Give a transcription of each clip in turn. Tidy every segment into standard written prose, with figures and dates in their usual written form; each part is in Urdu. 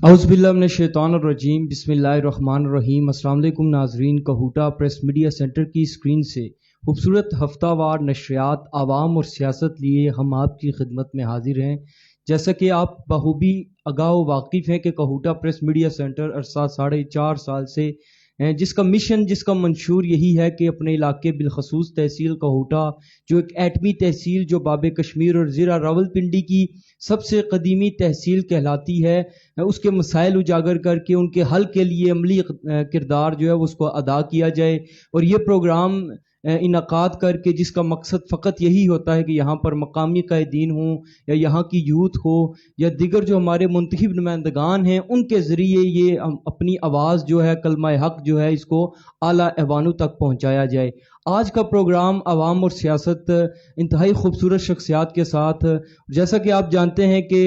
اعوذ باللہ من الشیطان الرجیم، بسم اللہ الرحمن الرحیم۔ السلام علیکم ناظرین، کہوٹا پریس میڈیا سینٹر کی اسکرین سے خوبصورت ہفتہ وار نشریات عوام اور سیاست لیے ہم آپ کی خدمت میں حاضر ہیں۔ جیسا کہ آپ بخوبی آگاہ و واقف ہیں کہ کہوٹا پریس میڈیا سینٹر عرصہ 4.5 سال سے جس کا مشن، جس کا منشور یہی ہے کہ اپنے علاقے بالخصوص تحصیل کہوٹا، جو ایک ایٹمی تحصیل جو باب کشمیر اور ضلع راولپنڈی کی سب سے قدیمی تحصیل کہلاتی ہے، اس کے مسائل اجاگر کر کے ان کے حل کے لیے عملی کردار جو ہے اس کو ادا کیا جائے۔ اور یہ پروگرام انعقاد کر کے جس کا مقصد فقط یہی ہوتا ہے کہ یہاں پر مقامی قائدین ہوں یا یہاں کی یوتھ ہو یا دیگر جو ہمارے منتخب نمائندگان ہیں، ان کے ذریعے یہ اپنی آواز جو ہے، کلمہ حق جو ہے، اس کو اعلیٰ ایوانوں تک پہنچایا جائے۔ آج کا پروگرام عوام اور سیاست انتہائی خوبصورت شخصیات کے ساتھ، جیسا کہ آپ جانتے ہیں کہ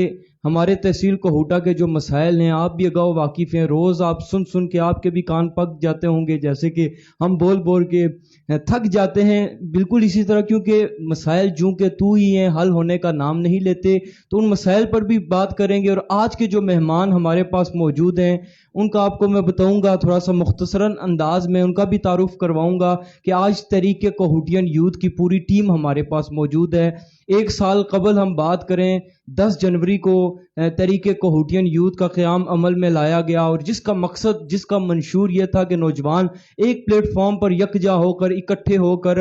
ہمارے تحصیل کہوٹا کے جو مسائل ہیں، آپ بھی آگاہ و واقف ہیں، روز آپ سن کے آپ کے بھی کان پک جاتے ہوں گے، جیسے کہ ہم بول کے تھک جاتے ہیں۔ بالکل اسی طرح، کیونکہ مسائل جوں کہ تو ہی ہیں، حل ہونے کا نام نہیں لیتے، تو ان مسائل پر بھی بات کریں گے۔ اور آج کے جو مہمان ہمارے پاس موجود ہیں، ان کا آپ کو میں بتاؤں گا تھوڑا سا مختصراً انداز میں، ان کا بھی تعارف کرواؤں گا کہ آج تحریک کہوٹین یوتھ کی پوری ٹیم ہمارے پاس موجود ہے۔ 1 سال قبل ہم بات کریں، 10 جنوری کو تحریک کہوٹین یوتھ کا قیام عمل میں لایا گیا، اور جس کا مقصد، جس کا منشور یہ تھا کہ نوجوان ایک پلیٹ فارم پر یکجا ہو کر، اکٹھے ہو کر،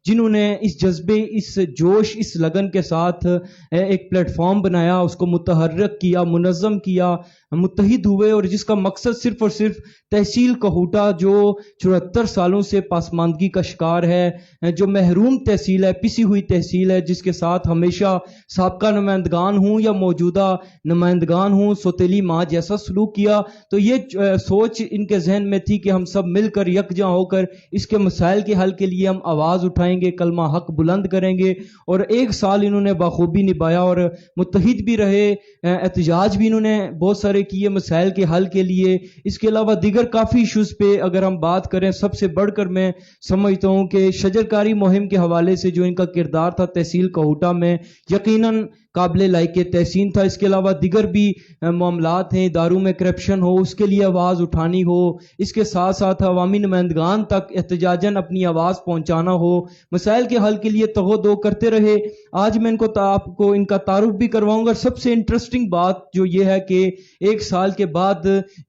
جنہوں نے اس جذبے، اس جوش، اس لگن کے ساتھ ایک پلیٹ فارم بنایا، اس کو متحرک کیا، منظم کیا، متحد ہوئے، اور جس کا مقصد صرف اور صرف تحصیل کہوٹا جو 74 سالوں سے پاسماندگی کا شکار ہے، جو محروم تحصیل ہے، پسی ہوئی تحصیل ہے، جس کے ساتھ ہمیشہ سابقہ نمائندگان ہوں یا موجودہ نمائندگان ہوں، سوتیلی ماں جیسا سلوک کیا، تو یہ سوچ ان کے ذہن میں تھی کہ ہم سب مل کر یکجا ہو کر اس کے مسائل کے حل کے لیے ہم آواز اٹھائیں گے، کلمہ حق بلند کریں گے۔ اور 1 سال انہوں نے بخوبی نبھایا اور متحد بھی رہے، احتجاج بھی انہوں نے بہت سارے کیے مسائل کے حل کے لیے۔ اس کے علاوہ دیگر کافی ایشوز پہ اگر ہم بات کریں، سب سے بڑھ کر میں سمجھتا ہوں کہ شجرکاری مہم کے حوالے سے جو ان کا کردار تھا تحصیل کہوٹا میں، یقیناً قابل لائق تحسین تھا۔ اس کے علاوہ دیگر بھی معاملات ہیں، اداروں میں کرپشن ہو، اس کے لیے آواز اٹھانی ہو، اس کے ساتھ ساتھ عوامی نمائندگان تک احتجاجاً اپنی آواز پہنچانا ہو، مسائل کے حل کے لیے تگ و دو کرتے رہے۔ آج میں آپ کو ان کا تعارف بھی کرواؤں گا۔ سب سے انٹرسٹنگ بات جو یہ ہے کہ 1 سال کے بعد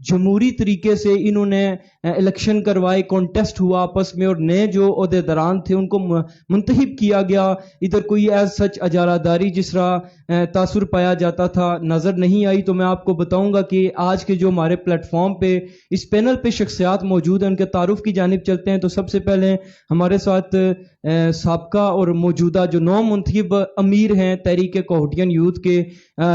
جمہوری طریقے سے انہوں نے الیکشن کروائے، کانٹیسٹ ہوا آپس میں، اور نئے جو عہدیداران تھے ان کو منتخب کیا گیا۔ ادھر کوئی ایز سچ اجارہ داری جس طرح تاثر پایا جاتا تھا نظر نہیں آئی۔ تو میں آپ کو بتاؤں گا کہ آج کے جو ہمارے پلیٹ فارم پہ، اس پینل پہ شخصیات موجود ہیں، ان کے تعارف کی جانب چلتے ہیں۔ تو سب سے پہلے ہمارے ساتھ سابقہ اور موجودہ جو 9 منتخب امیر ہیں تحریک کہوٹین یوتھ کے،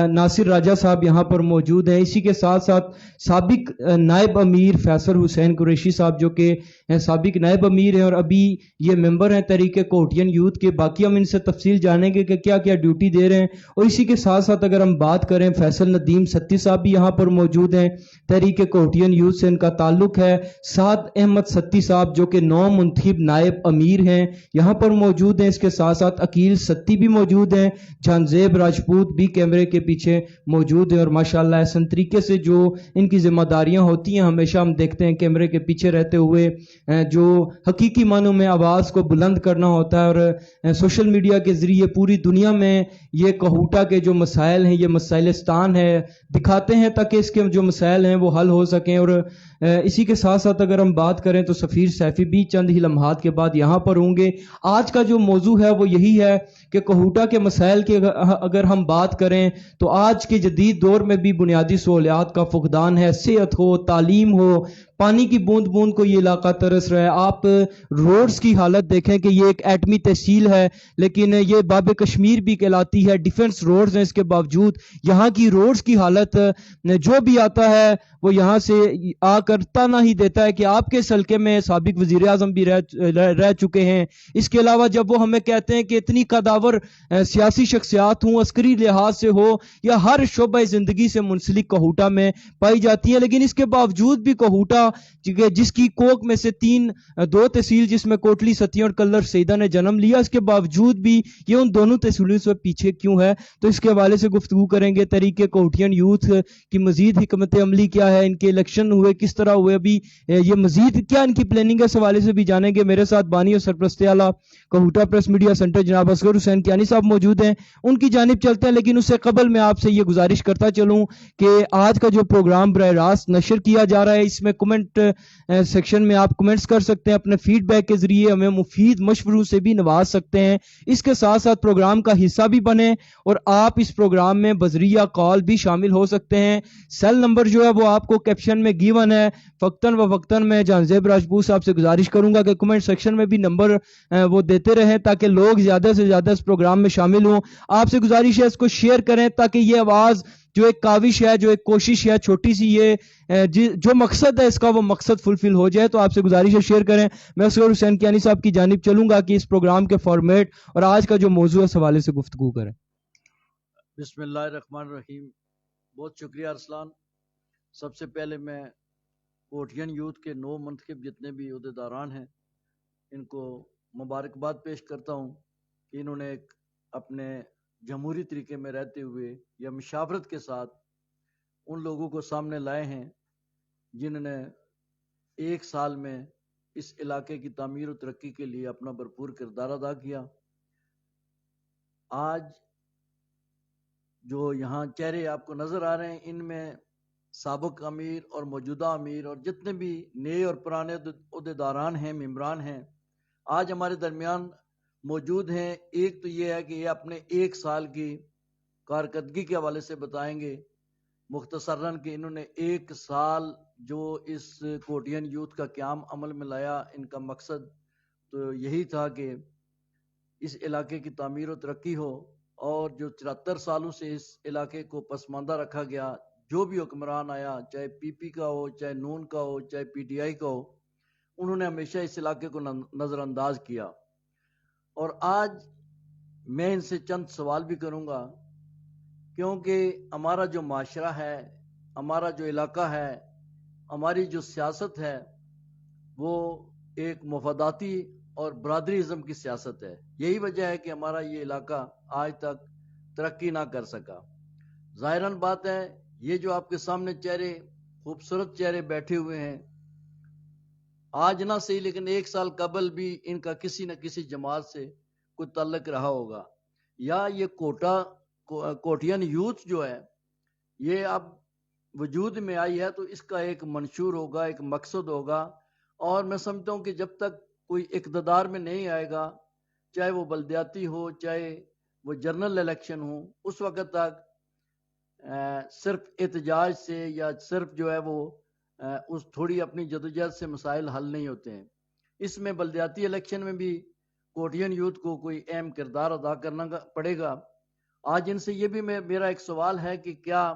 ناصر راجہ صاحب یہاں پر موجود ہیں۔ اسی کے ساتھ ساتھ سابق نائب امیر فیصل حسین قریشی صاحب جو کہ سابق نائب امیر ہیں اور ابھی یہ ممبر ہیں تحریک کہوٹین یوتھ کے۔ باقی ہم ان سے تفصیل جانیں گے کہ کیا کیا ڈیوٹی دے رہے ہیں۔ اور اسی کے ساتھ ساتھ اگر ہم بات کریں، فیصل ندیم ستی صاحب بھی یہاں پر موجود ہیں، تحریک کہوٹین یوتھ سے ان کا تعلق ہے۔ سعد احمد ستی صاحب جو کہ 9 منتخب نائب امیر ہیں یہاں پر موجود ہیں۔ اس کے ساتھ ساتھ عقیل ستی بھی موجود ہیں، جہانزیب راجپوت بھی کیمرے کے پیچھے موجود ہیں، اور ماشاءاللہ احسن طریقے سے جو ان کی ذمہ داریاں ہوتی ہیں، ہمیشہ ہم دیکھتے ہیں کیمرے کے پیچھے رہتے ہوئے جو حقیقی معنوں میں آواز کو بلند کرنا ہوتا ہے، اور سوشل میڈیا کے ذریعے پوری دنیا میں یہ کہوٹا کے جو مسائل ہیں، یہ مسائلستان ہے، دکھاتے ہیں تاکہ اس کے جو مسائل ہیں وہ حل ہو سکیں۔ اور اسی کے ساتھ ساتھ اگر ہم بات کریں تو سفیر سیفی بھی چند ہی لمحات کے بعد یہاں پر ہوں گے۔ آج کا جو موضوع ہے وہ یہی ہے کہ کہوٹا کے مسائل کی اگر ہم بات کریں تو آج کے جدید دور میں بھی بنیادی سہولیات کا فقدان ہے، صحت ہو، تعلیم ہو، پانی کی بوند بوند کو یہ علاقہ ترس رہا ہے۔ آپ روڈز کی حالت دیکھیں کہ یہ ایک ایٹمی تحصیل ہے لیکن یہ باب کشمیر بھی کہلاتی ہے، ڈیفنس روڈز ہیں، اس کے باوجود یہاں کی روڈز کی حالت، جو بھی آتا ہے وہ یہاں سے آ کرتا نہ ہی دیتا ہے کہ آپ کے اس حلقے میں سابق وزیر اعظم بھی رہ چکے ہیں. اس کے علاوہ جب وہ ہمیں کہتے ہیں کہ اتنی قداور سیاسی شخصیات ہوں، عسکری لحاظ سے ہو یا ہر شعبہ زندگی سے منسلک کوہوٹا میں پائی جاتی ہیں، لیکن اس کے باوجود بھی کوہوٹا جس کی کوک میں سے دو تحصیل جس میں کوٹلی ستیہ اور کلر سیدہ نے جنم لیا، اس کے باوجود بھی یہ ان دونوں تحصیلوں سے پیچھے کیوں ہے؟ تو اس کے حوالے سے گفتگو کریں گے. تحریک کوہوٹین یوتھ کی مزید حکمت عملی کیا ہے، ان کے الیکشن ہوئے کس طرح ہوئے، ابھی یہ مزید کیا ان کی پلاننگ ہے، اس حوالے سے بھی جانیں گے. میرے ساتھ بانی اور سرپرست اعلیٰ کوہوٹا پریس میڈیا سینٹر جناب اصغر حسین کیانی صاحب موجود ہیں، ان کی جانب چلتے ہیں. لیکن اس سے قبل میں آپ سے یہ گزارش کرتا چلوں کہ آج کا جو پروگرام براہ راست نشر کیا جا رہا ہے، اس میں کمنٹ سیکشن میں آپ کمنٹس کر سکتے ہیں، اپنے فیڈ بیک کے ذریعے ہمیں مفید مشوروں سے بھی نواز سکتے ہیں. اس کے ساتھ ساتھ پروگرام کا حصہ بھی بنے اور آپ اس پروگرام میں بذریعہ کال بھی شامل ہو سکتے ہیں. سیل نمبر جو ہے وہ آپ کو کیپشن میں گیون ہے. فقتاً و وقتاً میں جان زیب راجپوت صاحب سے گزارش کروں گا کہ کمنٹ سیکشن میں بھی نمبر وہ دیتے رہیں تاکہ لوگ زیادہ سے زیادہ اس پروگرام میں شامل ہوں. آپ سے گزارش ہے اس کو شیئر کریں تاکہ یہ آواز جو ایک کاوش ہے، جو ایک کوشش ہے چھوٹی سی، یہ جو مقصد ہے اس کا وہ مقصد فلفل ہو جائے. تو آپ سے گزارش ہے شیئر کریں. میں اصغر حسین کیانی صاحب کی جانب چلوں گا کہ اس پروگرام کے فارمیٹ اور آج کا جو موضوع ہے اس حوالے سے گفتگو کریں. بسم اللہ الرحمن الرحیم. بہت شکریہ ارسلان. سب سے پہلے میں کوہوٹین یوتھ کے نو منتخب جتنے بھی عہدیداران ہیں ان کو مبارکباد پیش کرتا ہوں کہ انہوں نے ایک اپنے جمہوری طریقے میں رہتے ہوئے یا مشاورت کے ساتھ ان لوگوں کو سامنے لائے ہیں جنہوں نے ایک سال میں اس علاقے کی تعمیر و ترقی کے لیے اپنا بھرپور کردار ادا کیا. آج جو یہاں چہرے آپ کو نظر آ رہے ہیں ان میں سابق امیر اور موجودہ امیر اور جتنے بھی نئے اور پرانے عہدیداران ہیں، ممبران ہیں، آج ہمارے درمیان موجود ہیں. ایک تو یہ ہے کہ یہ اپنے ایک سال کی کارکردگی کے حوالے سے بتائیں گے مختصراً کہ انہوں نے ایک سال جو اس کوہوٹین یوتھ کا قیام عمل میں لایا. ان کا مقصد تو یہی تھا کہ اس علاقے کی تعمیر و ترقی ہو، اور جو 74 سالوں سے اس علاقے کو پسماندہ رکھا گیا، جو بھی حکمران آیا، چاہے پی پی کا ہو، چاہے نون کا ہو، چاہے پی ٹی آئی کا ہو، انہوں نے ہمیشہ اس علاقے کو نظر انداز کیا. اور آج میں ان سے چند سوال بھی کروں گا کیونکہ ہمارا جو معاشرہ ہے، ہمارا جو علاقہ ہے، ہماری جو سیاست ہے وہ ایک مفاداتی اور برادری ازم کی سیاست ہے. یہی وجہ ہے کہ ہمارا یہ علاقہ آج تک ترقی نہ کر سکا. ظاہراً بات ہے یہ جو آپ کے سامنے چہرے، خوبصورت چہرے بیٹھے ہوئے ہیں، آج نہ صحیح لیکن ایک سال قبل بھی ان کا کسی نہ کسی جماعت سے کوئی تعلق رہا ہوگا، یا یہ کوہوٹین یوتھ جو ہے یہ اب وجود میں آئی ہے تو اس کا ایک منشور ہوگا، ایک مقصد ہوگا. اور میں سمجھتا ہوں کہ جب تک کوئی اقتدار میں نہیں آئے گا، چاہے وہ بلدیاتی ہو، چاہے وہ جنرل الیکشن ہو، اس وقت تک صرف احتجاج سے یا صرف جو ہے وہ اس تھوڑی اپنی جدوجہد سے مسائل حل نہیں ہوتے ہیں. اس میں بلدیاتی الیکشن میں بھی کوہوٹین یوتھ کو کوئی اہم کردار ادا کرنا پڑے گا. آج ان سے یہ بھی میرا ایک سوال ہے کہ کیا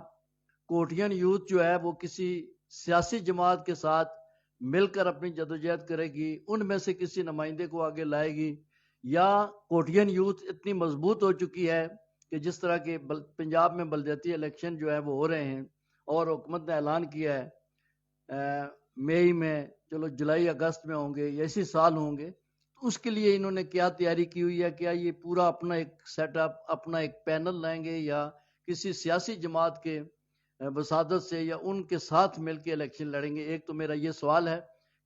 کوہوٹین یوتھ جو ہے وہ کسی سیاسی جماعت کے ساتھ مل کر اپنی جدوجہد کرے گی، ان میں سے کسی نمائندے کو آگے لائے گی، یا کوہوٹین یوتھ اتنی مضبوط ہو چکی ہے کہ جس طرح کے پنجاب میں بلدیاتی الیکشن جو ہے وہ ہو رہے ہیں اور حکومت نے اعلان کیا ہے مئی میں، چلو جولائی اگست میں ہوں گے یا اسی سال ہوں گے، اس کے لیے انہوں نے کیا تیاری کی ہوئی ہے؟ کیا یہ پورا اپنا ایک سیٹ اپ، اپنا ایک پینل لائیں گے یا کسی سیاسی جماعت کے وسادت سے یا ان کے ساتھ مل کے الیکشن لڑیں گے؟ ایک تو میرا یہ سوال ہے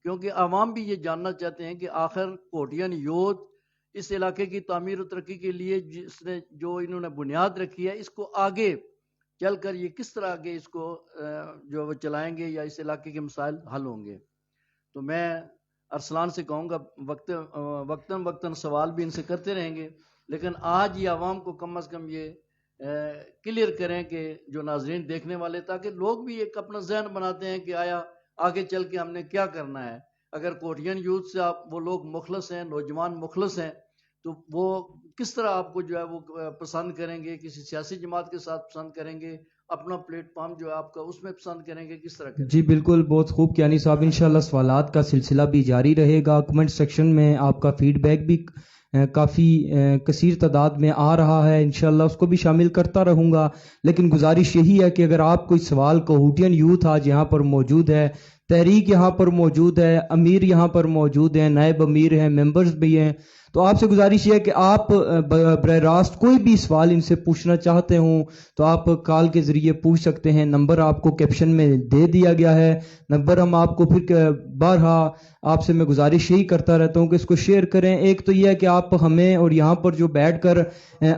کیونکہ عوام بھی یہ جاننا چاہتے ہیں کہ آخر کوہوٹین یوتھ اس علاقے کی تعمیر و ترقی کے لیے جو انہوں نے بنیاد رکھی ہے، اس کو آگے چل کر یہ کس طرح آگے اس کو جو وہ چلائیں گے یا اس علاقے کے مسائل حل ہوں گے. تو میں ارسلان سے کہوں گا وقتاً وقتاً سوال بھی ان سے کرتے رہیں گے، لیکن آج یہ عوام کو کم از کم یہ کلیئر کریں کہ جو ناظرین دیکھنے والے، تاکہ لوگ بھی ایک اپنا ذہن بناتے ہیں کہ آیا آگے چل کے ہم نے کیا کرنا ہے. اگر کوہوٹین یوتھ سے وہ لوگ مخلص ہیں، نوجوان مخلص ہیں، تو وہ کس طرح آپ کو جو ہے وہ پسند کریں گے، کسی سیاسی جماعت کے ساتھ پسند کریں گے، اپنا پلیٹ فارم جو ہے آپ کا اس میں پسند کریں گے کس طرح کریں؟ جی بالکل، بہت خوب کیانی صاحب، انشاءاللہ سوالات کا سلسلہ بھی جاری رہے گا. کمنٹ سیکشن میں آپ کا فیڈ بیک بھی کافی کثیر تعداد میں آ رہا ہے، انشاءاللہ اس کو بھی شامل کرتا رہوں گا. لیکن گزارش یہی ہے کہ اگر آپ کوئی سوال کوہوٹین یوتھ آج یہاں پر موجود ہے، تحریک یہاں پر موجود ہے، امیر یہاں پر موجود ہیں، نائب امیر ہیں، ممبرز بھی ہیں، تو آپ سے گزارش یہ ہے کہ آپ براہ راست کوئی بھی سوال ان سے پوچھنا چاہتے ہوں تو آپ کال کے ذریعے پوچھ سکتے ہیں. نمبر آپ کو کیپشن میں دے دیا گیا ہے، نمبر ہم آپ کو پھر بارہا آپ سے میں گزارش یہی کرتا رہتا ہوں کہ اس کو شیئر کریں. ایک تو یہ ہے کہ آپ ہمیں اور یہاں پر جو بیٹھ کر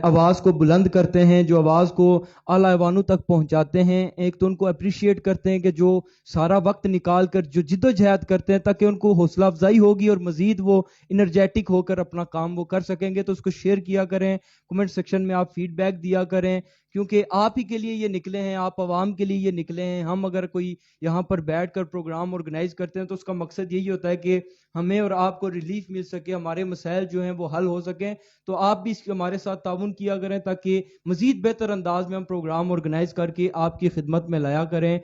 آواز کو بلند کرتے ہیں، جو آواز کو اعلی ایوانوں تک پہنچاتے ہیں، ایک تو ان کو اپریشیٹ کرتے ہیں کہ جو سارا وقت نکال کر جو جد و جہد کرتے ہیں تاکہ ان کو حوصلہ افزائی ہوگی اور مزید وہ انرجیٹک ہو کر اپنا کام وہ کر سکیں گے. تو اس کو شیئر کیا کریں، کمنٹ سیکشن میں آپ فیڈ بیک دیا کریں، کیونکہ آپ ہی کے لیے یہ نکلے ہیں، آپ عوام کے لیے یہ نکلے ہیں. ہم اگر کوئی یہاں پر بیٹھ کر پروگرام آرگنائز کرتے ہیں تو اس کا مقصد یہی ہوتا ہے کہ ہمیں اور آپ کو ریلیف مل سکے، ہمارے مسائل جو ہیں وہ حل ہو سکیں. تو آپ بھی ہمارے ساتھ تعاون کیا کریں تاکہ مزید بہتر انداز میں ہم پروگرام آرگنائز کر کے آپ کی خدمت میں لایا کریں.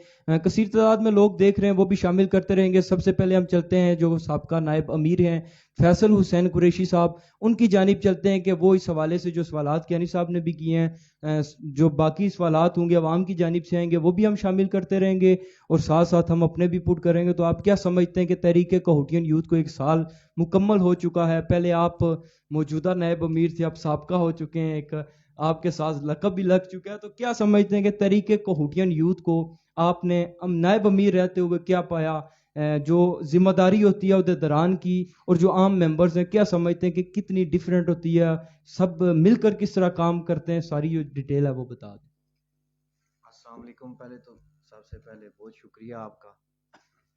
کثیر تعداد میں لوگ دیکھ رہے ہیں، وہ بھی شامل کرتے رہیں گے. سب سے پہلے ہم چلتے ہیں جو سابقہ نائب امیر ہیں فیصل حسین قریشی صاحب، ان کی جانب چلتے ہیں کہ وہ اس حوالے سے جو سوالات کیانی صاحب نے بھی کیے ہیں، جو باقی سوالات ہوں گے عوام کی جانب سے آئیں گے وہ بھی ہم شامل کرتے رہیں گے اور ساتھ ساتھ ہم اپنے بھی پٹ کریں گے. تو آپ کیا سمجھتے ہیں کہ تحریک کوہوٹین یوتھ کو 1 سال مکمل ہو چکا ہے، پہلے آپ موجودہ نائب امیر تھے، اب سابقہ ہو چکے ہیں، ایک آپ کے ساتھ لقب بھی لگ چکا ہے، تو کیا سمجھتے ہیں کہ تحریک کوہوٹین یوتھ کو آپ نے نائب امیر رہتے ہوئے کیا پایا، جو ذمہ داری ہوتی ہے عہدیداران کی اور جو عام ممبرز ہیں، کیا سمجھتے ہیں کہ کتنی ڈیفرنٹ ہوتی ہے، سب مل کر کس طرح کام کرتے ہیں، ساری جو ڈیٹیل ہے وہ بتا دیں. السلام علیکم. پہلے تو سب سے پہلے بہت شکریہ آپ کا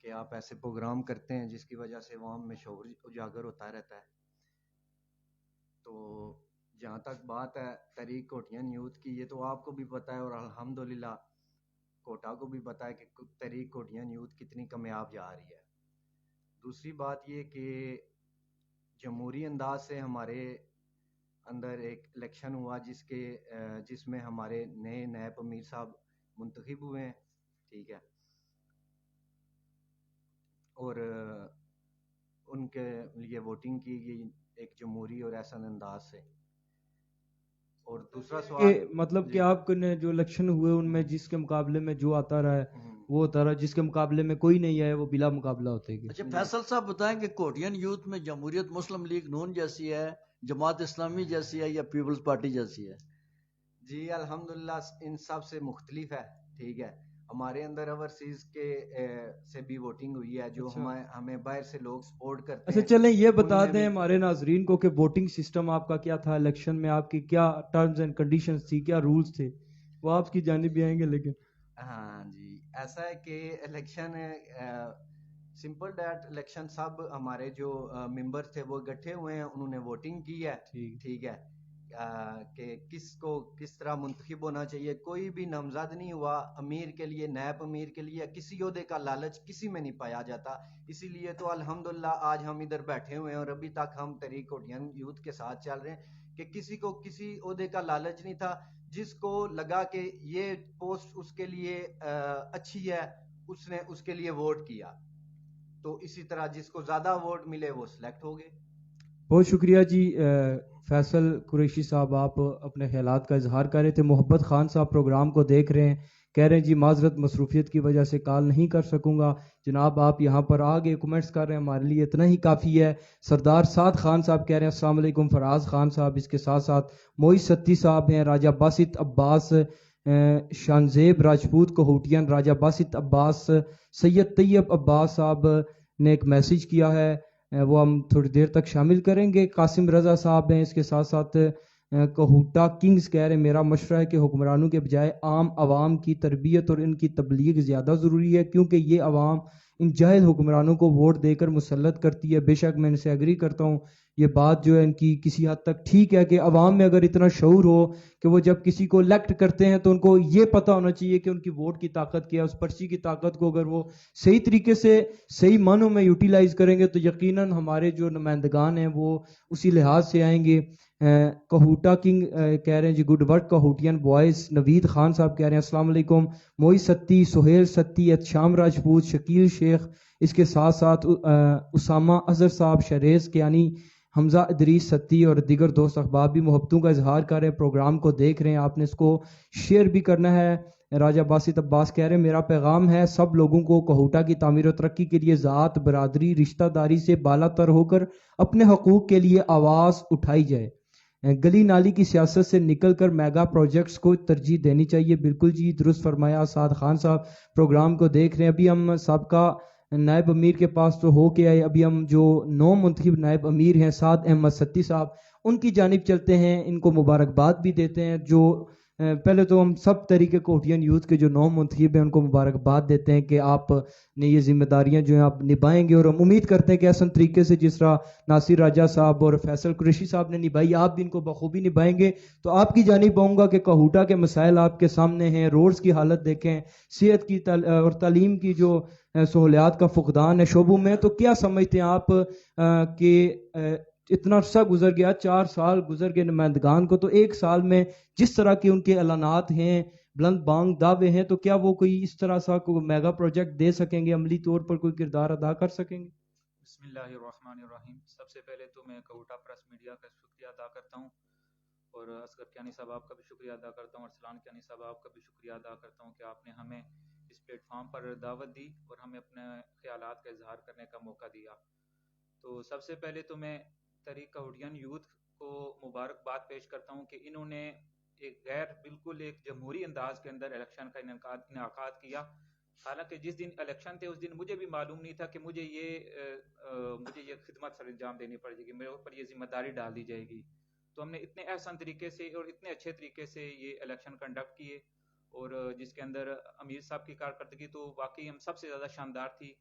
کہ آپ ایسے پروگرام کرتے ہیں جس کی وجہ سے عوام میں شعور اجاگر ہوتا رہتا ہے. تو جہاں تک بات ہے تحریک کوہوٹین یوتھ کی، یہ تو آپ کو بھی پتہ ہے اور الحمدللہ کوٹا کو بھی پتہ ہے کہ تحریک کوہوٹین یوتھ کتنی کامیاب جا رہی ہے. دوسری بات یہ کہ جمہوری انداز سے ہمارے اندر ایک الیکشن ہوا جس میں ہمارے نئے نائب امیر صاحب منتخب ہوئے ہیں، ٹھیک ہے، اور ان کے لیے ووٹنگ کی گئی ایک جمہوری اور احسن انداز سے. اور دوسرا سوال مطلب کہ آپ نے جو الیکشن ہوئے ان میں جس کے مقابلے میں جو آتا رہا ہے وہ ہوتا رہا، جس کے مقابلے میں کوئی نہیں آیا وہ بلا مقابلہ ہوتے گی. اچھا فیصل صاحب بتائیں کہ کوہوٹین یوتھ میں جمہوریت مسلم لیگ نون جیسی ہے، جماعت اسلامی جیسی ہے یا پیپلز پارٹی جیسی ہے؟ جی الحمدللہ ان سب سے مختلف ہے، ٹھیک ہے. ہمارے اندر اوورسیز کے سے بھی ووٹنگ ہوئی ہے، جو ہمیں باہر سے لوگ سپورٹ کرتے ہیں. اچھا چلیں یہ بتا دیں ہمارے ناظرین کو کہ ووٹنگ سسٹم آپ کا کیا تھا الیکشن میں، آپ کی کیا ٹرمز اینڈ کنڈیشنز تھی، کیا رولز تھے، وہ آپ کی جانب بھی آئیں گے. لیکن ہاں جی ایسا ہے کہ الیکشن سمپل ڈیٹ الیکشن سب ہمارے جو ممبر تھے وہ اکٹھے ہوئے ہیں، انہوں نے ووٹنگ کی ہے، ٹھیک ہے، کہ کس کو کس طرح منتخب ہونا چاہیے. کوئی بھی نامزد نہیں ہوا امیر کے لیے، نائب امیر کے لیے، کسی عہدے کا لالچ کسی میں نہیں پایا جاتا. اسی لیے تو الحمدللہ آج ہم ادھر بیٹھے ہوئے ہیں اور ابھی تک ہم تحریک کوہوٹین یوتھ کے ساتھ چل رہے ہیں کہ کسی کو کسی عہدے کا لالچ نہیں تھا. جس کو لگا کہ یہ پوسٹ اس کے لیے اچھی ہے اس نے اس کے لیے ووٹ کیا. تو اسی طرح جس کو زیادہ ووٹ ملے وہ سلیکٹ ہو گئے. بہت شکریہ جی. فیصل قریشی صاحب آپ اپنے خیالات کا اظہار کر رہے تھے. محبت خان صاحب پروگرام کو دیکھ رہے ہیں، کہہ رہے ہیں جی معذرت مصروفیت کی وجہ سے کال نہیں کر سکوں گا. جناب آپ یہاں پر آگے کمنٹس کر رہے ہیں، ہمارے لیے اتنا ہی کافی ہے. سردار سعد خان صاحب کہہ رہے ہیں السلام علیکم. فراز خان صاحب، اس کے ساتھ ساتھ موئی ستی صاحب ہیں، راجہ باسط عباس شانزیب راجپوت کوہوٹین، راجہ باسط عباس، سید طیب عباس صاحب نے ایک میسیج کیا ہے، وہ ہم تھوڑی دیر تک شامل کریں گے. قاسم رضا صاحب ہیں، اس کے ساتھ ساتھ کوہوٹا کنگز کہہ رہے ہیں میرا مشورہ ہے کہ حکمرانوں کے بجائے عام عوام کی تربیت اور ان کی تبلیغ زیادہ ضروری ہے، کیونکہ یہ عوام ان جاہل حکمرانوں کو ووٹ دے کر مسلط کرتی ہے. بے شک میں ان سے ایگری کرتا ہوں، یہ بات جو ہے ان کی کسی حد تک ٹھیک ہے کہ عوام میں اگر اتنا شعور ہو کہ وہ جب کسی کو الیکٹ کرتے ہیں تو ان کو یہ پتہ ہونا چاہیے کہ ان کی ووٹ کی طاقت کیا ہے. اس پرچی کی طاقت کو اگر وہ صحیح طریقے سے صحیح معنوں میں یوٹیلائز کریں گے تو یقیناً ہمارے جو نمائندگان ہیں وہ اسی لحاظ سے آئیں گے. کہوٹا کنگ کہہ رہے ہیں جی گڈ ورک کہوٹین بوائز. نوید خان صاحب کہہ رہے ہیں السلام علیکم. موئی ستی, سہیل ستی, شام راجپوت, شکیل شیخ, اس کے ساتھ ساتھ اسامہ اظہر صاحب, شریز کیانی, حمزہ ادریس ستی اور دیگر دوست احباب بھی محبتوں کا اظہار کر رہے ہیں, پروگرام کو دیکھ رہے ہیں. آپ نے اس کو شیئر بھی کرنا ہے. راجہ باسط عباس کہہ رہے ہیں میرا پیغام ہے سب لوگوں کو کہوٹا کی تعمیر و ترقی کے لیے ذات برادری رشتہ داری سے بالا تر ہو کر اپنے حقوق کے لیے آواز اٹھائی جائے. گلی نالی کی سیاست سے نکل کر میگا پروجیکٹس کو ترجیح دینی چاہیے. بالکل جی درست فرمایا. سعد خان صاحب پروگرام کو دیکھ رہے ہیں. ابھی ہم سابقہ نائب امیر کے پاس تو ہو کے آئے, ابھی ہم جو نو منتخب نائب امیر ہیں سعد احمد ستی صاحب, ان کی جانب چلتے ہیں, ان کو مبارکباد بھی دیتے ہیں. جو پہلے تو ہم سب طریقے کوٹین یوتھ کے جو نو منتخب ہیں ان کو مبارکباد دیتے ہیں کہ آپ نے یہ ذمہ داریاں جو ہیں آپ نبھائیں گے, اور ہم امید کرتے ہیں کہ احسن طریقے سے جس طرح ناصر راجہ صاحب اور فیصل قریشی صاحب نے نبھائی آپ بھی ان کو بخوبی نبھائیں گے. تو آپ کی جانب آؤں گا کہ کہوٹا کے مسائل آپ کے سامنے ہیں. روڈز کی حالت دیکھیں, صحت کی اور تعلیم کی جو سہولیات کا فقدان ہے شعبوں میں, تو کیا سمجھتے ہیں آپ کہ اتنا عرصہ گزر گیا, 4 سال گزر گئے نمائندگان کو, تو 1 سال میں جس طرح کے ان کے اعلانات ہیں, بلند بانگ دعوے ہیں, تو کیا وہ کوئی اس طرح سا کوئی میگا پروجیکٹ دے سکیں گے, عملی طور پر کوئی کردار ادا کر سکیں گے؟ بسم اللہ الرحمن الرحیم. سب سے پہلے تو میں کہوٹا پریس میڈیا کا شکریہ ادا کرتا ہوں, اور اصغر کیانی صاحب آپ کا بھی شکریہ ادا کرتا ہوں, ارسلان کیانی صاحب آپ کا بھی شکریہ ادا کرتا ہوں کہ آپ نے ہمیں اس پلیٹ فارم پر دعوت دی اور ہمیں اپنے خیالات کا اظہار کرنے کا موقع دیا. تو سب سے پہلے تو میں تحریک کہوٹین یوتھ کو مبارکباد پیش کرتا ہوں کہ انہوں نے ایک بالکل ایک جمہوری انداز کے اندر الیکشن کا انعقاد کیا. حالانکہ جس دن الیکشن تھے اس دن مجھے بھی معلوم نہیں تھا کہ مجھے یہ خدمت سر انجام دینی پڑے گی, میرے اوپر یہ ذمہ داری ڈال دی جائے گی. تو ہم نے اتنے احسن طریقے سے اور اتنے اچھے طریقے سے یہ الیکشن کنڈکٹ کیے, اور جس کے اندر امیر صاحب کی کارکردگی تو واقعی ہم سب سے زیادہ شاندار تھی.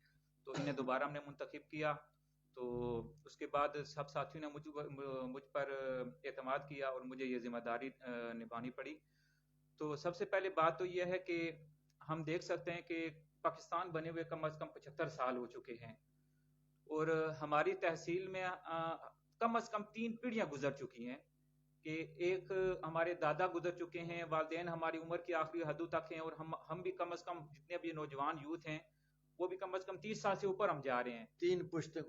تو انہیں دوبارہ ہم نے منتخب کیا. تو اس کے بعد سب ساتھیوں نے مجھ پر اعتماد کیا اور مجھے یہ ذمہ داری نبھانی پڑی. تو سب سے پہلے بات تو یہ ہے کہ ہم دیکھ سکتے ہیں کہ پاکستان بنے ہوئے کم از کم 75 سال ہو چکے ہیں, اور ہماری تحصیل میں کم از کم 3 پیڑھیاں گزر چکی ہیں. کہ ایک ہمارے دادا گزر چکے ہیں, والدین ہماری عمر کی آخری حدوں تک ہیں, اور ہم بھی کم از کم جتنے بھی نوجوان یوتھ ہیں وہ بھی کم از کم 30 سال سے اوپر ہم جا رہے ہیں. 3 پشتیں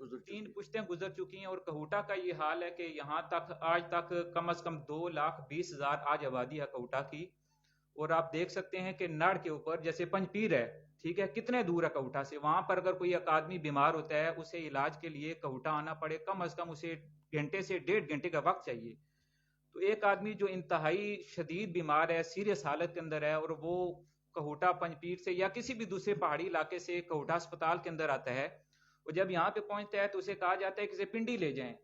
گزر چکی ہیں. اور کہوٹا کا یہ حال ہے کہ یہاں تک آج تک کم از کم 2,20,000 آج آبادی ہے کہوٹا کی. اور آپ دیکھ سکتے ہیں کہ نڑ کے اوپر جیسے پنجپیر ہے, ٹھیک ہے, کتنے دور ہے کہوٹا سے. وہاں پر اگر کوئی ایک آدمی بیمار ہوتا ہے اسے علاج کے لیے کہوٹا آنا پڑے, کم از کم اسے گھنٹے سے 1.5 گھنٹے کا وقت چاہیے. تو ایک آدمی جو انتہائی شدید بیمار ہے, سیریس حالت کے اندر ہے, اور وہ کہوٹا پنجپیر سے یا کسی بھی دوسرے پہاڑی علاقے سے کہوٹا اسپتال کے اندر آتا ہے, اور جب یہاں پہ پہنچتا ہے تو اسے کہا جاتا ہے کہ اسے پنڈی لے جائیں.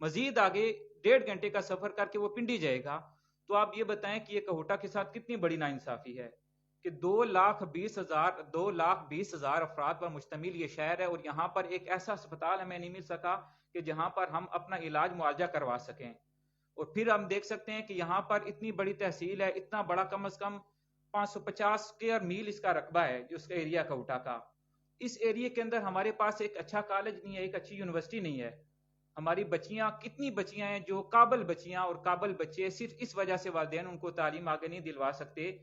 مزید آگے 1.5 گھنٹے کا سفر کر کے وہ پنڈی جائے گا. تو آپ یہ بتائیں کہ یہ کہوٹا کے ساتھ کتنی بڑی ناانصافی ہے کہ 2,20,000 افراد پر مشتمل یہ شہر ہے, اور یہاں پر ایک ایسا اسپتال ہمیں نہیں مل سکا کہ جہاں پر ہم اپنا علاج معالجہ کروا سکیں. اور پھر ہم دیکھ سکتے ہیں کہ یہاں پر اتنی بڑی تحصیل ہے, اتنا بڑا کم از کم 550 اسکوائر میل اس کا رقبہ ہے جو اس کا ایریا کہوٹا کا. اس ایریا کے اندر ہمارے پاس ایک اچھا کالج نہیں ہے, ایک اچھی یونیورسٹی نہیں ہے. ہماری بچیاں کتنی بچیاں ہیں جو قابل بچیاں اور قابل بچے صرف اس وجہ سے والدین ان کو تعلیم آگے نہیں دلوا سکتے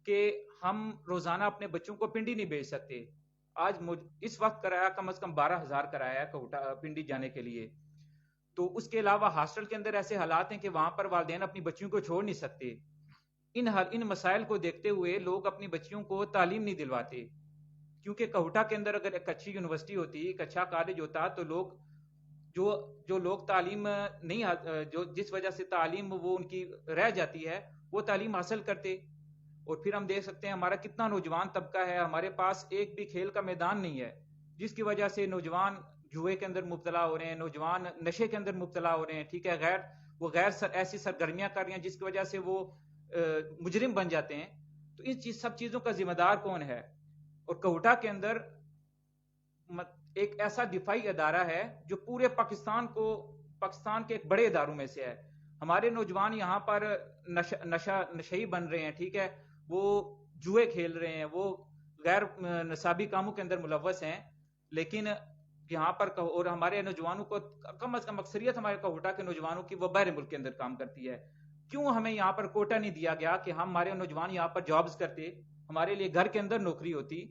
کہ ہم روزانہ اپنے بچوں کو پنڈی نہیں بھیج سکتے. آج اس وقت کرایہ کم از کم 12,000 کرایہ ہے کہوٹا پنڈی جانے کے لیے. تو اس کے علاوہ ہاسٹل کے اندر ایسے حالات ہیں کہ وہاں پر والدین اپنی بچیوں کو چھوڑ نہیں سکتے. ان مسائل کو دیکھتے ہوئے لوگ اپنی بچیوں کو تعلیم نہیں دلواتے, کیونکہ کہوٹا کے اندر اگر ایک اچھی یونیورسٹی ہوتی, ایک اچھا کالج ہوتا, تو لوگ جو لوگ تعلیم نہیں, جو جس وجہ سے تعلیم وہ ان کی رہ جاتی ہے, وہ تعلیم حاصل کرتے. اور پھر ہم دیکھ سکتے ہیں ہمارا کتنا نوجوان طبقہ ہے, ہمارے پاس ایک بھی کھیل کا میدان نہیں ہے, جس کی وجہ سے نوجوان جوئے کے اندر مبتلا ہو رہے ہیں, نوجوان نشے کے اندر مبتلا ہو رہے ہیں, ٹھیک ہے, ایسی سرگرمیاں کر رہی ہیں جس کی وجہ سے وہ مجرم بن جاتے ہیں. تو ان سب چیزوں کا ذمہ دار کون ہے؟ اور کہوٹا کے اندر ایک ایسا دفاعی ادارہ ہے جو پورے پاکستان کے ایک بڑے اداروں میں سے ہے. ہمارے نوجوان یہاں پر نشئی بن رہے ہیں, ٹھیک ہے, وہ جوئے کھیل رہے ہیں, وہ غیر نصابی کاموں کے اندر ملوث ہیں, لیکن یہاں پر اور ہمارے نوجوانوں کو کم از کم اکثریت ہمارے کوٹا کے نوجوانوں کی وہ باہر ملک کے اندر کام کرتی ہے. کیوں ہمیں یہاں پر کوٹا نہیں دیا گیا کہ ہمارے نوجوان یہاں پر جابز کرتے, ہمارے لیے گھر کے اندر نوکری ہوتی؟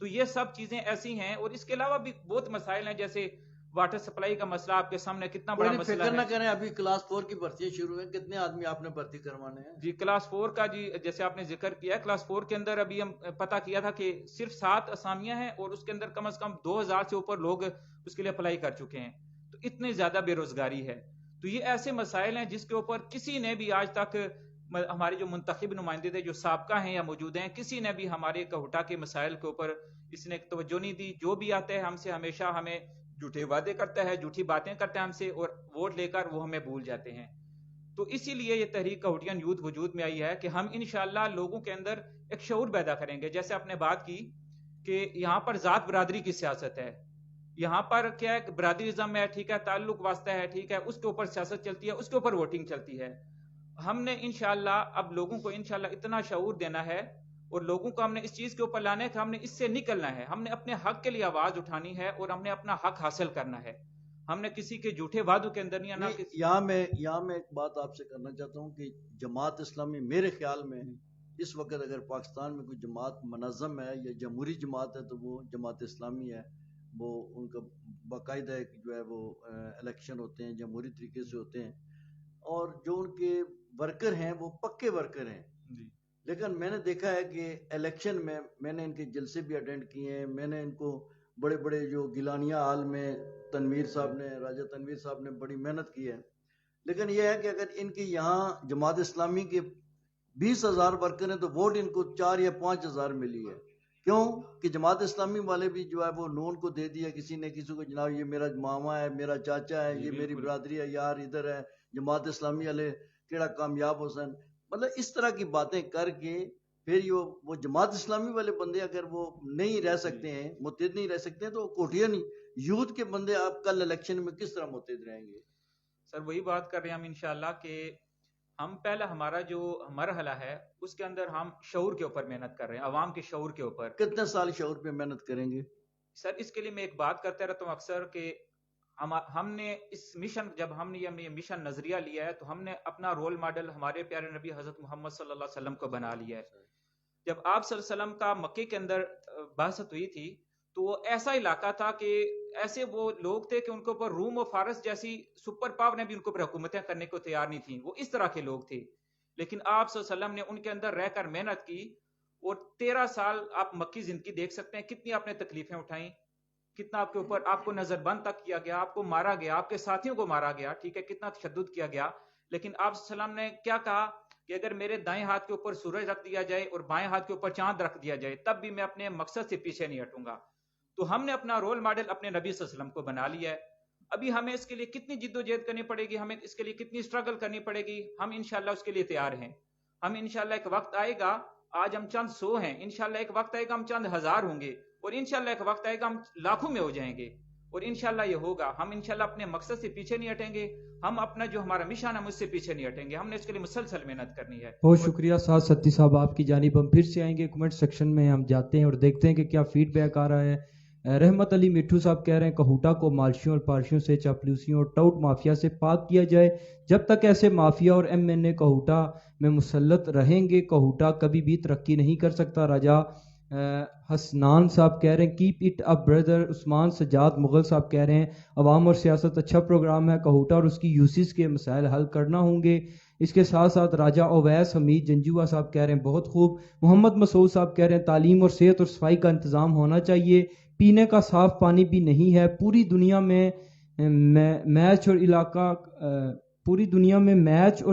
تو یہ سب چیزیں ایسی ہیں. اور اس کے علاوہ بھی بہت مسائل ہیں, جیسے واٹر سپلائی کا مسئلہ آپ کے سامنے کتنا بڑا مسئلہ ہے. فکر نہ کریں, ابھی کلاس 4 کی بھرتی شروع ہے, کتنے آدمی آپ نے بھرتی کروانے ہیں؟ جی کلاس 4 کا, جی جیسے آپ نے ذکر کیا, کلاس 4 کے اندر ابھی ہم پتہ کیا تھا کہ صرف 7 اسامیاں ہیں اور اس کے اندر کم از کم 2000 سے اوپر لوگ اس کے لیے اپلائی کر چکے ہیں. تو اتنی زیادہ بے روزگاری ہے. تو یہ ایسے مسائل ہیں جس کے اوپر کسی نے بھی آج تک, ہمارے جو منتخب نمائندے تھے جو سابقہ ہیں یا موجود ہیں, کسی نے بھی ہمارے کوٹا کے مسائل کے اوپر اس نے توجہ نہیں دی. جو بھی آتا ہے ہم سے ہمیشہ ہمیں جھوٹے وعدے کرتا ہے, جھوٹی باتیں کرتا ہے ہم سے, اور ووٹ لے کر وہ ہمیں بھول جاتے ہیں. تو اسی لیے یہ تحریک کوٹین یوتھ وجود میں آئی ہے کہ ہم انشاءاللہ لوگوں کے اندر ایک شعور پیدا کریں گے. جیسے آپ نے بات کی کہ یہاں پر ذات برادری کی سیاست ہے, یہاں پر کیا ہے, برادریزم ہے, ٹھیک ہے, تعلق واسطہ ہے, ٹھیک ہے, اس کے اوپر سیاست چلتی ہے, اس کے اوپر ووٹنگ چلتی ہے. ہم نے انشاءاللہ اب لوگوں کو انشاءاللہ اتنا شعور دینا ہے اور لوگوں کو ہم نے اس چیز کے اوپر لانا ہے کہ ہم نے اس سے نکلنا ہے, ہم نے اپنے حق کے لیے آواز اٹھانی ہے اور ہم نے اپنا حق حاصل کرنا ہے. ہم نے کسی کے جھوٹے وعدوں کے اندر نہیں آنا. یہاں میں ایک بات آپ سے کرنا چاہتا ہوں کہ جماعت اسلامی میرے خیال میں اس وقت اگر پاکستان میں کوئی جماعت منظم ہے یا جمہوری جماعت ہے تو وہ جماعت اسلامی ہے. وہ ان کا باقاعدہ جو ہے وہ الیکشن ہوتے ہیں, جمہوری طریقے سے ہوتے ہیں, اور جو ان کے ورکر ہیں وہ پکے ورکر ہیں. لیکن میں نے دیکھا ہے کہ الیکشن میں نے ان کے جلسے بھی اٹینڈ کیے ہیں, میں نے ان کو بڑے بڑے جو گیلانیہ ہال میں راجہ تنویر صاحب نے بڑی محنت کی ہے. لیکن یہ ہے کہ اگر ان کے یہاں جماعت اسلامی کے 20,000 ورکر ہیں تو ووٹ ان کو 4 یا 5,000 ملی ہے. کیوں کہ جماعت اسلامی والے بھی جو ہے وہ لون کو دے دیا کسی نے کسی کو, جناب یہ میرا ماما ہے, میرا چاچا ہے, یہ میری برادری ہے, یار ادھر ہے, جماعت اسلامی والے کیڑا کامیاب حسین. مطلب اس طرح کی باتیں کر کے پھر وہ جماعت اسلامی والے بندے اگر وہ نہیں رہ سکتے ہیں, متحد نہیں رہ سکتے ہیں, تو کوٹین یوتھ کے بندے آپ کل الیکشن میں کس طرح متحد رہیں گے؟ سر وہی بات کر رہے ہیں ہم انشاءاللہ کہ ہم پہلا ہمارا جو مرحلہ ہے اس کے اندر ہم شعور کے اوپر محنت کر رہے ہیں, عوام کے شعور کے اوپر. کتنے سال شعور پہ محنت کریں گے؟ سر اس کے لیے میں ایک بات کرتا رہتا ہوں اکثر کہ ہم نے اس مشن, جب ہم نے یہ مشن نظریہ لیا ہے تو ہم نے اپنا رول ماڈل ہمارے پیارے نبی حضرت محمد صلی اللہ علیہ وسلم کو بنا لیا ہے. جب آپ صلی اللہ علیہ وسلم کا مکے کے اندر بعثت ہوئی تھی تو وہ ایسا علاقہ تھا کہ ایسے وہ لوگ تھے کہ ان کے اوپر روم اور فارس جیسی سپر پاور نے بھی ان کے اوپر حکومتیں کرنے کو تیار نہیں تھیں. وہ اس طرح کے لوگ تھے. لیکن آپ صلی اللہ علیہ وسلم نے ان کے اندر رہ کر محنت کی اور 13 سال آپ مکی زندگی دیکھ سکتے ہیں, کتنی آپ نے تکلیفیں اٹھائیں, کتنا آپ کے اوپر, آپ کو نظر بند تک کیا گیا, آپ کو مارا گیا, آپ کے ساتھیوں کو مارا گیا, ٹھیک ہے, کتنا تشدد کیا گیا. لیکن آپ صلی اللہ علیہ وسلم نے کیا کہا کہ اگر میرے دائیں ہاتھ کے اوپر سورج رکھ دیا جائے اور بائیں ہاتھ کے اوپر چاند رکھ دیا جائے تب بھی میں اپنے مقصد سے پیچھے نہیں ہٹوں گا. تو ہم نے اپنا رول ماڈل اپنے نبی صلی اللہ علیہ وسلم کو بنا لیا ہے. ابھی ہمیں اس کے لیے کتنی جد و جہد کرنی پڑے گی, ہمیں اس کے لیے کتنی اسٹرگل کرنی پڑے گی, ہم انشاءاللہ اس کے لیے تیار ہیں. ہم انشاءاللہ ایک وقت آئے گا, آج ہم چند 100 ہیں, انشاءاللہ ایک وقت آئے گا ہم چند 1000 ہوں گے, اور انشاءاللہ ایک وقت آئے گا ہم لاکھوں میں ہو جائیں گے. اور انشاءاللہ یہ ہوگا. ہم انشاءاللہ اپنے مقصد سے پیچھے نہیں ہٹیں گے, ہم اپنا جو ہمارا مشن ہے ہم اس سے پیچھے نہیں ہٹیں گے. ہم نے اس کے لیے مسلسل محنت کرنی ہے. بہت شکریہ سعد ستی صاحب آپ کی جانب. ہم پھر سے آئیں گے کمنٹ سیکشن میں, ہم جاتے ہیں اور دیکھتے ہیں کہ کیا فیڈ بیک آ رہا ہے. رحمت علی مٹھو صاحب کہہ رہے ہیں کہوٹا کو مالشیوں اور پارشیوں سے, چاپلوسیوں اور ٹاؤٹ مافیا سے پاک کیا جائے. جب تک ایسے مافیا اور ایم این اے کہوٹا میں مسلط رہیں گے کہوٹا کبھی بھی ترقی نہیں کر سکتا. راجہ حسنان صاحب کہہ رہے ہیں کیپ اٹ اپ بردر. عثمان سجاد مغل صاحب کہہ رہے ہیں عوام اور سیاست اچھا پروگرام ہے, کہوٹا اور اس کی یوسیز کے مسائل حل کرنا ہوں گے. اس کے ساتھ ساتھ راجہ اویس حمید جنجوا صاحب کہہ رہے ہیں بہت خوب. محمد مسعود صاحب کہہ رہے ہیں تعلیم اور صحت اور صفائی کا انتظام ہونا چاہیے, پینے کا صاف پانی بھی نہیں ہے. پوری دنیا میں میچ اور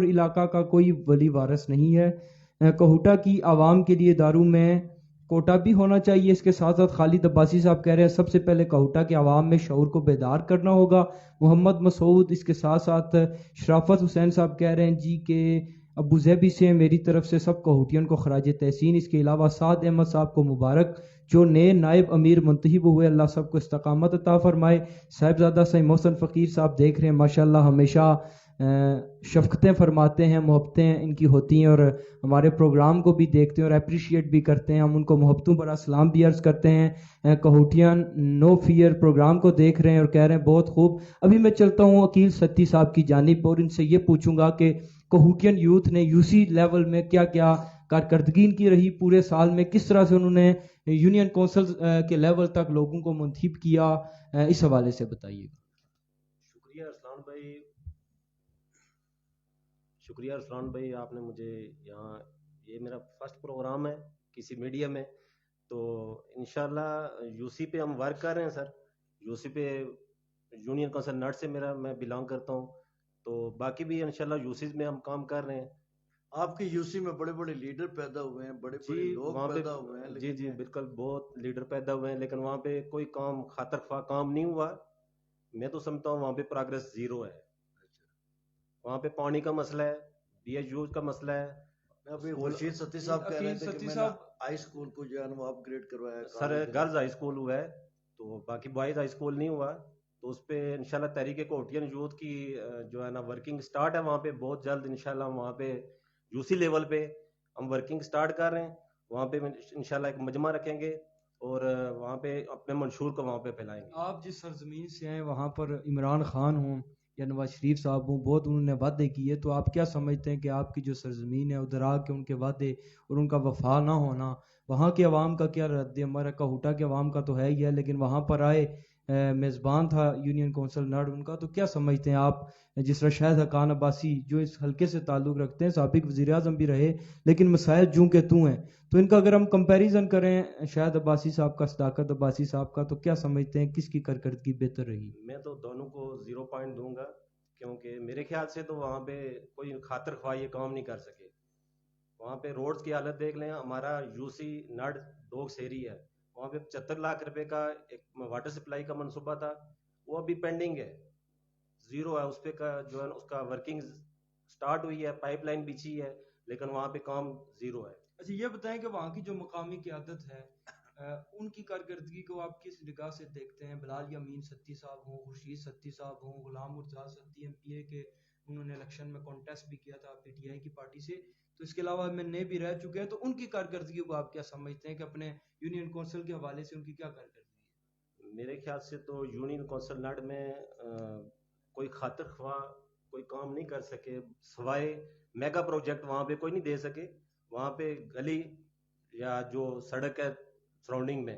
علاقہ کا کوئی ولی وارث نہیں ہے. کہوٹا کی عوام کے لیے دارو میں کوٹا بھی ہونا چاہیے. اس کے ساتھ ساتھ خالد عباسی صاحب کہہ رہے ہیں سب سے پہلے کہوٹا کے عوام میں شعور کو بیدار کرنا ہوگا. محمد مسعود. اس کے ساتھ ساتھ شرافت حسین صاحب کہہ رہے ہیں جی کہ ابو ظہبی سے میری طرف سے سب کہوٹین کو خراج تحسین. اس کے علاوہ سعد احمد صاحب کو مبارک جو نئے نائب امیر منتخب ہوئے, اللہ سب کو استقامت عطا فرمائے. صاحبزادہ سید محسن فقیر صاحب دیکھ رہے ہیں ماشاءاللہ ہمیشہ شفقتیں فرماتے ہیں, محبتیں ان کی ہوتی ہیں, اور ہمارے پروگرام کو بھی دیکھتے ہیں اور اپریشیٹ بھی کرتے ہیں. ہم ان کو محبتوں پر سلام بھی عرض کرتے ہیں. کہوٹیان نو فیئر پروگرام کو دیکھ رہے ہیں اور کہہ رہے ہیں بہت خوب. ابھی میں چلتا ہوں عقیل ستی صاحب کی جانب اور ان سے یہ پوچھوں گا کہ کہوٹین یوتھ نے یو سی لیول میں کیا کیا کارکردگی کی رہی پورے سال میں, کس طرح سے انہوں نے یونین کونسل کے لیول تک لوگوں کو منتخب کیا, اس حوالے سے بتائیے گا. شکریہ ارسلان بھائی, آپ نے مجھے یہاں, یہ میرا فرسٹ پروگرام ہے کسی میڈیا میں, تو انشاءاللہ یو سی پہ ہم ورک کر رہے ہیں سر. یو سی پہ یونین کونسل نٹ سے میں بلانگ کرتا ہوں, تو باقی بھی انشاءاللہ یو سیز میں ہم کام کر رہے ہیں. آپ کی یو سی میں بڑے بڑے لیڈر پیدا ہوئے ہیں, بڑے بڑے لوگ پیدا ہوئے ہیں. جی جی بالکل, بہت لیڈر پیدا ہوئے ہیں, لیکن وہاں پہ کوئی کام خاطر خواہ کام نہیں ہوا. میں تو سمجھتا ہوں وہاں پہ پروگریس زیرو ہے. وہاں پہ پانی کا مسئلہ ہے, بی ایچ یو کا مسئلہ ہے. ابھی خورشید ستی صاحب کہہ رہے تھے کہ میں نے ہائی اسکول کو جو ہے وہ اپ گریڈ کروایا سر. گرلز ہائی اسکول ہوا ہے, تو باقی بوائز ہائی اسکول نہیں ہوا. تو اس پہ انشاءاللہ تحریک کہوٹین یوتھ کی جو ہے نا ورکنگ سٹارٹ ہے وہاں پہ بہت جلد. انشاءاللہ وہاں پہ یو سی لیول پہ ہم ورکنگ سٹارٹ کر رہے ہیں. وہاں پہ انشاءاللہ ایک مجمع رکھیں گے اور وہاں پہ اپنے منشور کو وہاں پہ پھیلائیں گے. آپ جس سرزمین سے ہیں وہاں پر عمران خان ہوں یا نواز شریف صاحب ہوں, بہت انہوں نے وعدے کیے, تو آپ کیا سمجھتے ہیں کہ آپ کی جو سرزمین ہے ادھر آ کے ان کے وعدے اور ان کا وفا نہ ہونا, وہاں کے عوام کا کیا رد عمل ہے؟ کہوٹا کے عوام کا تو ہے ہی ہے, لیکن وہاں پر آئے میزبان تھا یونین کونسل ناڈ ان کا, تو کیا سمجھتے ہیں آپ, جس طرح شاہد حقان عباسی جو اس حلقے سے تعلق رکھتے ہیں, سابق وزیر اعظم بھی رہے, لیکن مسائل جوں کے توں ہیں, تو ان کا اگر ہم کمپیریزن کریں شاہد عباسی صاحب کا, صداقت عباسی صاحب کا, تو کیا سمجھتے ہیں کس کی کارکردگی بہتر رہی؟ میں تو دونوں کو 0 پوائنٹ دوں گا, کیونکہ میرے خیال سے تو وہاں پہ کوئی خاطر خواہ یہ کام نہیں کر سکے. وہاں پہ روڈز کی حالت دیکھ لیں, ہمارا یو سی نڈ ڈوگ سیری ہے, وہاں پہ 75 لاکھ روپے کا ایک واٹر سپلائی کا منصوبہ تھا, وہ ابھی پینڈنگ ہے, زیرو ہے. اس پہ کا جو ہے اس کا ورکنگ سٹارٹ ہوئی ہے, پائپ لائن بچھی ہے, لیکن وہاں پہ کام زیرو ہے. اچھا یہ بتائیں کہ وہاں کی جو مقامی قیادت ہے ان کی کارکردگی کو آپ کس نگاہ سے دیکھتے ہیں؟ بلال یامین ستی صاحب ہوں, خورشید ستی صاحب ہوں, غلام مرتضیٰ ستی ایم پی اے کے, انہوں نے الیکشن میں کانٹیسٹ بھی کیا تھا پی ٹی آئی کی پارٹی سے, تو اس کے علاوہ میں نے بھی رہ چکے ہیں, تو ان کی کارکردگی کو آپ کیا سمجھتے ہیں کہ اپنے یونین کونسل کے حوالے سے ان کی کیا کارکردگی ہے؟ میرے خیال سے تو یونین کونسل نڈ میں کوئی خاطر خواہ کوئی کام نہیں کر سکے, سوائے میگا پروجیکٹ وہاں پہ کوئی نہیں دے سکے. وہاں پہ گلی یا جو سڑک ہے سراؤنڈنگ میں,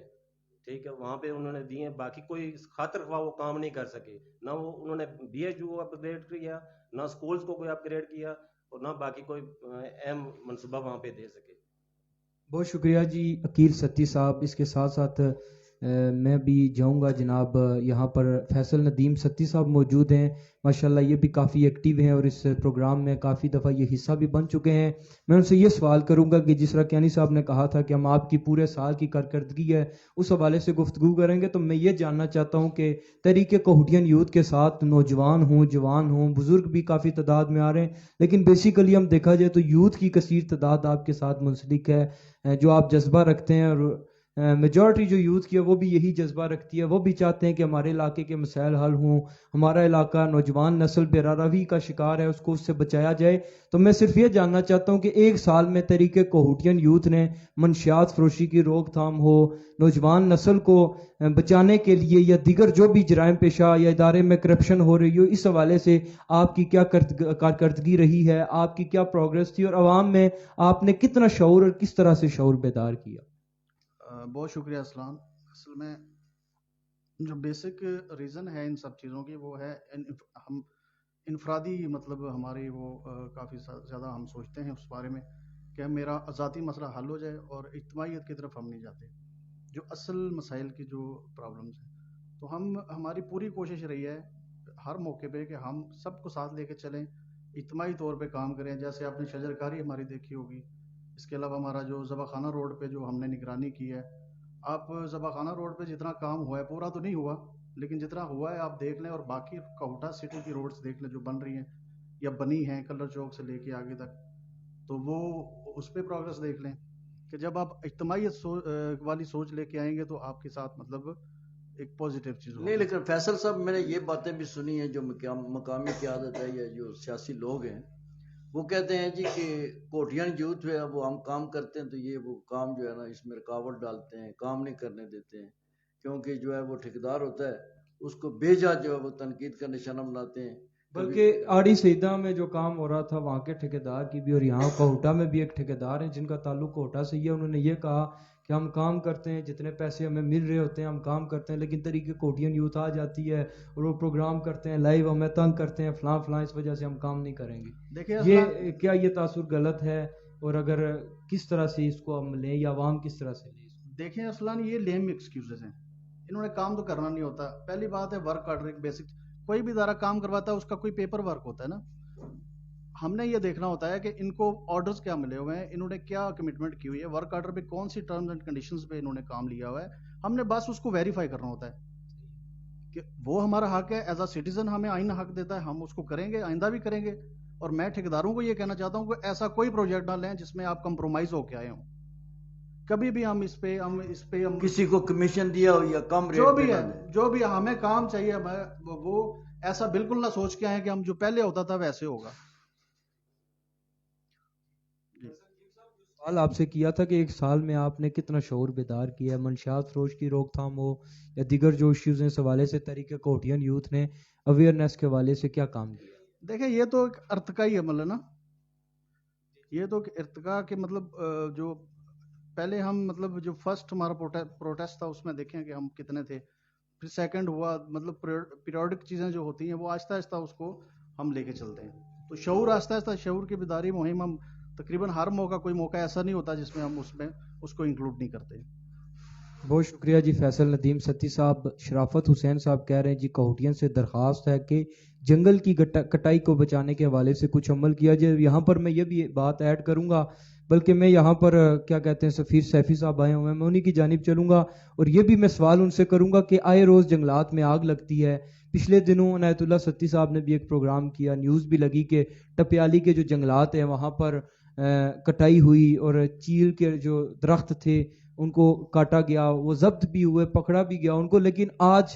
ٹھیک ہے, وہاں پہ انہوں نے دیے ہیں, باقی کوئی خاطر خواہ وہ کام نہیں کر سکے. نہ وہ انہوں نے بی ایچ یو کو اپ گریڈ کیا, نہ اسکولز کو کوئی اپ گریڈ کیا, اور نہ باقی کوئی اہم منصوبہ وہاں پہ دے سکے. بہت شکریہ جی عقیل ستی صاحب. اس کے ساتھ ساتھ میں بھی جاؤں گا جناب, یہاں پر فیصل ندیم ستی صاحب موجود ہیں, ماشاءاللہ یہ بھی کافی ایکٹیو ہیں اور اس پروگرام میں کافی دفعہ یہ حصہ بھی بن چکے ہیں. میں ان سے یہ سوال کروں گا کہ جس طرح کیانی صاحب نے کہا تھا کہ ہم آپ کی پورے سال کی کارکردگی ہے اس حوالے سے گفتگو کریں گے, تو میں یہ جاننا چاہتا ہوں کہ تحریک کہوٹین یوتھ کے ساتھ نوجوان ہوں, جوان ہوں, بزرگ بھی کافی تعداد میں آ رہے ہیں, لیکن بیسیکلی ہم دیکھا جائے تو یوتھ کی کثیر تعداد آپ کے ساتھ منسلک ہے, جو آپ جذبہ رکھتے ہیں, اور میجورٹی جو یوتھ کی ہے وہ بھی یہی جذبہ رکھتی ہے. وہ بھی چاہتے ہیں کہ ہمارے علاقے کے مسائل حل ہوں, ہمارا علاقہ نوجوان نسل بے روی کا شکار ہے, اس کو اس سے بچایا جائے. تو میں صرف یہ جاننا چاہتا ہوں کہ ایک سال میں تحریک کہوٹین یوتھ نے منشیات فروشی کی روک تھام ہو, نوجوان نسل کو بچانے کے لیے, یا دیگر جو بھی جرائم پیشہ یا ادارے میں کرپشن ہو رہی ہو, اس حوالے سے آپ کی کیا کارکردگی رہی ہے, آپ کی کیا پروگرس تھی, اور عوام میں آپ نے کتنا شعور اور کس طرح سے شعور بیدار کیا؟ بہت شکریہ اسلام. اصل میں جو بیسک ریزن ہے ان سب چیزوں کی وہ ہے ہم انفرادی مطلب ہماری وہ کافی زیادہ ہم سوچتے ہیں اس بارے میں کہ میرا ذاتی مسئلہ حل ہو جائے, اور اجتماعیت کی طرف ہم نہیں جاتے. جو اصل مسائل کی جو پرابلمز ہیں, تو ہماری پوری کوشش رہی ہے ہر موقع پہ کہ ہم سب کو ساتھ لے کے چلیں, اجتماعی طور پہ کام کریں. جیسے آپ نے شجرکاری ہماری دیکھی ہوگی, اس کے علاوہ ہمارا جو ذبح خانہ روڈ پہ جو ہم نے نگرانی کی ہے, آپ ذبح خانہ روڈ پہ جتنا کام ہوا ہے, پورا تو نہیں ہوا لیکن جتنا ہوا ہے آپ دیکھ لیں, اور باقی کہوٹا سٹی کی روڈز دیکھ لیں جو بن رہی ہیں یا بنی ہیں کلر چوک سے لے کے آگے تک, تو وہ اس پہ پروگرس دیکھ لیں کہ جب آپ اجتماعیت والی سوچ لے کے آئیں گے تو آپ کے ساتھ مطلب ایک پازیٹیو چیز نہیں، لیکن فیصل صاحب میں نے یہ باتیں بھی سنی ہیں جو مقامی قیادت ہے یا جو سیاسی لوگ ہیں وہ کہتے ہیں جی کہ کوٹین یوتھ ہے وہ ہم کام کرتے ہیں تو یہ وہ کام جو ہے نا اس میں رکاوٹ ڈالتے ہیں، کام نہیں کرنے دیتے ہیں، کیونکہ جو ہے وہ ٹھیکیدار ہوتا ہے اس کو بے جا جو ہے وہ تنقید کا نشانہ بناتے ہیں. بلکہ آڑی سیدہ میں جو کام ہو رہا تھا وہاں کے ٹھیکیدار کی بھی اور یہاں کوہٹا میں بھی ایک ٹھیکیدار ہیں جن کا تعلق کوہٹا سے ہی ہے، انہوں نے یہ کہا کہ ہم کام کرتے ہیں، جتنے پیسے ہمیں مل رہے ہوتے ہیں ہم کام کرتے ہیں، لیکن طریقے کوٹین یوتھ آ جاتی ہے اور وہ پروگرام کرتے ہیں لائیو، ہمیں تنگ کرتے ہیں فلاں اس وجہ سے ہم کام نہیں کریں گے. یہ کیا یہ تاثر غلط ہے اور اگر کس طرح سے اس کو ہم لیں یا عوام کس طرح سے لیں؟ دیکھیں ارسلان، یہ لیم ایکسکیوزز ہیں، انہوں نے کام تو کرنا نہیں ہوتا. پہلی بات ہے ورک آرڈر، ایک بیسک کوئی بھی ادارہ کام کرواتا ہے اس کا کوئی پیپر ورک ہوتا ہے نا. ہم نے یہ دیکھنا ہوتا ہے کہ ان کو آرڈرز کیا ملے ہوئے ہیں، انہوں نے کیا کمٹمنٹ کی ہوئی ہے، ورک آرڈر پہ کون سی ٹرمز اینڈ کنڈیشنز پہ انہوں نے کام لیا ہوا ہے. ہم نے بس اس کو ویریفائی کرنا ہوتا ہے کہ وہ ہمارا حق ہے، ایز اے سٹیزن ہمیں آئین حق دیتا ہے، ہم اس کو کریں گے، آئندہ بھی کریں گے. اور میں ٹھیکیداروں کو یہ کہنا چاہتا ہوں کہ ایسا کوئی پروجیکٹ نہ لیں جس میں آپ کمپرومائز ہو کے آئے ہوں. کبھی بھی ہم اس پہ کسی کو کمیشن دیا ہو یا کم ریٹ جو بھی ہے، جو بھی ہمیں کام چاہیے وہ ایسا بالکل نہ سوچ کے آئے کہ ہم جو پہلے ہوتا تھا ویسے ہوگا. سوال آپ سے کیا تھا کہ ایک سال میں آپ نے کتنا شعور بیدار کیا ہے، منشیات فروش کی روک تھام ہو یا دیگر جو ایشوز ہیں اس حوالے سے طریقہ کوٹین یوتھ نے اویئرنیس کے حوالے سے کیا کام کیا؟ دیکھیں یہ تو ایک ارتقائی عمل ہے نا، یہ تو ارتقا کے مطلب جو پہلے ہم مطلب جو فرسٹ ہمارا پروٹیسٹ تھا اس میں دیکھیں کہ ہم کتنے تھے، پھر سیکنڈ ہوا، مطلب پیریوڈک چیزیں جو ہوتی ہیں وہ آہستہ آہستہ اس کو ہم لے کے چلتے ہیں. تو شعور آہستہ آہستہ، شعور کی بیداری مہم ہم تقریباً ہر موقع، کوئی موقع ایسا نہیں ہوتا جس میں ہم اس کو انکلوڈ نہیں کرتے. بہت شکریہ جی. فیصل ندیم ستی صاحب. شرافت حسین صاحب کہہ رہے ہیں جی کوہٹین سے درخواست ہے کہ جنگل کی کٹائی کو بچانے کے حوالے سے کچھ عمل کیا جائے. یہاں پر میں یہ بھی بات ایڈ کروں گا، بلکہ میں یہاں پر کیا کہتے ہیں سفیر سیفی صاحب آئے ہوئے ہیں، میں انہی کی جانب چلوں گا اور یہ بھی میں سوال ان سے کروں گا کہ آئے روز جنگلات میں آگ لگتی ہے. پچھلے دنوں عنایت اللہ ستی صاحب نے بھی ایک پروگرام کیا، نیوز بھی لگی کہ ٹپیالی کے جو جنگلات ہیں وہاں پر کٹائی ہوئی اور چیل کے جو درخت تھے ان کو کاٹا گیا، وہ ضبط بھی ہوئے، پکڑا بھی گیا ان کو، لیکن آج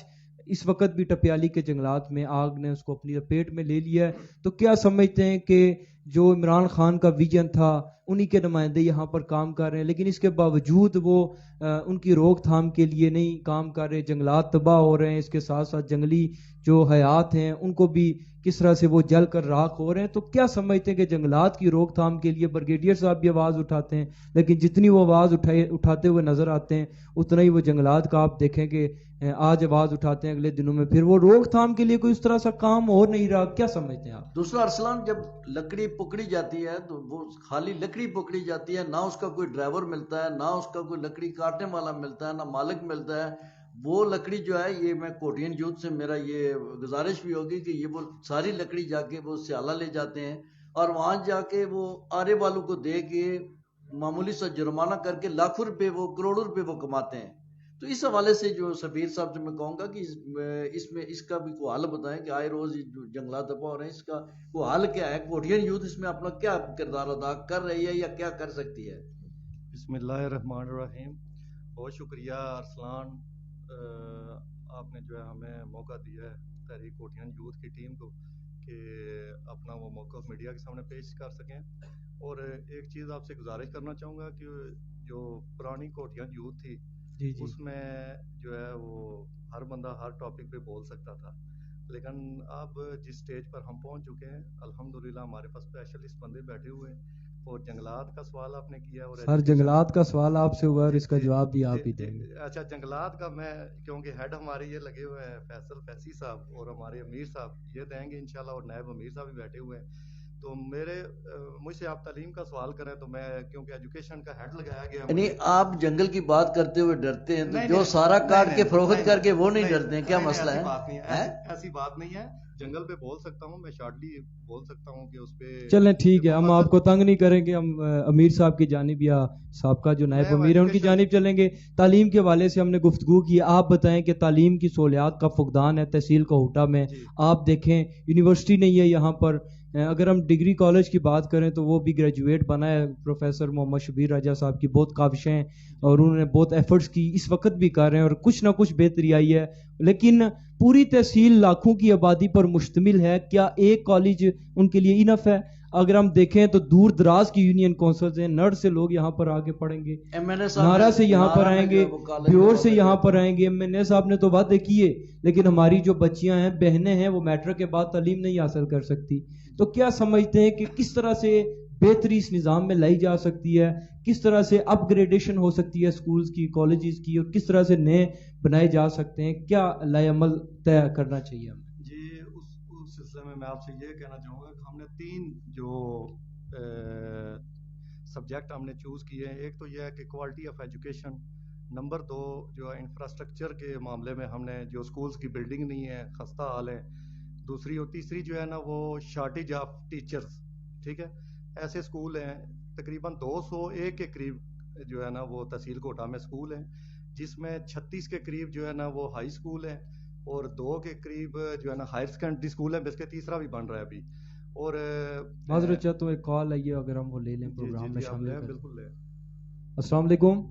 اس وقت بھی ٹپیالی کے جنگلات میں آگ نے اس کو اپنی لپیٹ میں لے لیا ہے. تو کیا سمجھتے ہیں کہ جو عمران خان کا ویژن تھا انہی کے نمائندے یہاں پر کام کر رہے ہیں، لیکن اس کے باوجود وہ ان کی روک تھام کے لیے نہیں کام کر رہے، جنگلات تباہ ہو رہے ہیں، اس کے ساتھ ساتھ جنگلی جو حیات ہیں ان کو بھی کس طرح سے وہ جل کر راکھ ہو رہے ہیں. تو کیا سمجھتے ہیں کہ جنگلات کی روک تھام کے لیے بریگیڈیئر صاحب بھی آواز اٹھاتے ہیں، لیکن جتنی وہ آواز اٹھاتے ہوئے نظر آتے ہیں اتنا ہی وہ جنگلات کا آپ دیکھیں کہ آج آواز اٹھاتے ہیں، اگلے دنوں میں پھر وہ روک تھام کے لیے کوئی اس طرح سا کام ہو نہیں رہا. کیا سمجھتے ہیں آپ؟ دوسرا ارسلان، جب لکڑی پکڑی جاتی ہے تو وہ خالی لکڑی پکڑی جاتی ہے، نہ اس کا کوئی ڈرائیور ملتا ہے، نہ اس کا کوئی لکڑی کاٹنے والا ملتا ہے، نہ مالک ملتا ہے. وہ لکڑی جو ہے، یہ میں کوٹین یوتھ سے میرا یہ گزارش بھی ہوگی کہ یہ وہ ساری لکڑی جا کے وہ سیالہ لے جاتے ہیں اور وہاں جا کے وہ آرے والوں کو دے کے معمولی سا جرمانہ کر کے لاکھوں روپے وہ کروڑوں روپے وہ کماتے ہیں. تو اس حوالے سے جو سفیر صاحب سے میں کہوں گا کہ اس میں اس کا بھی کوئی حل بتائیں کہ آئے روز جنگلات تباہ ہو رہے ہیں، اس کا کوئی حل کیا ہے؟ کوٹین یوتھ اس میں اپنا کیا کردار ادا کر رہی ہے یا کیا کر سکتی ہے؟ بسم اللہ الرحمن الرحیم. بہت شکریہ ارسلان، آپ نے جو ہے ہمیں موقع دیا ہے تحریک کوٹین یوتھ کی ٹیم کو کہ اپنا وہ موقف میڈیا کے سامنے پیش کر سکیں. اور ایک چیز آپ سے گزارش کرنا چاہوں گا کہ جو پرانی کوٹین یوتھ تھی اس میں جو ہے وہ ہر بندہ ہر ٹاپک پہ بول سکتا تھا، لیکن اب جس سٹیج پر ہم پہنچ چکے ہیں الحمدللہ ہمارے پاس اسپیشلسٹ بندے بیٹھے ہوئے ہیں. اور جنگلات کا سوال آپ نے کیا، اور سر جنگلات کا سوال آپ سے ہوا اور اس کا جواب بھی آپ ہی دیں گے. اچھا، جنگلات کا میں کیونکہ ہیڈ ہمارے یہ لگے ہوئے ہیں فیصل فیصی صاحب اور ہمارے امیر صاحب یہ دیں گے انشاءاللہ، اور نائب امیر صاحب بھی بیٹھے ہوئے ہیں. تو مجھ سے آپ تعلیم کا سوال کریں تو میں کیونکہ ایجوکیشن کا ہیڈ لگایا گیا، یعنی آپ جنگل کی بات کرتے ہوئے ڈرتے ہیں، تو جو سارا کاٹ کے فروخت کر کے وہ نہیں ڈرتے ہیں؟ کیا مسئلہ ہے؟ ایسی بات نہیں ہے، جنگل پہ بول سکتا ہوں، میں شارٹلی بول سکتا ہوں کہ اس پہ چلیں ٹھیک ہے، ہم آپ کو تنگ نہیں کریں گے، ہم امیر صاحب کی جانب یا سابقہ جو نائب امیر ہیں ان کی جانب چلیں گے. تعلیم کے حوالے سے ہم نے گفتگو کی، آپ بتائیں کہ تعلیم کی سہولیات کا فقدان ہے تحصیل کوہٹا میں. آپ دیکھیں یونیورسٹی نہیں ہے یہاں پر، اگر ہم ڈگری کالج کی بات کریں تو وہ بھی گریجویٹ بنا ہے پروفیسر محمد شبیر راجہ صاحب کی بہت کاوشیں ہیں اور انہوں نے بہت ایفرٹس کی, اس وقت بھی کر رہے ہیں اور کچھ نہ کچھ بہتری آئی ہے. لیکن پوری تحصیل لاکھوں کی آبادی پر مشتمل ہے, کیا ایک کالج ان کے لیے انف ہے؟ اگر ہم دیکھیں تو دور دراز کی یونین کونسلز ہیں, نرڈ سے لوگ یہاں پر آگے پڑھیں گے, نارا سے یہاں پر آئیں گے, بیور سے یہاں پر آئیں گے. MNA صاحب نے تو وعدے کیے, لیکن ہماری جو بچیاں ہیں, بہنیں ہیں, وہ میٹرک کے بعد تعلیم نہیں حاصل کر سکتی. تو کیا سمجھتے ہیں کہ کس طرح سے بہتری اس نظام میں لائی جا سکتی ہے, کس طرح سے اپ گریڈیشن ہو سکتی ہے اسکولز کی, کالجز کی, اور کس طرح سے نئے بنائے جا سکتے ہیں؟ کیا لائے عمل طے کرنا چاہیے ہمیں؟ جی اس سلسلے میں آپ سے یہ کہنا چاہوں گا کہ ہم نے 3 جو سبجیکٹ ہم نے چوز کیے ہیں. ایک تو یہ ہے کہ کوالٹی آف ایجوکیشن, نمبر 2 جو ہے انفراسٹرکچر کے معاملے میں ہم نے جو اسکولز کی بلڈنگ نہیں ہے, خستہ حال ہے, دوسری اور تیسری جو ہے نا وہ شارٹیج آف ٹیچرز. ٹھیک ہے, ایسے اسکول ہیں تقریباً 201 کے قریب جو ہے نا وہ تحصیل کوٹہ میں اسکول ہیں, جس میں 36 کے قریب جو ہے نا وہ ہائی اسکول ہیں اور 2 کے قریب جو ہے نا ہائر سیکنڈری اسکول ہیں, بلکہ تیسرا بھی بن رہا ہے ابھی. اور معذرت چاہتا ہوں, ایک کال آئیے, اگر ہم وہ لے لیں پروگرام میں شامل کریں. بالکل لیں. السلام علیکم.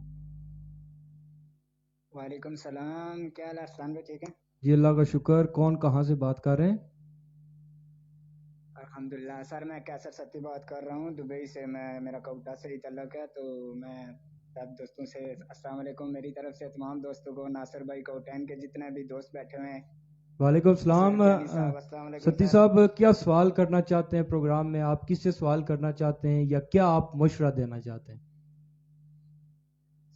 وعلیکم السلام, کیا حال ہے ارسلان بھائی؟ ٹھیک ہے جی اللہ کا شکر. کون کہاں سے بات کر رہے ہیں؟ الحمدللہ سر, میں کیسر ستی بات کر رہا ہوں دبئی سے. میرا کوٹا سے ہی تعلق ہے, تو میں سب دوستوں سے السلام علیکم میری طرف سے تمام دوستوں کو, ناصر بھائی کوٹین کے جتنے بھی دوست بیٹھے ہوئے ہیں. وعلیکم السلام. ستی صاحب کیا سوال کرنا چاہتے ہیں پروگرام میں؟ آپ کس سے سوال کرنا چاہتے ہیں یا کیا آپ مشورہ دینا چاہتے ہیں؟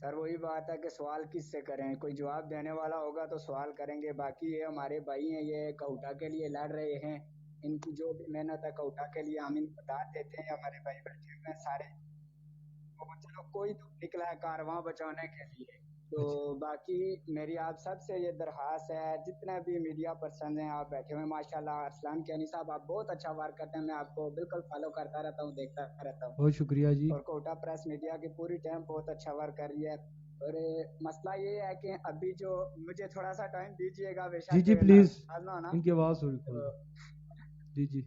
سر وہی بات ہے کہ سوال کس سے کریں, کوئی جواب دینے والا ہوگا تو سوال کریں گے. باقی یہ ہمارے بھائی ہیں, یہ کوٹا کے لیے لڑ رہے ہیں, ان کی جو بھی محنت ہے کوٹا کے لیے ہم ان کو بتا دیتے ہیں. ہمارے بھائی بیٹھے ہوئے سارے, چلو کوئی تو نکلا ہے کارواں بچانے کے لیے. تو باقی میری آپ سب سے یہ درخواست ہے, جتنے بھی میڈیا پرسن ہیں آپ بیٹھے ہوئے, ماشاءاللہ ارسلان کیانی صاحب آپ بہت اچھا ورک کرتے ہیں, میں آپ کو بالکل فالو کرتا رہتا ہوں, دیکھتا رہتا ہوں. بہت شکریہ جی. اور کوٹا پریس میڈیا کی پوری ٹیم بہت اچھا ورک کر رہی ہے. اور مسئلہ یہ ہے کہ ابھی جو مجھے تھوڑا سا ٹائم دیجیے گا. جی پلیز, ان کی آواز تھوڑی جی.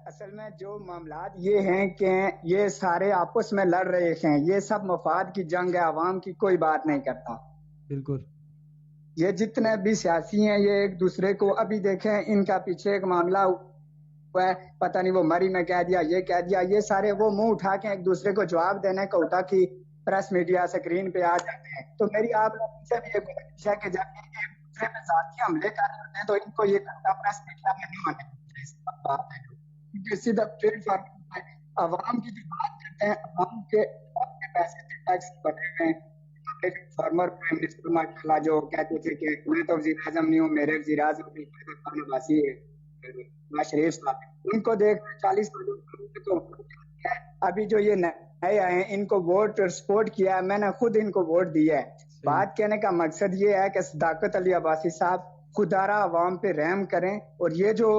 اصل میں جو معاملات یہ ہیں کہ یہ سارے آپس میں لڑ رہے ہیں, یہ سب مفاد کی جنگ ہے, عوام کی کوئی بات نہیں کرتا. بالکل. یہ جتنے بھی سیاسی ہیں یہ ایک دوسرے کو, ابھی دیکھیں ان کا پیچھے ایک معاملہ ہوا ہے, پتہ نہیں وہ مری میں کہہ دیا, یہ کہہ دیا, یہ سارے وہ منہ اٹھا کے ایک دوسرے کو جواب دینے کوٹا کی پریس میڈیا سکرین پہ آ جاتے ہیں. تو میری آپ لوگوں سے بھی یہ گزارش ہے کہ جب یہ ایک دوسرے پہ ذاتی حملے کر رہے ہیں تو ان کو یہ کوٹا پریس میڈیا میں نہیں ہونے. سیدھا پلیٹ فارم پہ عوام کی جو بات کرتے ہیں, عوام کے پیسے سے ٹیکس بنے ہوئے ہیں. فارمر پرائم منسٹر ماشاءاللہ جو کہتے تھے کہ میں تو وزیر اعظم نہیں ہوں, میرے وزیر اعظم خان عباسی نواز شریف صاحب, ان کو دیکھ 40 سالوں ابھی جو یہ نئے آئے ہیں ان کو ووٹ سپورٹ کیا ہے, میں نے خود ان کو ووٹ دیا ہے. بات کہنے کا مقصد یہ ہے کہ صداقت علی عباسی صاحب خدارہ عوام پہ رحم کریں, اور یہ جو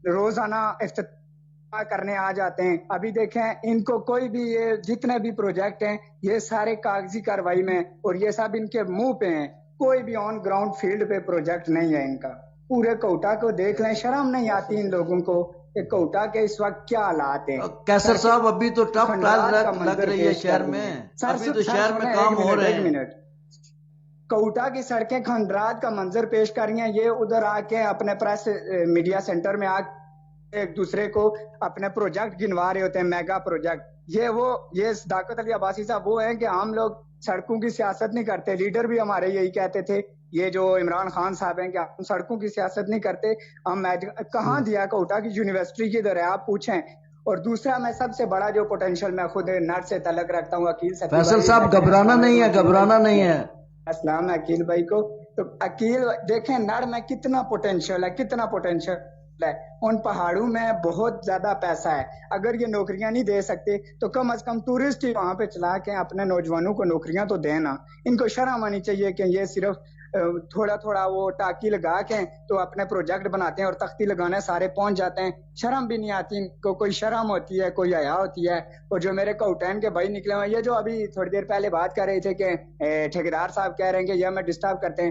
روزانہ افتتاح کرنے آ جاتے ہیں, ابھی دیکھیں ان کو کوئی بھی, یہ جتنے بھی پروجیکٹ ہیں یہ سارے کاغذی کاروائی میں, اور یہ سب ان کے منہ پہ ہیں, کوئی بھی آن گراؤنڈ فیلڈ پہ پروجیکٹ نہیں ہے ان کا. پورے کوٹا کو دیکھ لیں, شرم نہیں آتی ان لوگوں کو کہ کوٹا کے اس وقت کیا حالات ہیں. کیسر صاحب ابھی تو ٹف ٹائل لگ رہی ہے شہر میں, ابھی تو شہر میں کام ہو رہے ہیں. کوٹا کی سڑکیں کھنڈرات کا منظر پیش کر رہی ہیں, یہ ادھر آ کے اپنے پریس میڈیا سینٹر میں آ ایک دوسرے کو اپنے پروجیکٹ گنوا رہے ہوتے ہیں, میگا پروجیکٹ. یہ صداقت علی عباسی صاحب وہ ہیں کہ ہم لوگ سڑکوں کی سیاست نہیں کرتے. لیڈر بھی ہمارے یہی کہتے تھے, یہ جو عمران خان صاحب ہیں, کہ ہم سڑکوں کی سیاست نہیں کرتے. ہم کہاں دیا کوٹا کی یونیورسٹی کی ادھر ہے, آپ پوچھیں. اور دوسرا میں سب سے بڑا جو پوٹینشیل, میں خود نرڈ سے تعلق رکھتا ہوں, عقیل فیصل صاحب گھبرانا نہیں ہے. السلام عقیل بھائی کو. تو عقیل دیکھیں نرڈ میں کتنا پوٹینشیل ہے, ان پہاڑوں میں بہت زیادہ پیسہ ہے. اگر یہ نوکریاں نہیں دے سکتے تو کم از کم ٹورسٹ ہی وہاں پہ چلا کے اپنے نوجوانوں کو نوکریاں تو دینا. ان کو شرم آنی چاہیے کہ یہ صرف تھوڑا تھوڑا وہ ٹاکی لگا کے تو اپنے پروجیکٹ بناتے ہیں اور تختی لگانے سارے پہنچ جاتے ہیں. شرم بھی نہیں آتی ان کو, کوئی شرم ہوتی ہے, کوئی حیا ہوتی ہے. اور جو میرے کوٹین کے بھائی نکلے ہوئے, یہ جو ابھی تھوڑی دیر پہلے بات کر رہے تھے کہ ٹھیکیدار صاحب کہہ رہے ہیں کہ یہ ہمیں ڈسٹرب کرتے ہیں,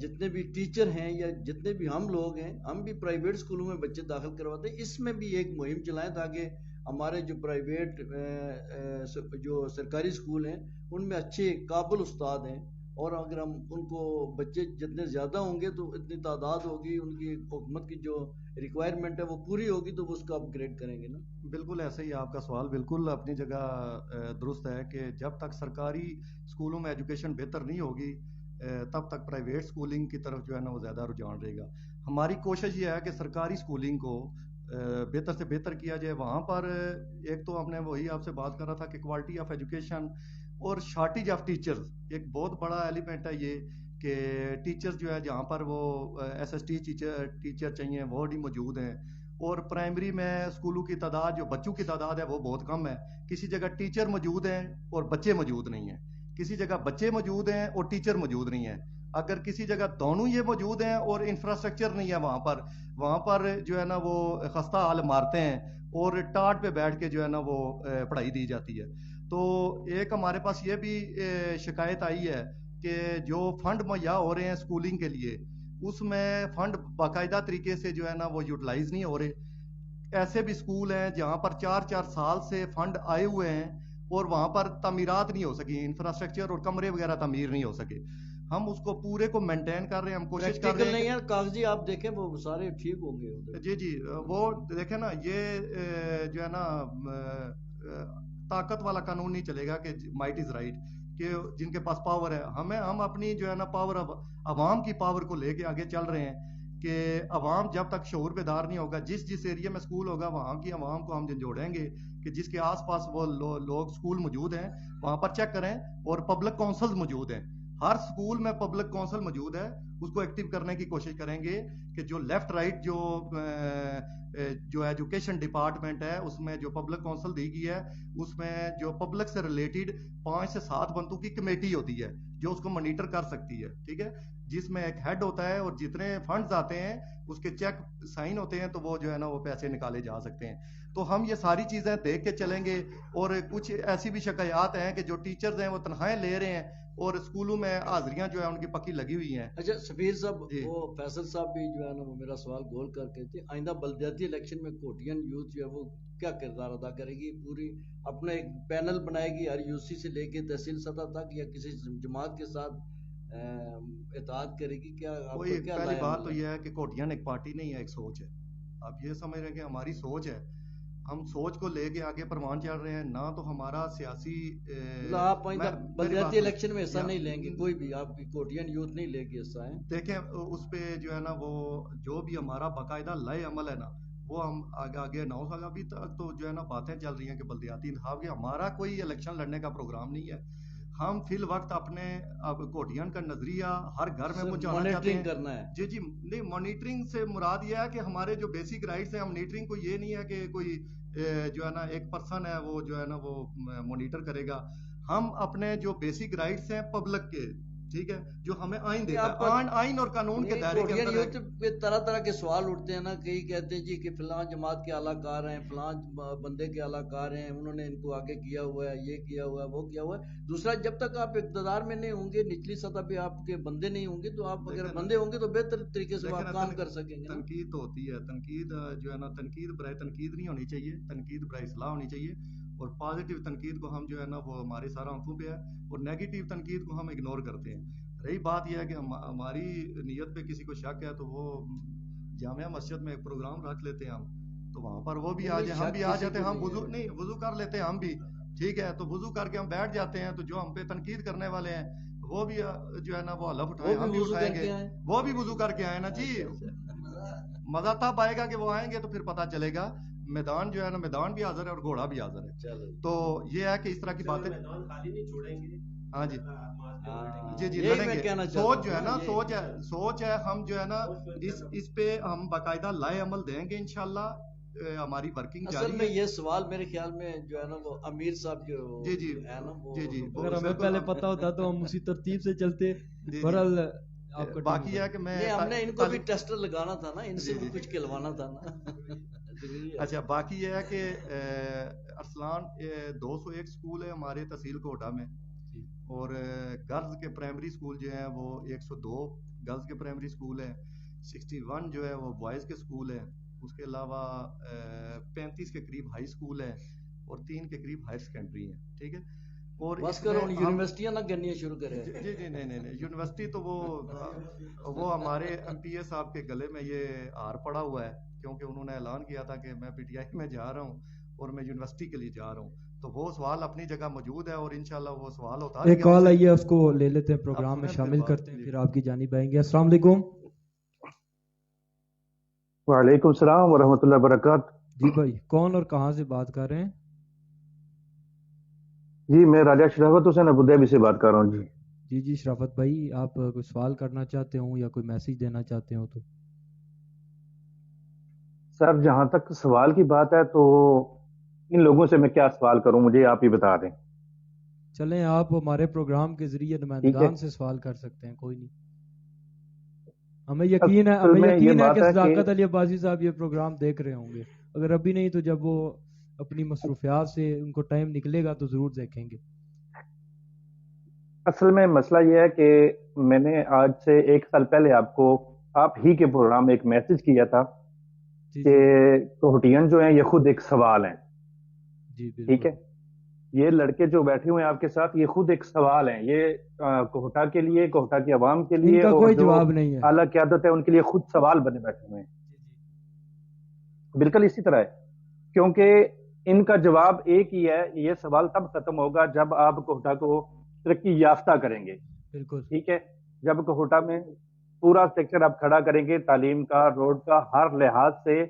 جتنے بھی ٹیچر ہیں یا جتنے بھی ہم لوگ ہیں، ہم بھی پرائیویٹ اسکولوں میں بچے داخل کرواتے ہیں. اس میں بھی ایک مہم چلائیں تاکہ ہمارے جو پرائیویٹ جو سرکاری اسکول ہیں ان میں اچھے قابل استاد ہیں، اور اگر ہم ان کو بچے جتنے زیادہ ہوں گے تو اتنی تعداد ہوگی، ان کی حکومت کی جو ریکوائرمنٹ ہے وہ پوری ہوگی تو وہ اس کو اپ گریڈ کریں گے نا. بالکل ایسے ہی آپ کا سوال بالکل اپنی جگہ درست ہے کہ جب تک سرکاری اسکولوں میں ایجوکیشن بہتر نہیں ہوگی تب تک پرائیویٹ اسکولنگ کی طرف جو ہے نا وہ زیادہ رجحان رہے گا. ہماری کوشش یہ ہے کہ سرکاری اسکولنگ کو بہتر سے بہتر کیا جائے. وہاں پر ایک تو ہم نے وہی آپ سے بات کر رہا تھا کہ کوالٹی آف ایجوکیشن اور شارٹیج آف ٹیچرز ایک بہت بڑا ایلیمنٹ ہے یہ کہ ٹیچرز جو ہے جہاں پر وہ ایس ایس ٹی ٹیچر چاہیے وہ نہیں موجود ہیں. اور پرائمری میں اسکولوں کی تعداد جو بچوں کی تعداد ہے وہ بہت کم ہے. کسی جگہ ٹیچر موجود ہیں اور بچے موجود نہیں ہیں، کسی جگہ بچے موجود ہیں اور ٹیچر موجود نہیں ہیں. اگر کسی جگہ دونوں یہ موجود ہیں اور انفراسٹرکچر نہیں ہے وہاں پر جو ہے نا وہ خستہ حال مارتے ہیں اور ٹاٹ پہ بیٹھ کے جو ہے نا وہ پڑھائی دی جاتی ہے. تو ایک ہمارے پاس یہ بھی شکایت آئی ہے کہ جو فنڈ مہیا ہو رہے ہیں اسکولنگ کے لیے اس میں فنڈ باقاعدہ طریقے سے جو ہے نا وہ یوٹیلائز نہیں ہو رہے. ایسے بھی اسکول ہیں جہاں پر 4 سال سے فنڈ آئے ہوئے ہیں اور وہاں پر تعمیرات نہیں ہو سکی، انفراسٹرکچر اور کمرے وغیرہ تعمیر نہیں ہو سکے. ہم اس کو پورے کو مینٹین کر رہے ہیں، ہم کوشش کر رہے ہیں. نہیں ہے کاغذی آپ دیکھیں وہ سارے ٹھیک ہوں گے. جی وہ دیکھیں نا یہ جو ہے نا طاقت والا قانون نہیں چلے گا کہ مائٹ از رائٹ، کہ جن کے پاس پاور ہے. ہم اپنی جو ہے نا پاور عوام کی پاور کو لے کے آگے چل رہے ہیں کہ عوام جب تک شعور بیدار نہیں ہوگا، جس ایریا میں اسکول ہوگا وہاں کی عوام کو ہم جھنجھوڑیں گے کہ جس کے آس پاس وہ لوگ اسکول موجود ہیں وہاں پر چیک کریں. اور پبلک کونسلز موجود ہیں، ہر اسکول میں پبلک کونسل موجود ہے، اس کو ایکٹیو کرنے کی کوشش کریں گے کہ جو لیفٹ رائٹ جو ایجوکیشن ڈپارٹمنٹ ہے اس میں جو پبلک کونسل دی گئی ہے اس میں جو پبلک سے ریلیٹڈ 5 سے 7 بندوں کی کمیٹی ہوتی ہے جو اس کو مانیٹر کر سکتی ہے. ٹھیک ہے، جس میں ایک ہیڈ ہوتا ہے اور جتنے فنڈز آتے ہیں اس کے چیک سائن ہوتے ہیں تو وہ جو ہے نا وہ پیسے نکالے جا سکتے ہیں. تو ہم یہ ساری چیزیں دیکھ کے چلیں گے. اور کچھ ایسی بھی شکایات ہیں کہ جو ٹیچرز ہیں وہ تنخواہیں لے رہے ہیں اور اسکولوں میں حاضریاں جو ہے ان کی پکی لگی ہوئی ہیں. اچھا سفیر صاحب، وہ فیصل صاحب بھی جو ہے نا وہ میرا سوال گول کر کے تھے، آئندہ بلدیاتی الیکشن میں کوٹین یوتھ جو ہے وہ کیا کردار ادا کرے گی؟ پوری اپنا ایک پینل بنائے گی ہر یو سی سے لے کے تحصیل سطح تک، یا کسی جماعت کے ساتھ اتحاد کرے گی؟ کیا پہلی بات تو یہ ہے کہ کوٹین ایک پارٹی نہیں ہے، ایک سوچ ہے. آپ یہ سمجھ رہے ہیں کہ ہماری سوچ ہے، ہم سوچ کو لے کے آگے پروان چڑھ رہے ہیں. نہ تو ہمارا سیاسی آپ بلدیاتی الیکشن میں حصہ نہیں لیں گے، کوئی بھی آپ کی کوٹین یوتھ نہیں لے گی حصہ ہے. دیکھیں اس پہ جو ہے نا وہ جو بھی ہمارا باقاعدہ لائے عمل ہے نا وہ ہم آگے اناؤنس ہوگا. ابھی تک تو جو ہے نا باتیں چل رہی ہیں کہ بلدیاتی انتخاب کے، ہمارا کوئی الیکشن لڑنے کا پروگرام نہیں ہے. ہم فی الوقت اپنے کوٹین کا نظریہ ہر گھر میں پہنچانا چاہتے ہیں. کرنا ہے. جی نہیں، مانیٹرنگ سے مراد یہ ہے کہ ہمارے جو بیسک رائٹس ہیں، ہم مانیٹرنگ کو یہ نہیں ہے کہ کوئی جو ہے نا ایک پرسن ہے وہ جو ہے نا وہ مانیٹر کرے گا. ہم اپنے جو بیسک رائٹس ہیں پبلک کے، ٹھیک ہے، جو ہمیں آئین دیتا ہے، آئین اور قانون کے دائرے کے اندر طرح طرح کے سوال اٹھتے ہیں نا. کئی کہتے ہیں جی کہ فلاں جماعت کے اعلیٰ کار ہیں، فلاں بندے کے اعلیٰ کار ہیں، انہوں نے ان کو آگے کیا ہوا ہے، یہ کیا ہوا ہے، وہ کیا ہوا ہے. دوسرا، جب تک آپ اقتدار میں نہیں ہوں گے، نچلی سطح پہ آپ کے بندے نہیں ہوں گے، تو آپ اگر بندے ہوں گے تو بہتر طریقے سے آپ کام کر سکیں گے. تنقید تو ہوتی ہے، تنقید جو ہے نا تنقید برائے تنقید نہیں ہونی چاہیے، تنقید برائے اصلاح ہونی چاہیے. اور پازیٹیو تنقید کو ہم جو ہے نا وہ ہمارے سارا آنکھوں پہ ہے، اور نیگیٹو تنقید کو ہم اگنور کرتے ہیں. رہی بات یہ ہے کہ ہماری نیت پہ کسی کو شک ہے تو وہ جامعہ مسجد میں ایک پروگرام رکھ لیتے ہیں ہم، تو وہاں پر وہ بھی آ جائے، ہم بھی آ جاتے ہیں. ہم وضو کر لیتے ہیں ہم بھی، ٹھیک ہے، تو وضو کر کے ہم بیٹھ جاتے ہیں. تو جو ہم پہ تنقید کرنے والے ہیں وہ بھی جو ہے نا وہ حلف اٹھائیں، ہم بھی اٹھائیں گے. وہ بھی وضو کر کے آئے نا جی. مزہ تب آئے گا کہ وہ آئیں گے تو پھر پتہ چلے گا. میدان جو ہے نا میدان بھی حاضر ہے اور گھوڑا بھی حاضر ہے. تو یہ ہے کہ اس طرح کی باتیں میدان خالی نہیں چھوڑیں گے. ہاں جی لڑیں گے. سوچ جو ہے نا سوچ ہے ہم جو ہے نا اس پہ ہم باقاعدہ لائے عمل دیں گے انشاءاللہ. ہماری ورکنگ جاری ہے. اصل میں یہ سوال میرے خیال میں جو ہے نا وہ امیر صاحب کے جی اگر ہمیں پہلے پتا ہوتا تو ہم اسی ترتیب سے چلتے. بہرحال باقی ہے کہ ہم نے ان کو بھی ٹیسٹر لگانا تھا نا، ان سے بھی کچھ کھلوانا تھا نا. اچھا باقی یہ ہے کہ ارسلان 201 اسکول ہے ہمارے تحصیل کوٹا میں، اور گرلز کے پرائمری اسکول جو ہیں وہ 102 گرلز کے پرائمری اسکول ہیں، 61 جو ہے وہ بوائز کے اسکول ہیں، اس کے علاوہ 35 کے قریب ہائی اسکول ہیں اور 3 کے قریب ہائر سیکنڈری ہیں. ٹھیک ہے. اور بس کرو یونیورسٹیاں نہ گننی شروع کریں. جی نہیں یونیورسٹی تو وہ ہمارے ایم پی اے صاحب کے گلے میں یہ ہار پڑا ہوا ہے، کیونکہ انہوں نے اعلان کیا تھا کہ میں پی ٹی آئی میں جا رہا ہوں اور میں یونیورسٹی کے لیے جا رہا ہوں. تو وہ سوال اپنی جگہ موجود ہے اور انشاءاللہ وہ سوال ہوتا ہے. ایک کال آئیے، اس کو لے لیتے ہیں، پروگرام میں شامل کرتے ہیں، پھر آپ کی جانب آئیں گے. السلام علیکم. وعلیکم السلام ورحمۃ اللہ وبرکاتہ. جی بھائی، کون اور کہاں سے بات کر رہے ہیں؟ جی میں راجہ شرافت حسین ابوظہبی سے بات کر رہا ہوں. جی شرافت بھائی، آپ کوئی سوال کرنا چاہتے ہوں یا کوئی میسج دینا چاہتے ہو تو؟ سر جہاں تک سوال کی بات ہے تو ان لوگوں سے میں کیا سوال کروں، مجھے آپ ہی بتا دیں. چلیں، آپ ہمارے پروگرام کے ذریعے نمائندگان سے سوال کر سکتے ہیں، کوئی نہیں. ہمیں یقین ہے کہ صداقت علی عباسی صاحب یہ پروگرام دیکھ رہے ہوں گے. اگر ابھی نہیں تو جب وہ اپنی مصروفیات سے ان کو ٹائم نکلے گا تو ضرور دیکھیں گے. اصل میں مسئلہ یہ ہے کہ میں نے آج سے 1 سال پہلے آپ ہی کے پروگرام میں ایک میسج کیا تھا کہ کوہٹین جو ہیں یہ خود ایک سوال ہیں. ٹھیک ہے. یہ لڑکے جو بیٹھے ہوئے ہیں آپ کے ساتھ، یہ خود ایک سوال ہیں. یہ کوہٹا کے لیے، کوہٹا کی عوام کے لیے، کوئی جواب نہیں ہے. اعلیٰ قیادت ہے ان کے لیے خود سوال بنے بیٹھے ہوئے ہیں. بالکل اسی طرح ہے، کیونکہ ان کا جواب ایک ہی ہے. یہ سوال تب ختم ہوگا جب آپ کوہٹا کو ترقی یافتہ کریں گے. بالکل ٹھیک ہے. جب کوہٹا میں پورا سیکٹر آپ کھڑا کریں گے، تعلیم کا، روڈ کا، ہر لحاظ سے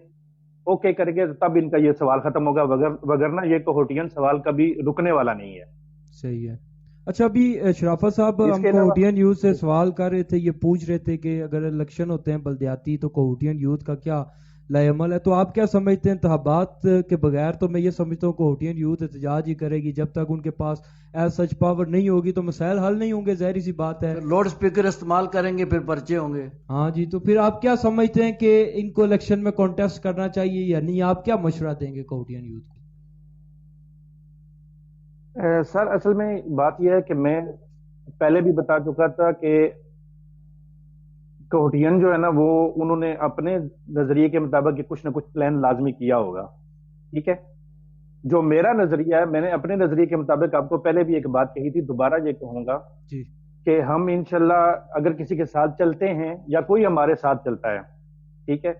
اوکے کریں گے، تب ان کا یہ سوال ختم ہوگا. وگرنہ یہ کوہٹین سوال کبھی رکنے والا نہیں ہے. صحیح ہے. اچھا، ابھی شرافت صاحب ہم کوہٹین یوتھ سے سوال کر رہے تھے، یہ پوچھ رہے تھے کہ اگر الیکشن ہوتے ہیں بلدیاتی تو کوہٹین یوتھ کا کیا لائے عمل ہے؟ تو آپ کیا سمجھتے ہیں؟ انتخابات کے بغیر تو میں یہ سمجھتا ہوں کوہٹین یوتھ احتجاج ہی کرے گی. جب تک ان کے پاس ایز سچ پاور نہیں ہوگی تو مسائل حل نہیں ہوں گے، ظاہری سی بات ہے. لوڈ اسپیکر استعمال کریں گے، پھر پرچے ہوں گے. ہاں جی. تو پھر آپ کیا سمجھتے ہیں کہ ان کو الیکشن میں کانٹیسٹ کرنا چاہیے یا نہیں؟ آپ کیا مشورہ دیں گے کوہٹین یوتھ کو؟ سر اصل میں بات یہ ہے کہ میں پہلے بھی بتا چکا تھا کہ کوہٹین جو ہے نا، وہ انہوں نے اپنے نظریے کے مطابق کچھ نہ کچھ پلان لازمی کیا ہوگا. ٹھیک ہے. جو میرا نظریہ ہے، میں نے اپنے نظریے کے مطابق آپ کو پہلے بھی ایک بات کہی تھی، دوبارہ یہ کہوں گا کہ ہم انشاءاللہ اگر کسی کے ساتھ چلتے ہیں یا کوئی ہمارے ساتھ چلتا ہے، ٹھیک ہے،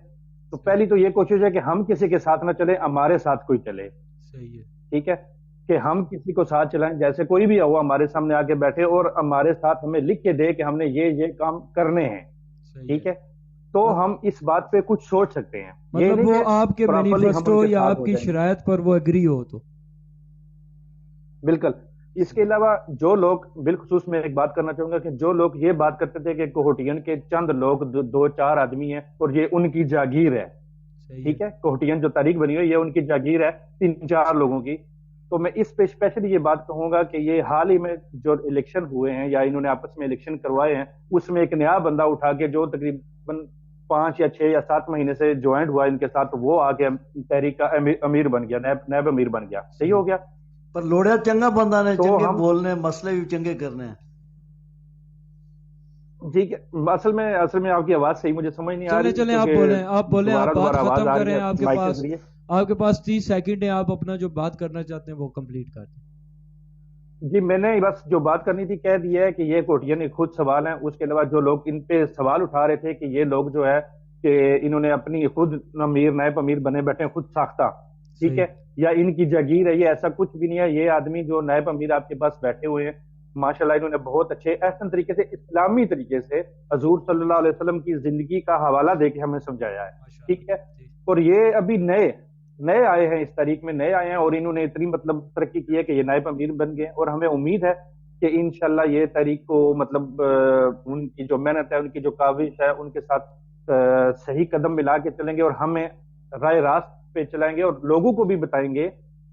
تو پہلی تو یہ کوشش ہے کہ ہم کسی کے ساتھ نہ چلے، ہمارے ساتھ کوئی چلے. صحیح ہے. ٹھیک ہے. کہ ہم کسی کو ساتھ چلائیں، جیسے کوئی بھی ہوا ہمارے سامنے آ کے بیٹھے اور ہمارے ساتھ ہمیں لکھ کے دے کہ ہم نے یہ کام کرنے ہیں. ٹھیک ہے. تو ہم اس بات پہ کچھ سوچ سکتے ہیں. مطلب وہ آپ کے مینیفیسٹو یا آپ کی شرائط پر وہ اگری ہو تو بالکل. اس کے علاوہ جو لوگ، بالخصوص میں ایک بات کرنا چاہوں گا کہ جو لوگ یہ بات کرتے تھے کہ کوہٹین کے چند لوگ 2-4 آدمی ہیں اور یہ ان کی جاگیر ہے. ٹھیک ہے. کوہٹین جو تاریخ بنی ہوئی، یہ ان کی جاگیر ہے 3-4 لوگوں کی. تو میں اس پہ اسپیشلی یہ بات کہوں گا کہ یہ حال ہی میں جو الیکشن ہوئے ہیں یا انہوں نے آپس میں الیکشن کروائے ہیں، اس میں ایک نیا بندہ اٹھا کے جو تقریباً 5 یا 6 یا 7 مہینے سے جوائنٹ ہوا ان کے ساتھ، وہ آ کے تحریک کا امیر بن گیا، نیب امیر بن گیا. صحیح ہو گیا. پر لوڑیا چنگا بندہ نے، چنگے بولنے، مسئلے بھی چنگے کرنے ہیں. ٹھیک ہے. اصل میں آپ کی آواز صحیح مجھے سمجھ نہیں آ رہی. چلیں آپ بولیں، آپ بات ختم کریں. آپ کے پاس 30 سیکنڈ ہیں، آپ اپنا جو بات کرنا چاہتے ہیں وہ کمپلیٹ کر دیں. جی میں نے بس جو بات کرنی تھی کہہ دیا ہے کہ یہ کوہٹین خود سوال ہیں. اس کے علاوہ جو لوگ ان پہ سوال اٹھا رہے تھے کہ یہ لوگ جو ہے کہ انہوں نے اپنی خود امیر، نائب امیر بنے بیٹھے خود ساختہ، ٹھیک ہے، یا ان کی جاگیر ہے، یہ ایسا کچھ بھی نہیں ہے. یہ آدمی جو نائب امیر آپ کے پاس بیٹھے ہوئے ہیں، ماشاءاللہ انہوں نے بہت اچھے احسن طریقے سے، اسلامی طریقے سے حضور صلی اللہ علیہ وسلم کی زندگی کا حوالہ دے کے ہمیں سمجھایا ہے. ٹھیک ہے. اور یہ ابھی نئے آئے ہیں، اس تاریخ میں نئے آئے ہیں اور انہوں نے اتنی مطلب ترقی کی ہے کہ یہ نائب امیر بن گئے. اور ہمیں امید ہے کہ انشاءاللہ یہ تاریخ کو مطلب ان کی جو محنت ہے، ان کی جو کاوش ہے، ان کے ساتھ صحیح قدم ملا کے چلیں گے اور ہمیں رائے راست پہ چلائیں گے اور لوگوں کو بھی بتائیں گے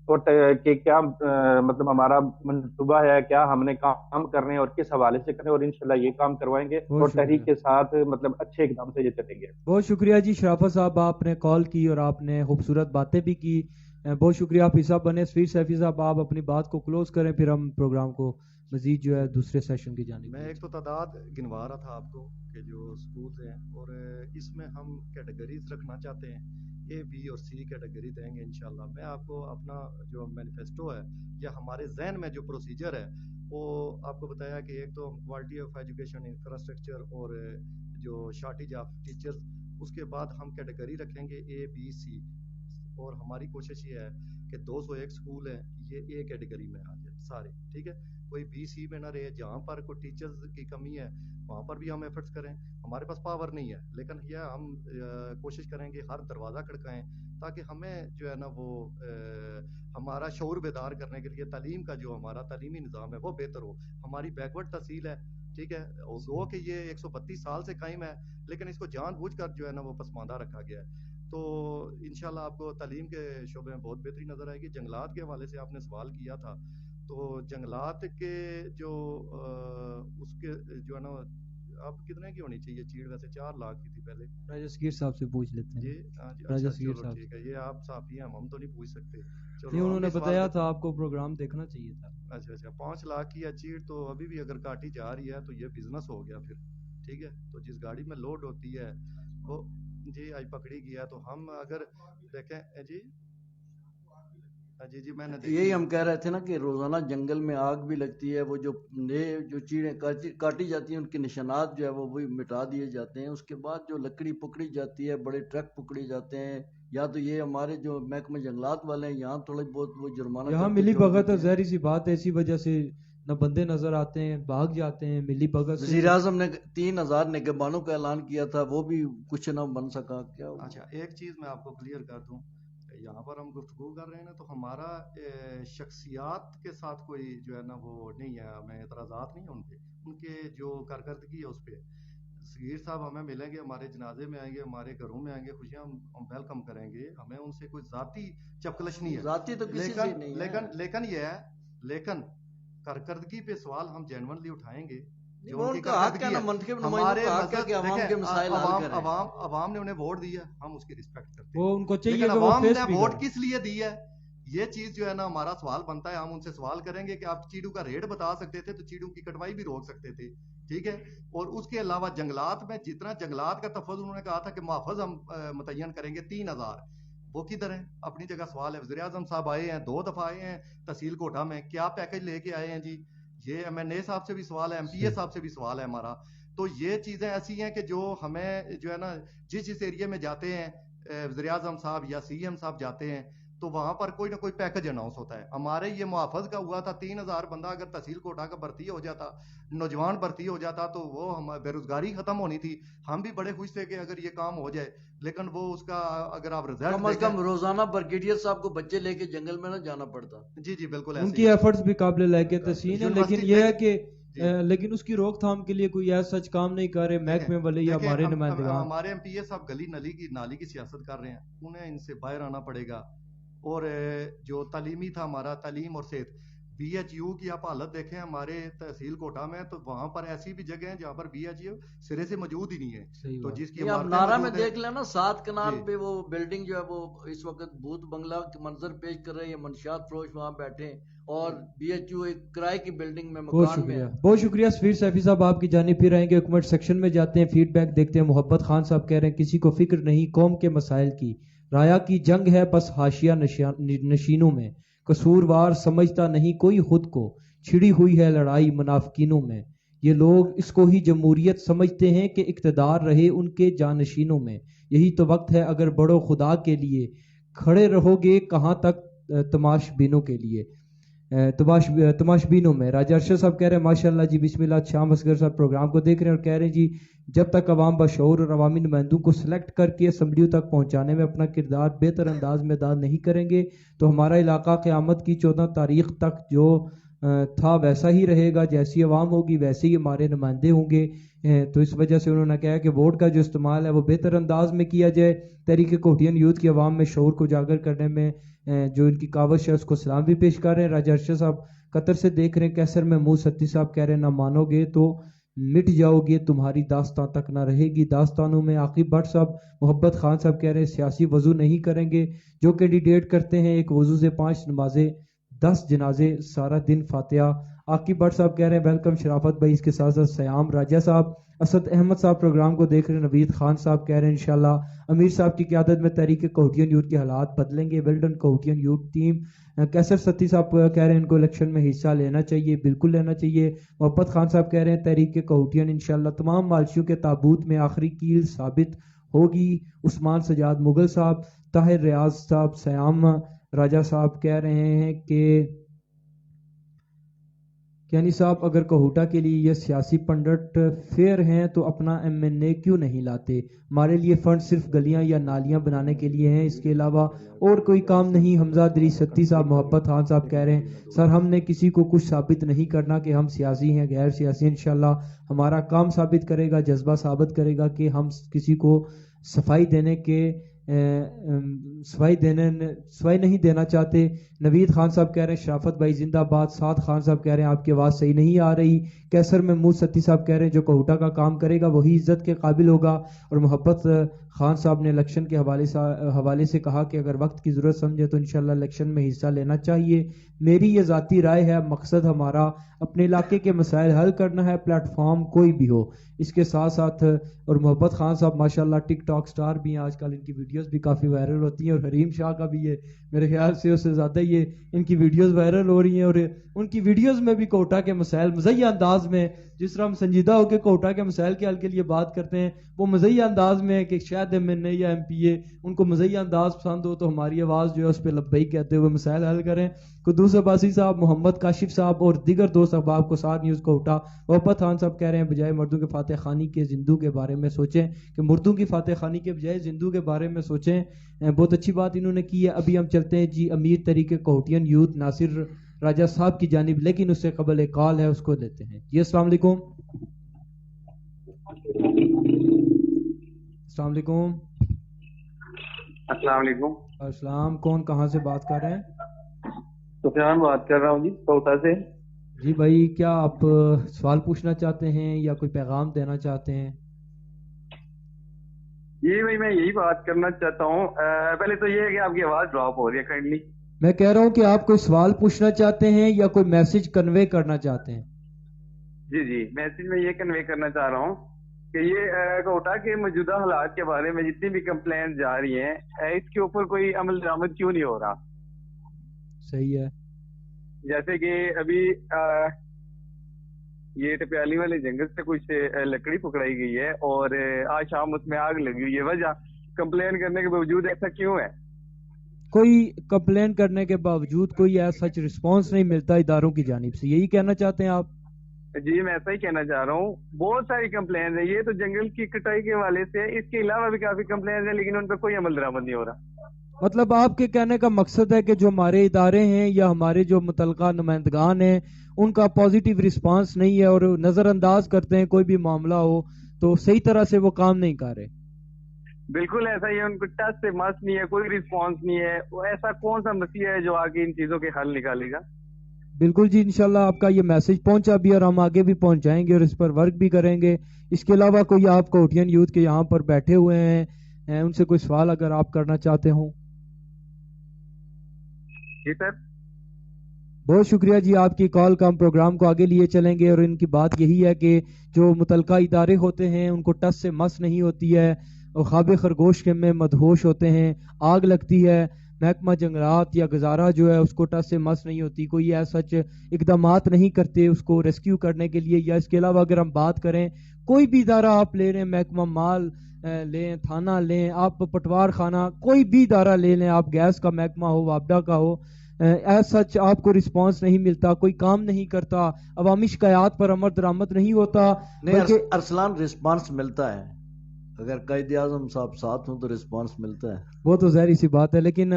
اور کہ کیا مطلب ہمارا منصوبہ ہے، کیا ہم نے کام کرنے اور کس حوالے سے کرنے، اور انشاءاللہ یہ کام کروائیں گے اور تحریک کے ساتھ مطلب اچھے اقدام سے یہ چلیں گے. بہت شکریہ جی شرافت صاحب، آپ نے کال کی اور آپ نے خوبصورت باتیں بھی کی. بہت شکریہ. آپ حصہ بنے. سفیر سیفی صاحب، آپ اپنی بات کو کلوز کریں، پھر ہم پروگرام کو مزید جو ہے دوسرے سیشن کی جانب. میں ایک تو تعداد گنوا رہا تھا آپ کو کہ جو اسکولز ہیں، اور اس میں ہم کیٹیگریز رکھنا چاہتے ہیں، اے بی اور سی کیٹیگری دیں گے انشاءاللہ. میں آپ کو اپنا جو مینیفیسٹو ہے یا ہمارے ذہن میں جو پروسیجر ہے وہ آپ کو بتایا کہ ایک تو کوالٹی آف ایجوکیشن، انفراسٹرکچر اور جو شارٹیج آف ٹیچرز، اس کے بعد ہم کیٹیگری رکھیں گے اے بی سی. اور ہماری کوشش یہ ہے کہ 201 اسکول ہیں یہ اے کیٹیگری میں آ جائے سارے، ٹھیک ہے، کوئی بی سی میں نہ رہے. جہاں پر کوئی ٹیچرز کی کمی ہے وہاں پر بھی ہم ایفرٹس کریں. ہمارے پاس پاور نہیں ہے لیکن یہ ہم کوشش کریں گے ہر دروازہ کھڑکائیں تاکہ ہمیں جو ہے نا وہ ہمارا شعور بیدار کرنے کے لیے تعلیم کا جو ہمارا تعلیمی نظام ہے وہ بہتر ہو. ہماری بیکورڈ تحصیل ہے، ٹھیک ہے، وہ کہ یہ 132 سال سے قائم ہے لیکن اس کو جان بوجھ کر جو ہے نا وہ پسماندہ رکھا گیا ہے. تو انشاءاللہ آپ کو تعلیم کے شعبے میں بہت بہتری نظر آئے گی. جنگلات کے حوالے سے آپ نے سوال کیا تھا، تو جنگلات کے جو اس کے جو ہے نا اب کتنے کی ہونی چاہیے چیڑ؟ ویسے 4 لاکھ کی تھی پہلے. راجہ سگیر صاحب سے پوچھ لیتے ہیں. جی ہاں جی، راجہ اچھا سگیر چلو صاحب ٹھیک ہے، یہ آپ صحافی ہیں ہم تو نہیں پوچھ سکتے. نہیں، انہوں نے بتایا تھا آپ کو پروگرام دیکھنا چاہیے تھا. اچھا 5 لاکھ کی چیڑ تو ابھی بھی اگر کاٹی جا رہی ہے تو یہ بزنس ہو گیا پھر، ٹھیک ہے. تو جس گاڑی میں لوڈ ہوتی ہے وہ جی آج پکڑی گیا. تو ہم اگر دیکھیں جی میں نے یہی ہم کہہ رہے تھے نا کہ روزانہ جنگل میں آگ بھی لگتی ہے، وہ جو نئے جو چیڑیں کاٹی جاتی ہیں ان کے نشانات جو ہے وہ بھی مٹا دیے جاتے ہیں. اس کے بعد جو لکڑی پکڑی جاتی ہے، بڑے ٹرک پکڑے جاتے ہیں، یا تو یہ ہمارے جو محکمہ جنگلات والے ہیں یہاں تھوڑے بہت وہ جرمانہ یہاں ملی بھگت ہے، ظاہری سی بات ہے، اسی وجہ سے نہ بندے نظر آتے ہیں، بھاگ جاتے ہیں. ملی بھگت وزیر اعظم نے 3000 نگہبانوں کا اعلان کیا تھا، وہ بھی کچھ نہ بن سکا. کیا اچھا ایک چیز میں آپ کو کلیئر کر دوں، یہاں پر ہم گفتگو کر رہے ہیں نا تو ہمارا شخصیات کے ساتھ کوئی جو ہے نا وہ نہیں ہے، ہمیں اعتراضات نہیں ہیں ان پہ، ان کے جو کارکردگی ہے اس پہ. صغیر صاحب ہمیں ملیں گے، ہمارے جنازے میں آئیں گے، ہمارے گھروں میں آئیں گے، خوشیاں ہم ویلکم کریں گے. ہمیں ان سے کوئی ذاتی چپکلش نہیں ہے، ذاتی تو کسی سے نہیں ہے، لیکن یہ ہے، لیکن کارکردگی پہ سوال ہم جینونلی اٹھائیں گے. وہ ان کا حق ہے نا، منتخب نمائندوں کا حق ہے کہ عوام کے مسائل حل کریں. عوام نے انہیں ووٹ دیا، ہم اس کی رسپیکٹ کرتے ہیں. وہ ان کو چاہیے لیکن کہ عوام نے ووٹ کس لیے دی ہے یہ چیز جو ہے نا ہمارا سوال بنتا ہے. ہم ان سے سوال کریں گے کہ آپ چیڑوں کا ریٹ بتا سکتے تھے تو چیڑوں کی کٹوائی بھی روک سکتے تھے، ٹھیک ہے. اور اس کے علاوہ جنگلات میں جتنا جنگلات کا تحفظ انہوں نے کہا تھا کہ محفظ ہم متعین کریں گے 3000، وہ کدھر ہیں؟ اپنی جگہ سوال ہے. وزیر اعظم صاحب آئے ہیں، 2 دفعہ آئے ہیں تحصیل کوٹھا میں، کیا پیکج لے کے آئے ہیں جی؟ یہ ایم این اے صاحب سے بھی سوال ہے، ایم پی اے صاحب سے بھی سوال ہے ہمارا. تو یہ چیزیں ایسی ہیں کہ جو ہمیں جو ہے نا جس ایریے میں جاتے ہیں وزیر اعظم صاحب یا سی ایم صاحب جاتے ہیں تو وہاں پر کوئی نہ کوئی پیکج اناؤنس ہوتا ہے. ہمارے یہ محافظ کا ہوا تھا 3000 بندہ اگر تحصیل کوٹھا کا بھرتی ہو جاتا، نوجوان بھرتی ہو جاتا تو وہ ہم بے روزگاری ختم ہونی تھی. ہم بھی بڑے خوش تھے کہ اگر یہ کام ہو جائے، لیکن وہ اس کا اگر آپ رزلٹ کم از کم روزانہ بریگیڈیئر صاحب کو بچے لے کے جنگل میں نہ جانا پڑتا. جی بالکل ان کی ایفرٹس بھی قابل لائق تحسین ہے، لیکن یہ ہے کہ لیکن اس کی روک تھام کے لیے کوئی ایسا سچ کام نہیں کر رہے محکمے والے یا ہمارے نمائندگان. ہمارے ایم پی اے صاحب گلی نالی کی سیاست کر رہے ہیں، انہیں ان سے باہر آنا پڑے گا. اور جو تعلیمی تھا ہمارا تعلیم اور صحت، بی ایچ یو کی آپ حالت دیکھیں ہمارے تحصیل کوٹھا میں، تو وہاں پر ایسی بھی جگہ ہیں جہاں پر بی ایچ یو سرے سے موجود ہی نہیں ہے. تو جس کی آپ نارا میں دیکھ لینا 7 کنال پہ وہ بلڈنگ جو ہے وہ اس وقت بھوت بنگلہ کے منظر پیش کر رہے ہیں، منشیات فروش وہاں بیٹھے ہیں، اور بی ایچ یو ایک کرائے کی بلڈنگ میں مکان میں. بہت شکریہ سفیر سیفی صاحب، آپ کی جانب پھر آئیں گے. کمنٹ سیکشن میں جاتے ہیں، فیڈ بیک دیکھتے ہیں. محبت خان صاحب کہہ رہے ہیں کسی کو فکر نہیں قوم کے مسائل کی، رایا کی جنگ ہے بس حاشیہ نشینوں میں، قصوروار سمجھتا نہیں کوئی خود کو، چھڑی ہوئی ہے لڑائی منافقینوں میں. یہ لوگ اس کو ہی جمہوریت سمجھتے ہیں کہ اقتدار رہے ان کے جانشینوں میں. یہی تو وقت ہے اگر بڑو خدا کے لیے، کھڑے رہو گے کہاں تک تماش بینوں کے لیے، تماش بینوں میں. راجہ ارشد صاحب کہہ رہے ہیں ماشاءاللہ جی بسم اللہ. شام اصغر صاحب پروگرام کو دیکھ رہے ہیں اور کہہ رہے ہیں جی جب تک عوام بشعور اور عوامی نمائندوں کو سلیکٹ کر کے اسمبلیوں تک پہنچانے میں اپنا کردار بہتر انداز میں ادا نہیں کریں گے تو ہمارا علاقہ قیامت کی 14 تاریخ تک جو تھا ویسا ہی رہے گا. جیسی عوام ہوگی ویسے ہی ہمارے نمائندے ہوں گے. تو اس وجہ سے انہوں نے کہا کہ ووٹ کا جو استعمال ہے وہ بہتر انداز میں کیا جائے. تحریک کوٹین یوتھ کی عوام میں شعور کو اجاگر کرنے میں جو ان کی کاوش ہے اس کو سلام بھی پیش کر رہے ہیں. راجہ ارشد صاحب قطر سے دیکھ رہے ہیں. کیسر محمود ستی صاحب کہہ رہے ہیں نہ مانو گے تو مٹ جاؤ گے، تمہاری داستان تک نہ رہے گی داستانوں میں. عاقب بٹ صاحب، محبت خان صاحب کہہ رہے ہیں سیاسی وضو نہیں کریں گے، جو کینڈیڈیٹ کرتے ہیں ایک وضو سے 5 نمازیں 10 جنازے سارا دن فاتحہ عاقب بٹ صاحب کہہ رہے ہیں ویلکم شرافت بھائی، اس کے ساتھ ساتھ سیام راجہ صاحب، اسد احمد صاحب پروگرام کو دیکھ رہے ہیں، نوید خان صاحب کہہ رہے ہیں انشاءاللہ امیر صاحب کی قیادت میں تحریک کوہٹین یوتھ کے حالات بدلیں گے، ویل ڈن کوہٹین یوتھ ٹیم۔ کیسر ستی صاحب کہہ رہے ہیں ان کو الیکشن میں حصہ لینا چاہیے، بالکل لینا چاہیے۔ محبت خان صاحب کہہ رہے ہیں تحریک کوہٹین انشاءاللہ تمام مالشیوں کے تابوت میں آخری کیل ثابت ہوگی۔ عثمان سجاد مغل صاحب، طاہر ریاض صاحب، سیام راجہ صاحب کہہ رہے ہیں کہ یعنی صاحب اگر کوہوٹا کے لیے یہ سیاسی پنڈت فیئر ہیں تو اپنا ایم این اے کیوں نہیں لاتے؟ ہمارے لیے فنڈ صرف گلیاں یا نالیاں بنانے کے لیے ہیں، اس کے علاوہ اور کوئی کام نہیں۔ حمزہ دری ستی صاحب، محبت خان صاحب کہہ رہے ہیں سر ہم نے کسی کو کچھ ثابت نہیں کرنا کہ ہم سیاسی ہیں غیر سیاسی، انشاءاللہ ہمارا کام ثابت کرے گا، جذبہ ثابت کرے گا کہ ہم کسی کو صفائی نہیں دینا چاہتے۔ نوید خان صاحب کہہ رہے ہیں شرافت بھائی زندہ باد۔ سعد خان صاحب کہہ رہے ہیں آپ کی آواز صحیح نہیں آ رہی۔ کیسر محمود ستی صاحب کہہ رہے ہیں جو کوہوٹا کا کام کرے گا وہی عزت کے قابل ہوگا۔ اور محبت خان صاحب نے الیکشن کے حوالے سے کہا کہ اگر وقت کی ضرورت سمجھے تو انشاءاللہ الیکشن میں حصہ لینا چاہیے۔ میری یہ ذاتی رائے ہے، مقصد ہمارا اپنے علاقے کے مسائل حل کرنا ہے، پلیٹ فارم کوئی بھی ہو۔ اس کے ساتھ ساتھ اور محبت خان صاحب ماشاءاللہ ٹک ٹاک سٹار بھی ہیں آج کل، ان کی ویڈیوز بھی کافی وائرل ہوتی ہیں، اور حریم شاہ کا بھی یہ میرے خیال سے اس سے زیادہ یہ ان کی ویڈیوز وائرل ہو رہی ہیں، اور ان کی ویڈیوز میں بھی کوہوٹا کے مسائل مزیہ انداز میں، جس طرح ہم سنجیدہ ہو کے کوہوٹا کے مسائل کے حل کے لیے بات کرتے ہیں، وہ مزیہ انداز میں ہے کہ شاید ایم این اے یا ایم پی اے ان کو مزیہ انداز پسند ہو تو ہماری آواز جو ہے اس پہ لبیک کہتے ہوئے مسائل حل کریں۔ قدوس عباسی صاحب، محمد کاشف صاحب اور دیگر دوست احباب کو ساتھ نیوز کوہوٹا۔ محبت خان صاحب کہہ رہے ہیں بجائے مردوں کے فاتح خانی کے زندوں کے بارے میں سوچیں، کہ مردوں کی فاتح خانی کے بجائے زندوں کے بارے میں سوچیں۔ بہت اچھی بات انہوں نے کی ہے۔ ابھی ہم چلتے ہیں جی امیر تحریک کوہٹین یوتھ ناصر راجہ صاحب کی جانب، لیکن اس سے قبل ایک کال ہے اس کو لیتے ہیں۔ جی السلام علیکم۔ السلام علیکم۔ السلام علیکم۔ السلام، کون کہاں سے بات کر رہے ہیں؟ سفیان بات کر رہا ہوں جی، کوہوٹا سے۔ جی بھائی، کیا آپ سوال پوچھنا چاہتے ہیں یا کوئی پیغام دینا چاہتے ہیں؟ جی بھائی میں یہی بات کرنا چاہتا ہوں، پہلے تو یہ ہے کہ آپ کی آواز ڈراپ ہو رہی ہے کائنڈلی۔ میں کہہ رہا ہوں کہ آپ کوئی سوال پوچھنا چاہتے ہیں یا کوئی میسج کنوے کرنا چاہتے ہیں؟ جی میسج میں یہ کنوے کرنا چاہ رہا ہوں کہ یہ کوہوٹا کے موجودہ حالات کے بارے میں جتنی بھی کمپلین جا رہی ہیں اس کے اوپر کوئی عمل درآمد کیوں نہیں ہو رہا؟ صحیح ہے۔ جیسے کہ ابھی یہ ٹپیالی والے جنگل سے کچھ لکڑی پکڑائی گئی ہے اور آج شام اس میں آگ لگی ہوئی ہے، وجہ کمپلین کرنے کے باوجود ایسا کیوں ہے؟ کوئی کمپلین کرنے کے باوجود کوئی ایسا سچ رسپانس نہیں ملتا اداروں کی جانب سے، یہی کہنا چاہتے ہیں آپ؟ جی میں ایسا ہی کہنا چاہ رہا ہوں، بہت ساری کمپلین ہے، یہ تو جنگل کی کٹائی کے حوالے سے، اس کے علاوہ بھی کافی کمپلین ہیں لیکن ان پہ کوئی عمل درآمد نہیں ہو رہا۔ مطلب آپ کے کہنے کا مقصد ہے کہ جو ہمارے ادارے ہیں یا ہمارے جو متعلقہ نمائندگان ہیں ان کا پازیٹیو رسپانس نہیں ہے اور نظر انداز کرتے ہیں کوئی بھی معاملہ ہو تو صحیح طرح سے وہ کام نہیں کر رہے؟ بالکل ایسا ہی ہے، ان کو ٹچ سے مس نہیں ہے، کوئی رسپانس نہیں ہے، وہ ایسا کون سا مسئلہ ہے جو آگے ان چیزوں کے حل نکالے گا؟ بالکل جی، انشاءاللہ آپ کا یہ میسج پہنچا بھی اور ہم آگے بھی پہنچائیں گے اور اس پر ورک بھی کریں گے۔ اس کے علاوہ کوئی آپ کوہٹین یوتھ کے یہاں پر بیٹھے ہوئے ہیں ان سے کوئی سوال اگر آپ کرنا چاہتے ہوں؟ جی سر، بہت شکریہ جی آپ کی کال کا، ہم پروگرام کو آگے لیے چلیں گے اور ان کی بات یہی ہے کہ جو متعلقہ ادارے ہوتے ہیں ان کو ٹس سے مس نہیں ہوتی ہے اور خواب خرگوش کے میں مدہوش ہوتے ہیں، آگ لگتی ہے، محکمہ جنگلات یا گزارہ جو ہے اس کو ٹس سے مس نہیں ہوتی، کوئی ایسا اقدامات نہیں کرتے اس کو ریسکیو کرنے کے لیے۔ یا اس کے علاوہ اگر ہم بات کریں کوئی بھی ادارہ آپ لے رہے ہیں، محکمہ مال لیں، تھانہ لیں، آپ پٹوار خانہ، کوئی بھی ادارہ لے لیں، آپ گیس کا محکمہ ہو، وابڈا کا ہو، ایز سچ آپ کو رسپانس نہیں ملتا، کوئی کام نہیں کرتا، عوامی شکایات پر عمل درآمد نہیں ہوتا۔ نہیں ارسلان، رسپانس ملتا ہے، اگر قائد اعظم صاحب ساتھ ہوں تو رسپانس ملتا ہے، وہ تو ظاہری سی بات ہے، لیکن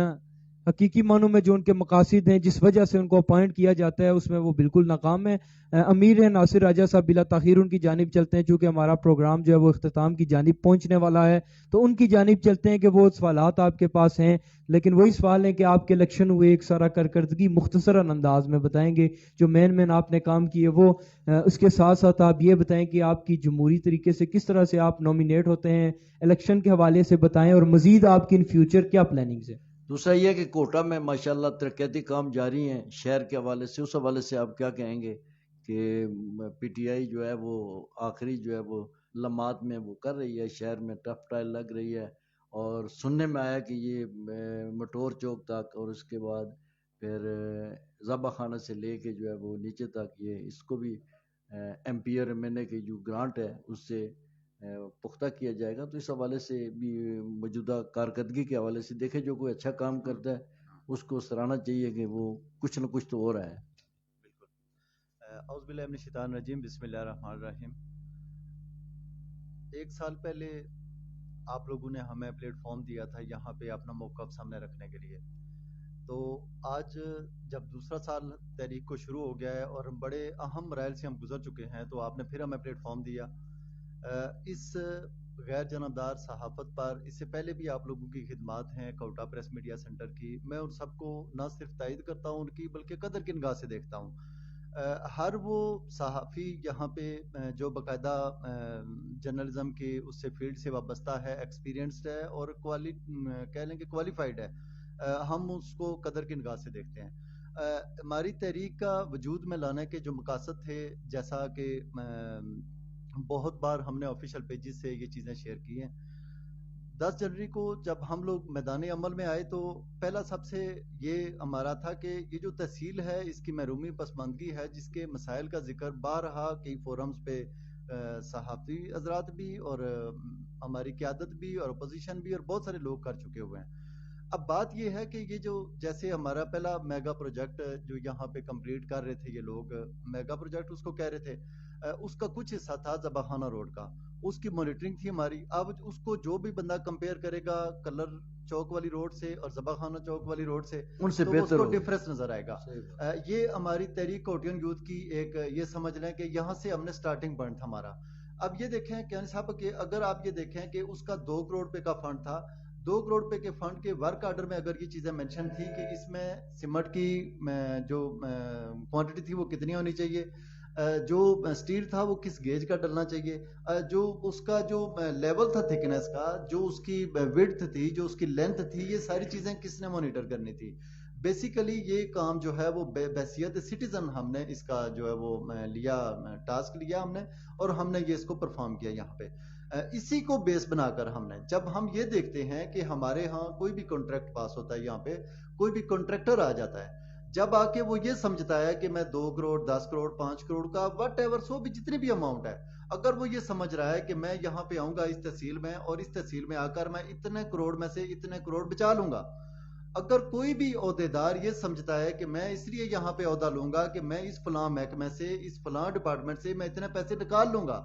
حقیقی معنوں میں جو ان کے مقاصد ہیں جس وجہ سے ان کو اپوائنٹ کیا جاتا ہے اس میں وہ بالکل ناکام ہے۔ امیر ناصر راجہ صاحب بلا تاخیر ان کی جانب چلتے ہیں، چونکہ ہمارا پروگرام جو ہے وہ اختتام کی جانب پہنچنے والا ہے تو ان کی جانب چلتے ہیں کہ وہ سوالات آپ کے پاس ہیں، لیکن وہی سوال ہے کہ آپ کے الیکشن ہوئے، ایک سارا کارکردگی مختصراً انداز میں بتائیں گے جو مین آپ نے کام کیے وہ، اس کے ساتھ ساتھ آپ یہ بتائیں کہ آپ کی جمہوری طریقے سے کس طرح سے آپ نومینیٹ ہوتے ہیں، الیکشن کے حوالے سے بتائیں اور مزید آپ کی ان فیوچر کیا پلاننگز ہے۔ دوسرا یہ کہ کوٹا میں ماشاءاللہ ترقیاتی کام جاری ہیں شہر کے حوالے سے، اس حوالے سے آپ کیا کہیں گے کہ پی ٹی آئی جو ہے وہ آخری جو ہے وہ لمحات میں وہ کر رہی ہے، شہر میں ٹف ٹرائل لگ رہی ہے، اور سننے میں آیا کہ یہ مٹور چوک تک اور اس کے بعد پھر ذبح خانہ سے لے کے جو ہے وہ نیچے تک یہ اس کو بھی M P R M N A کی جو گرانٹ ہے اس سے پختہ کیا جائے گا. تو اس حوالے سے بھی موجودہ کارکردگی کے حوالے سے دیکھیں جو کوئی اچھا کام کرتا ہے اس کو سراہنا چاہیے کہ وہ کچھ نہ کچھ تو ہو رہا ہے. اعوذ باللہ من الشیطان الرجیم، بسم اللہ الرحمن الرحیم. 1 سال پہلے آپ لوگوں نے ہمیں پلیٹ فارم دیا تھا یہاں پہ اپنا موقف سامنے رکھنے کے لیے. تو آج جب دوسرا سال تحریک کو شروع ہو گیا ہے اور بڑے اہم مراحل سے ہم گزر چکے ہیں تو آپ نے پھر ہمیں پلیٹ فارم دیا. اس غیر جانبدار صحافت پر اس سے پہلے بھی آپ لوگوں کی خدمات ہیں کوٹا پریس میڈیا سینٹر کی. میں ان سب کو نہ صرف تائید کرتا ہوں ان کی، بلکہ قدر کی نگاہ سے دیکھتا ہوں. ہر وہ صحافی یہاں پہ جو باقاعدہ جرنلزم کی اس سے فیلڈ سے وابستہ ہے، ایکسپیرینسڈ ہے اور کہہ لیں کہ کوالیفائڈ ہے، ہم اس کو قدر کی نگاہ سے دیکھتے ہیں. ہماری تحریک کا وجود میں لانے کے جو مقاصد تھے، جیسا کہ بہت بار ہم نے آفیشیل پیجز سے یہ چیزیں شیئر کی ہیں. 10 جنوری کو جب ہم لوگ میدان عمل میں آئے تو پہلا سب سے یہ ہمارا تھا کہ یہ جو تحصیل ہے اس کی محرومی پسماندگی ہے، جس کے مسائل کا ذکر بارہا کئی فورمز پہ صحافی حضرات بھی اور ہماری قیادت بھی اور اپوزیشن بھی اور بہت سارے لوگ کر چکے ہوئے ہیں. اب بات یہ ہے کہ یہ جو جیسے ہمارا پہلا میگا پروجیکٹ جو یہاں پہ کمپلیٹ کر رہے تھے یہ لوگ، میگا پروجیکٹ اس کو کہہ رہے تھے، اس کا کچھ حصہ تھا ذبح خانہ روڈ کا، اس کی مانیٹرنگ تھی ہماری. اب اس کو جو بھی بندہ کمپیئر کرے گا کلر چوک والی روڈ سے اور ذبح خانہ چوک والی روڈ سے ان سے تو بہتر اس کو ہوگا. ڈفرنس نظر آئے گا. یہ ہماری تحریک کوٹین یوتھ کی ایک یہ سمجھ لیں کہ یہاں سے ہم نے سٹارٹنگ پوائنٹ تھا ہمارا. اب یہ دیکھیں کہ صاحب کہ اگر آپ یہ دیکھیں کہ اس کا 2 کروڑ روپے کا فنڈ تھا، 2 کروڑ روپے کے فنڈ کے ورک آرڈر میں اگر یہ چیزیں مینشن تھی کہ اس میں سیمنٹ کی جو کوانٹٹی تھی وہ کتنی ہونی چاہیے، جو سٹیل تھا وہ کس گیج کا ڈلنا چاہیے، جو اس کا جو لیول تھا تھکنس کا، جو اس کی وڈتھ تھی، جو اس کی لینتھ تھی، یہ ساری چیزیں کس نے مانیٹر کرنی تھی. بیسیکلی یہ کام جو ہے وہ بحیثیت سٹیزن ہم نے اس کا جو ہے وہ لیا، ٹاسک لیا ہم نے اور ہم نے یہ اس کو پرفارم کیا یہاں پہ. اسی کو بیس بنا کر ہم نے جب ہم یہ دیکھتے ہیں کہ ہمارے ہاں کوئی بھی کانٹریکٹ پاس ہوتا ہے، یہاں پہ کوئی بھی کانٹریکٹر آ جاتا ہے، جب آ کے وہ یہ سمجھتا ہے کہ میں 2 کروڑ 10 کروڑ 5 کروڑ کا وٹ ایور سو بھی جتنی بھی اماؤنٹ ہے، اگر وہ یہ سمجھ رہا ہے کہ میں یہاں پہ آؤں گا اس تحصیل میں اور اس تحصیل میں آ کر میں اتنے کروڑ میں سے اتنے کروڑ بچا لوں گا، اگر کوئی بھی عہدیدار یہ سمجھتا ہے کہ میں اس لیے یہاں پہ عہدہ لوں گا کہ میں اس فلاں محکمے سے اس فلاں ڈپارٹمنٹ سے میں اتنے پیسے نکال لوں گا،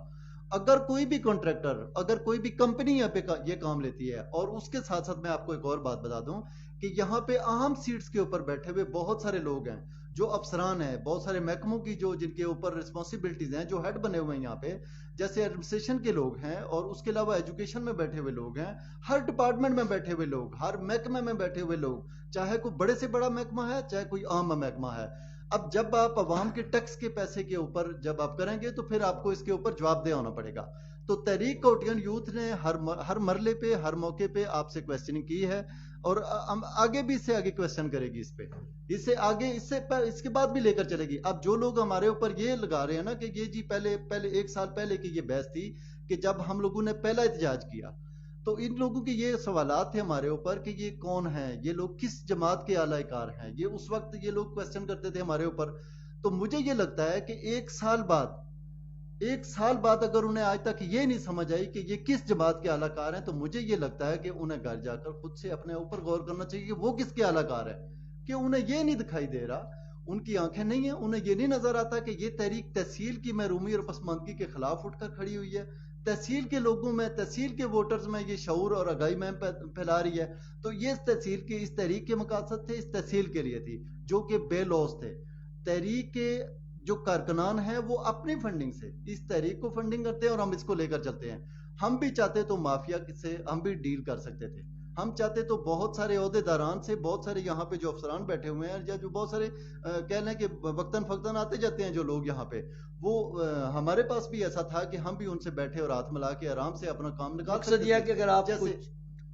اگر کوئی بھی کانٹریکٹر اگر کوئی بھی کمپنی یہاں پہ یہ کام لیتی ہے. اور اس کے ساتھ ساتھ میں آپ کو ایک اور بات بتا دوں کہ یہاں پہ اہم سیٹس کے اوپر بیٹھے ہوئے بہت سارے لوگ ہیں جو افسران ہیں، بہت سارے محکموں کی جو جن کے اوپر رسپانسبلٹیز ہیں، جو ہیڈ بنے ہوئے ہیں یہاں پہ، جیسے ایڈمنسٹریشن کے لوگ ہیں اور اس کے علاوہ ایجوکیشن میں بیٹھے ہوئے لوگ ہیں، ہر ڈپارٹمنٹ میں بیٹھے ہوئے لوگ، ہر محکمے میں بیٹھے ہوئے لوگ، چاہے کوئی بڑے سے بڑا محکمہ ہے چاہے کوئی عام محکمہ ہے. اب جب آپ عوام کے ٹیکس کے پیسے کے اوپر جب آپ کریں گے تو پھر آپ کو اس کے اوپر جواب دہ ہونا پڑے گا. تو تحریک کوٹین یوتھ نے ہر مرلے پہ ہر موقع پہ آپ سے کویسچننگ کی ہے اور آگے بھی اس سے آگے کویسچن کرے گی، اس پہ اس سے آگے اس کے بعد بھی لے کر چلے گی. اب جو لوگ ہمارے اوپر یہ لگا رہے ہیں نا کہ یہ جی پہلے 1 سال پہلے کی یہ بحث تھی کہ جب ہم لوگوں نے پہلا احتجاج کیا تو ان لوگوں کے یہ سوالات تھے ہمارے اوپر کہ یہ کون ہیں، یہ لوگ کس جماعت کے اعلی کار ہیں، یہ اس وقت یہ لوگ کویسچن کرتے تھے ہمارے اوپر. تو مجھے یہ لگتا ہے کہ 1 سال بعد اگر انہیں آج تک یہ نہیں سمجھ آئی کہ یہ کس جماعت کے اعلی کار ہیں تو مجھے یہ لگتا ہے کہ انہیں گھر جا کر خود سے اپنے اوپر غور کرنا چاہیے کہ وہ کس کے اعلی کار ہے، کہ انہیں یہ نہیں دکھائی دے رہا، ان کی آنکھیں نہیں ہیں، انہیں یہ نہیں نظر آتا کہ یہ تحریک تحصیل کی محرومی اور پسماندگی کے خلاف اٹھ کر کھڑی ہوئی ہے، تحصیل کے لوگوں میں، تحصیل کے ووٹرز میں یہ شعور اور آگاہی میں پھیلا رہی ہے. تو یہ اس تحریک کے مقاصد تھے، اس تحصیل کے لیے تھی جو کہ بے لوث تھے. تحریک کے جو کارکنان ہیں وہ اپنی فنڈنگ سے اس تحریک کو فنڈنگ کرتے ہیں اور ہم اس کو لے کر چلتے ہیں. ہم بھی چاہتے تو مافیا سے ہم بھی ڈیل کر سکتے تھے، ہم چاہتے تو بہت سارے عہدیداران سے، بہت سارے یہاں پہ جو افسران بیٹھے ہوئے ہیں یا جو بہت سارے کہہ لیں کہ وقتاً فوقتاً آتے جاتے ہیں جو لوگ یہاں پہ، وہ ہمارے پاس بھی ایسا تھا کہ ہم بھی ان سے بیٹھے اور ہاتھ ملا کے آرام سے اپنا کام نکال سکتے تھے. کہ اگر آپ جیسے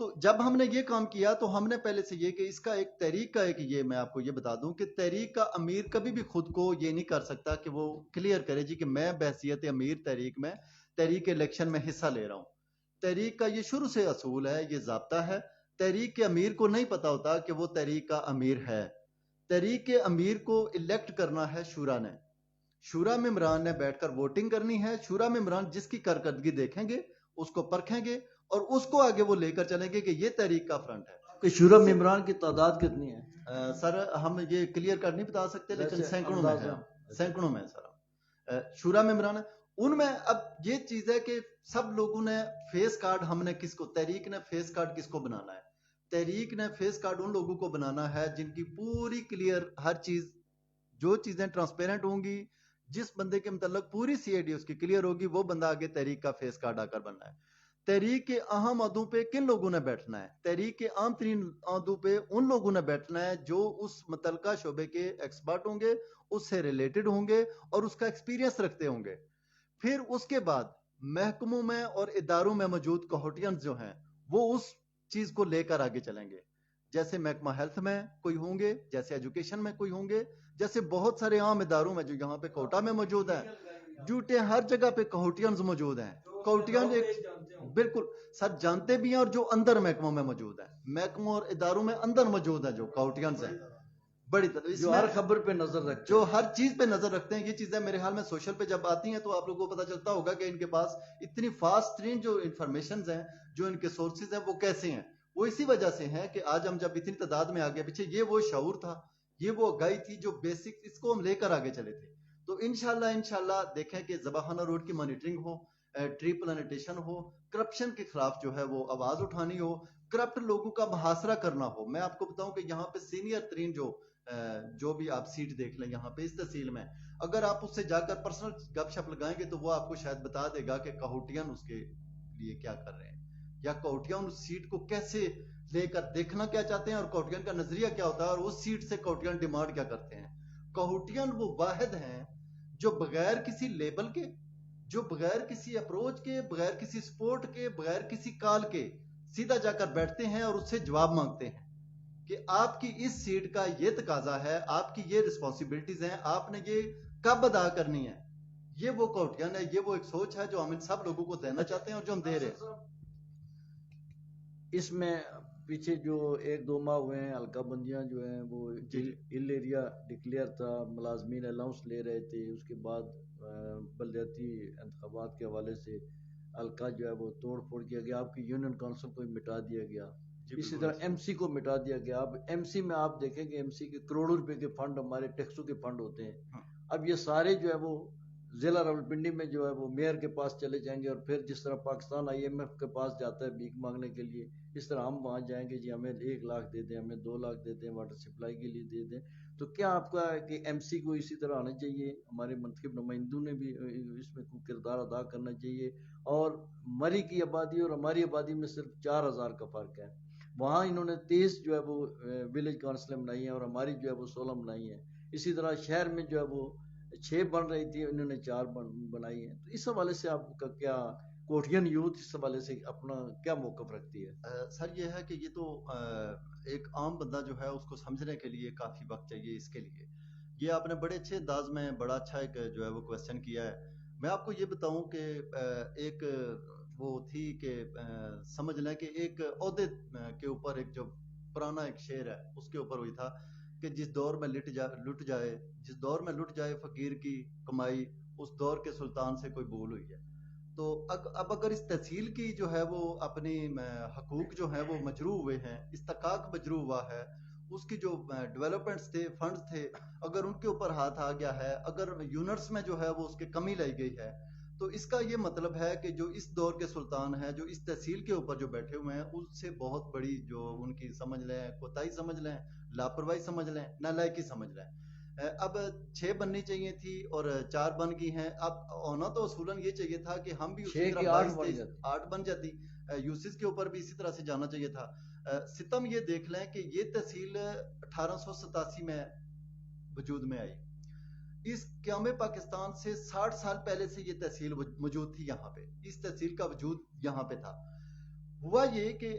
تو جب ہم نے یہ کام کیا تو ہم نے پہلے سے یہ کہ اس کا ایک تحریک کا ایک یہ میں آپ کو یہ بتا دوں کہ تحریک کا امیر کبھی بھی خود کو یہ نہیں کر سکتا کہ وہ کلیئر کرے جی کہ میں بحیثیت امیر تحریک الیکشن میں حصہ لے رہا ہوں. تحریک کا یہ شروع سے اصول ہے, یہ ضابطہ ہے. تحریک کے امیر کو نہیں پتا ہوتا کہ وہ تحریک کا امیر ہے. تحریک کے امیر کو الیکٹ کرنا ہے شورا نے. شورا ممبران نے بیٹھ کر ووٹنگ کرنی ہے. شورا ممبران جس کی کارکردگی دیکھیں گے, اس کو پرکھیں گے اور اس کو آگے وہ لے کر چلیں گے کہ یہ تحریک کا فرنٹ ہے. کہ شورا ممبران کی تعداد کتنی ہے؟ سر ہم یہ کلیئر کر نہیں بتا سکتے, لیکن سینکڑوں میں ہے, سینکڑوں میں سر شورا ممبران ہے. ان میں اب یہ چیز ہے کہ سب لوگوں نے فیس کارڈ, ہم نے کس کو, تحریک نے فیس کارڈ کس کو بنانا ہے؟ تحریک نے فیس کارڈ ان لوگوں کو بنانا ہے جن کی پوری کلیئر ہر چیز, جو چیزیں ٹرانسپیرنٹ ہوں گی, جس بندے کے متعلق پوری سی آئی ڈی اس کی کلیئر ہوگی, وہ بندہ آگے تحریک کا فیس کارڈ آ کر بننا ہے. تحریک کے اہم عہدوں پہ کن لوگوں نے بیٹھنا ہے؟ تحریک کے عام ترین عہدوں پہ ان لوگوں نے بیٹھنا ہے جو اس متعلقہ شعبے کے ایکسپرٹ ہوں گے, اس سے ریلیٹڈ ہوں گے اور اس کا ایکسپیرینس رکھتے ہوں گے. پھر اس کے بعد محکموں میں اور اداروں میں موجود کوہوٹینز جو ہیں وہ اس چیز کو لے کر آگے چلیں گے. جیسے محکمہ ہیلتھ میں کوئی ہوں گے, جیسے ایجوکیشن میں کوئی ہوں گے, جیسے بہت سارے عام اداروں میں جو یہاں پہ کوٹا میں موجود ہیں, ڈیوٹی ہر جگہ پہ کوہوٹینز موجود ہیں. کوہوٹین ایک بالکل سر جانتے بھی ہیں, اور جو اندر محکموں میں موجود ہیں, محکموں اور اداروں میں اندر موجود ہیں جو کوہوٹینز ہیں, بڑی جو ہر خبر پہ نظر رکھتے ہیں, جو ہر چیز پہ نظر رکھتے ہیں. یہ چیزیں میرے خیال میں سوشل پہ جب آتی ہیں تو آپ لوگوں کو پتا چلتا ہوگا کہ ان کے پاس اتنی فاسٹ ترین جو انفارمیشنز ہیں, جو ان کے سورسز ہیں, وہ کیسے ہیں. وہ اسی وجہ سے ہیں کہ آج ہم جب اتنی تعداد میں آگے پیچھے, یہ وہ شعور تھا, یہ وہ آگاہی تھی جو بیسک اس کو ہم لے کر آگے چلے تھے. تو انشاءاللہ دیکھیں کہ ذبح روڈ کی مانیٹرنگ ہو, ٹری پلانٹیشن ہو, کرپشن کے خلاف جو ہے وہ آواز اٹھانی ہو, کرپٹ لوگوں کا محاصرہ کرنا ہو. میں آپ کو بتاؤں کہ یہاں پہ سینئر ترین جو بھی آپ سیٹ دیکھ لیں یہاں پہ اس تحصیل میں, اگر آپ اس سے جا کر پرسنل گپ شپ لگائیں گے تو وہ آپ کو شاید بتا دے گا کہ کوہوٹین اس کے لیے کیا کر رہے ہیں, یا کوہوٹین اس سیٹ کو کیسے لے کر دیکھنا کیا چاہتے ہیں, اور کوہوٹین کا نظریہ کیا ہوتا ہے, اور اس سیٹ سے کوہوٹین ڈیمانڈ کیا کرتے ہیں. کوہوٹین وہ واحد ہیں جو بغیر کسی لیبل کے, جو بغیر کسی اپروچ کے, بغیر کسی سپورٹ کے, بغیر کسی کال کے سیدھا جا کر بیٹھتے ہیں اور اس سے جواب مانگتے ہیں کہ آپ کی اس سیٹ کا یہ تقاضا ہے, آپ کی یہ رسپانسبلٹیز ہیں, آپ نے یہ کب ادا کرنی ہے. یہ وہ کوہوٹین ہے, یہ وہ ایک سوچ ہے جو ہم ان سب لوگوں کو دینا چاہتے ہیں اور جو ہم دے رہے ہیں. اس میں پیچھے جو 1-2 ماہ ہوئے ہیں, حلقہ بندیاں جو ہیں وہ ہل ایریا ڈکلیئر تھا, ملازمین الاؤنس لے رہے تھے, اس کے بعد بلدیاتی انتخابات کے حوالے سے حلقہ جو ہے وہ توڑ پھوڑ کیا گیا, آپ کی یونین کونسل کو مٹا دیا گیا, اسی طرح ایم سی کو مٹا دیا گیا. اب ایم سی میں آپ دیکھیں کہ ایم سی کے کروڑوں روپے کے فنڈ ہمارے ٹیکسوں کے فنڈ ہوتے ہیں. اب یہ سارے جو ہے وہ ضلع راولپنڈی میں جو ہے وہ میئر کے پاس چلے جائیں گے, اور پھر جس طرح پاکستان آئی ایم ایف کے پاس جاتا ہے بھیک مانگنے کے لیے, اس طرح ہم وہاں جائیں گے, جی ہمیں 1 لاکھ دے دیں, ہمیں 2 لاکھ دے دیں, واٹر سپلائی کے لیے دے دیں. تو کیا آپ کا ہے کہ ایم سی کو اسی طرح آنا چاہیے, ہمارے منتخب نمائندوں نے بھی اس میں کوئی کردار ادا کرنا چاہیے. اور مری کی آبادی اور ہماری آبادی میں صرف 4000 کا فرق ہے. وہاں انہوں نے 23 جو ہے وہ ولیج کونسلیں بنائی ہیں, اور ہماری جو ہے وہ 16 بنائی ہیں. اسی طرح شہر میں جو ہے وہ 6 بن رہی تھی, انہوں نے 4 بنائی ہیں. تو اس حوالے سے آپ کا کیا, کوٹین یوتھ اس حوالے سے اپنا کیا موقف رکھتی ہے؟ سر یہ ہے کہ یہ تو ایک عام بندہ جو ہے اس کو سمجھنے کے لیے کافی وقت چاہیے. اس کے لیے یہ آپ نے بڑے اچھے انداز میں بڑا اچھا ایک جو ہے وہ کویسچن کیا ہے. میں آپ کو یہ بتاؤں کہ ایک وہ تھی کہ سمجھ لیں کہ ایک عہدے کے اوپر ایک جو پرانا ایک شعر ہے اس کے اوپر ہوئی تھا کہ جس دور میں جس دور میں لٹ جائے فقیر کی کمائی, اس دور کے سلطان سے کوئی بھول ہوئی ہے. تو اب اگر اس تحصیل کی جو ہے وہ اپنی حقوق جو ہیں وہ مجروح ہوئے ہیں, استحقاق مجروح ہوا ہے, اس کی جو ڈیولپمنٹس تھے, فنڈز تھے, اگر ان کے اوپر ہاتھ آ گیا ہے, اگر یونٹس میں جو ہے وہ اس کے کمی لائی گئی ہے, تو اس کا یہ مطلب ہے کہ جو اس دور کے سلطان ہیں, جو اس تحصیل کے اوپر جو بیٹھے ہوئے ہیں, ان سے بہت بڑی جو ان کی سمجھ لیں کوتاہی سمجھ لیں, لاپرواہی سمجھ لیں, نالائکی سمجھ لیں. اب 6 بننی چاہیے تھی اور 4 بن گئی ہیں. اب ہونا تو اصولاً یہ چاہیے تھا کہ ہم بھی اسی طرح 8 بن جاتی. یوسز کے اوپر بھی اسی طرح سے جانا چاہیے تھا. ستم یہ دیکھ لیں کہ یہ تحصیل 1887 میں وجود میں آئی. اس قیام پاکستان سے 60 سال پہلے سے یہ تحصیل موجود تھی یہاں پہ, اس تحصیل کا وجود یہاں پہ تھا. ہوا یہ کہ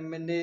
MNA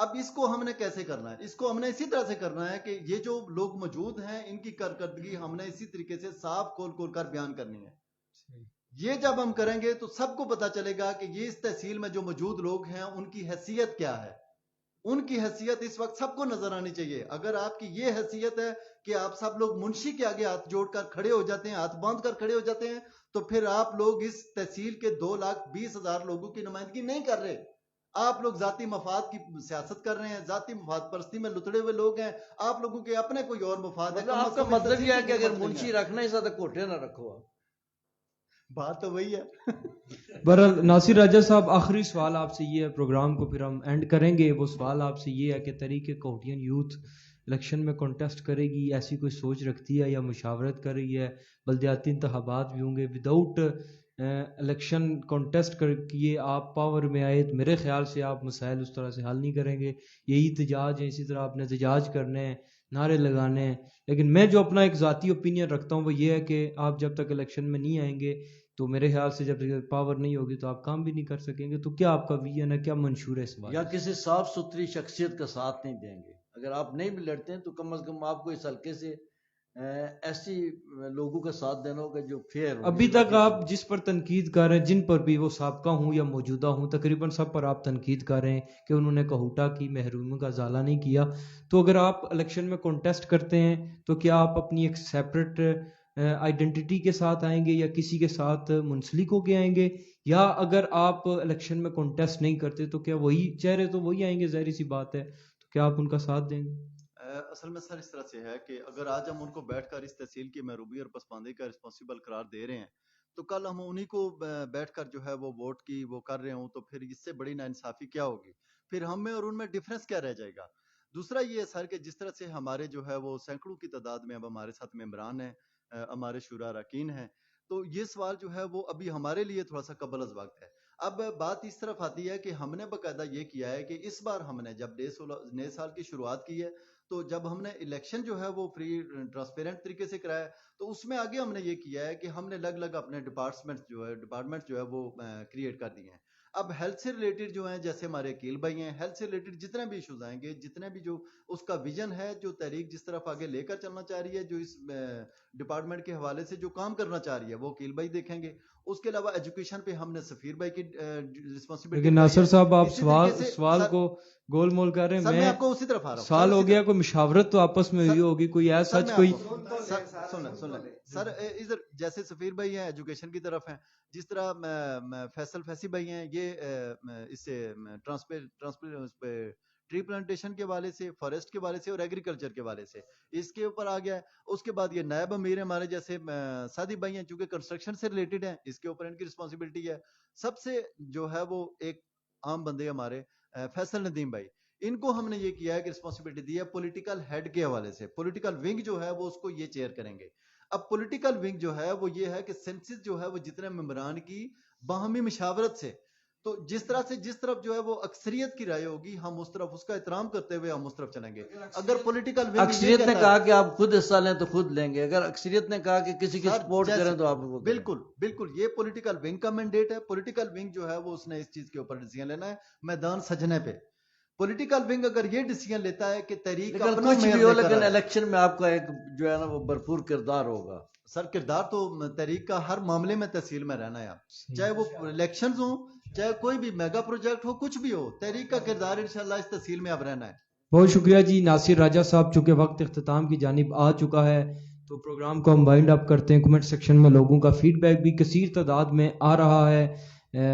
اب اس کو ہم نے کیسے کرنا ہے؟ اس کو ہم نے اسی طرح سے کرنا ہے کہ یہ جو لوگ موجود ہیں ان کی کارکردگی ہم نے اسی طریقے سے صاف کھول کھول کر بیان کرنی ہے. یہ جب ہم کریں گے تو سب کو پتا چلے گا کہ یہ اس تحصیل میں جو موجود لوگ ہیں ان کی حیثیت کیا ہے. ان کی حیثیت اس وقت سب کو نظر آنی چاہیے. اگر آپ کی یہ حیثیت ہے کہ آپ سب لوگ منشی کے آگے ہاتھ جوڑ کر کھڑے ہو جاتے ہیں, ہاتھ باندھ کر کھڑے ہو جاتے ہیں, تو پھر آپ لوگ اس تحصیل کے 2,20,000 لوگوں کی نمائندگی نہیں کر رہے. آپ لوگ ذاتی مفاد کی سیاست کر رہے ہیں, ذاتی مفاد پرستی میں لتڑے ہوئے لوگ ہیں. آپ لوگوں کے اپنے کوئی اور مفاد ہے. آپ کا مطلب یہ ہے کہ اگر منشی رکھنا ہی ساتھ کوٹے نہ رکھو. بات تو وہی ہے. بہرحال ناصر راجہ صاحب, آخری سوال آپ سے یہ ہے, پروگرام کو پھر ہم اینڈ کریں گے. وہ سوال آپ سے یہ ہے کہ تحریک کوٹین یوتھ الیکشن میں کانٹیسٹ کرے گی, ایسی کوئی سوچ رکھتی ہے یا مشاورت کر رہی ہے؟ بلدیاتی انتخابات بھی ہوں گے, وداؤٹ الیکشن کانٹیسٹ کر کیے آپ پاور میں آئے تو میرے خیال سے آپ مسائل اس طرح سے حل نہیں کریں گے. یہی احتجاج ہے, اسی طرح آپ نے احتجاج کرنے ہیں, نعرے لگانے ہیں. لیکن میں جو اپنا ایک ذاتی اوپینین رکھتا ہوں وہ یہ ہے کہ آپ جب تک الیکشن میں نہیں آئیں گے تو میرے خیال سے جب تک پاور نہیں ہوگی تو آپ کام بھی نہیں کر سکیں گے. تو کیا آپ کا ویژن ہے, کیا منشور ہے اس بات؟ یا کسی صاف ستھری شخصیت کا ساتھ نہیں دیں گے؟ اگر آپ نہیں بھی لڑتے ہیں تو کم از کم آپ کو اس حلقے سے ایسی لوگوں کا ساتھ دینا ہوگا جو فیئر ہو. ابھی تک آپ جس پر تنقید کر رہے ہیں, جن پر بھی وہ سابقہ ہوں یا موجودہ ہوں, تقریباً سب پر آپ تنقید کر رہے ہیں کہ انہوں نے کہوٹا کی محرومی کا ازالہ نہیں کیا. تو اگر آپ الیکشن میں کانٹیسٹ کرتے ہیں تو کیا آپ اپنی ایک سیپریٹ آئیڈینٹی کے ساتھ آئیں گے یا کسی کے ساتھ منسلک ہو کے آئیں گے؟ یا اگر آپ الیکشن میں کانٹیسٹ نہیں کرتے تو کیا وہی چہرے تو وہی آئیں گے, ظاہری سی بات ہے, تو کیا آپ ان کا ساتھ دیں گے؟ اصل میں سر اس طرح سے ہے کہ اگر آج ہم ان کو بیٹھ کر اس تحصیل کی محروبی اور پسماندگی کا رسپانسیبل قرار دے رہے ہیں تو کل ہم انہی کو بیٹھ کر جو ہے وہ ووٹ کی وہ کر رہے ہوں تو پھر اس سے بڑی ناانصافی کیا ہوگی؟ پھر ہم میں اور ان میں ڈفرینس کیا رہ جائے گا؟ دوسرا یہ ہے سر کہ جس طرح سے ہمارے جو ہے وہ سینکڑوں کی تعداد میں اب ہمارے ساتھ ممبران ہیں, ہمارے شورا اراکین ہیں, تو یہ سوال جو ہے وہ ابھی ہمارے لیے تھوڑا سا قبل از وقت ہے. اب بات اس طرف آتی ہے کہ ہم نے باقاعدہ یہ کیا ہے کہ اس بار ہم نے جب نئے سال کی شروعات کی ہے تو جب ہم نے الیکشن جو ہے وہ فری ٹرانسپیرنٹ طریقے سے کرایا تو اس میں آگے ہم نے یہ کیا ہے کہ ہم نے الگ اپنے ڈپارٹمنٹ جو ہے وہ کریٹ کر دیے ہیں. اب ہیلتھ سے ریلیٹڈ جو ہیں, جیسے ہمارے وکیل بھائی ہیں, ہیلتھ سے ریلیٹڈ جتنے بھی ایشوز آئیں گے, جتنے بھی جو اس کا ویژن ہے, جو تحریک جس طرف آگے لے کر چلنا چاہ رہی ہے, جو اس ڈپارٹمنٹ کے حوالے سے جو کام کرنا چاہ رہی ہے وہ وکیل بھائی دیکھیں گے. اس کے علاوہ ایجوکیشن پہ ہم نے سفیر بھائی کی رسپانسبلٹی. لیکن ناصر صاحب آپ سوال کو گول مول کر رہے ہیں. میں آپ کو اسی طرف آ رہا ہوں. سال ہو گیا, کوئی مشاورت تو آپس میں ہوئی ہوگی, کوئی ایسا سچ کوئی سن لیں سر, ادھر جیسے سفیر بھائی ہیں ایجوکیشن کی طرف ہیں, جس طرح فیصل فیصی بھائی ہیں یہ اس سے ٹری پلانٹیشن کے والے سے, فارسٹ کے والے سے اور ایگریکلچر کے والے سے اس کے اوپر آ گیا ہے. اس کے بعد یہ نائب امیر ہیں ہمارے جیسے سادی بھائی ہیں, چونکہ کنسٹرکشن سے ریلیٹڈ ہیں, اس کے اوپر ان کی رسپانسبلٹی ہے. سب سے جو ہے وہ ایک عام بندے ہمارے فیصل ندیم بھائی, ان کو ہم نے یہ کیا ہے کہ رسپانسبلٹی دی ہے پولیٹیکل ہیڈ کے حوالے سے. پولیٹیکل ونگ جو ہے وہ اس کو یہ چیئر کریں گے. اب پولیٹیکل ونگ جو ہے وہ یہ ہے کہ سینسس جو ہے وہ جتنے ممبران کی باہمی مشاورت سے, تو جس طرف جو ہے وہ اکثریت کی رائے ہوگی ہم اس طرف اس کا احترام کرتے ہوئے ہم اس طرف چلیں گے. اگر پولیٹیکل ونگ اکثریت نے کہا کہ آپ خود حصہ لیں تو خود لیں گے, اگر اکثریت نے کہا کہ کسی کی سپورٹ کریں تو آپ بالکل یہ پولیٹیکل ونگ کا مینڈیٹ ہے. پولیٹیکل ونگ جو ہے وہ اس نے اس چیز کے اوپر ڈیسیژن لینا ہے میدان سجنے پہ. پولیٹیکل ونگ اگر یہ ڈیسیژن لیتا ہے کہ تحریک اپنا کچھ بھی ہو, لیکن الیکشن میں آپ کا ایک جو ہے نا وہ بھرپور کردار ہوگا. سر کردار تو تحریک کا ہر معاملے میں تحصیل میں رہنا ہے, چاہے وہ الیکشنز ہوں, چاہے کوئی بھی میگا پروجیکٹ ہو, کچھ بھی ہو, تحریک کا کردار انشاءاللہ اس تحصیل میں اب رہنا ہے. بہت شکریہ جی ناصر راجہ صاحب. چونکہ وقت اختتام کی جانب آ چکا ہے تو پروگرام کو ہم وائنڈ اپ کرتے ہیں. کمنٹ سیکشن میں لوگوں کا فیڈ بیک بھی کثیر تعداد میں آ رہا ہے.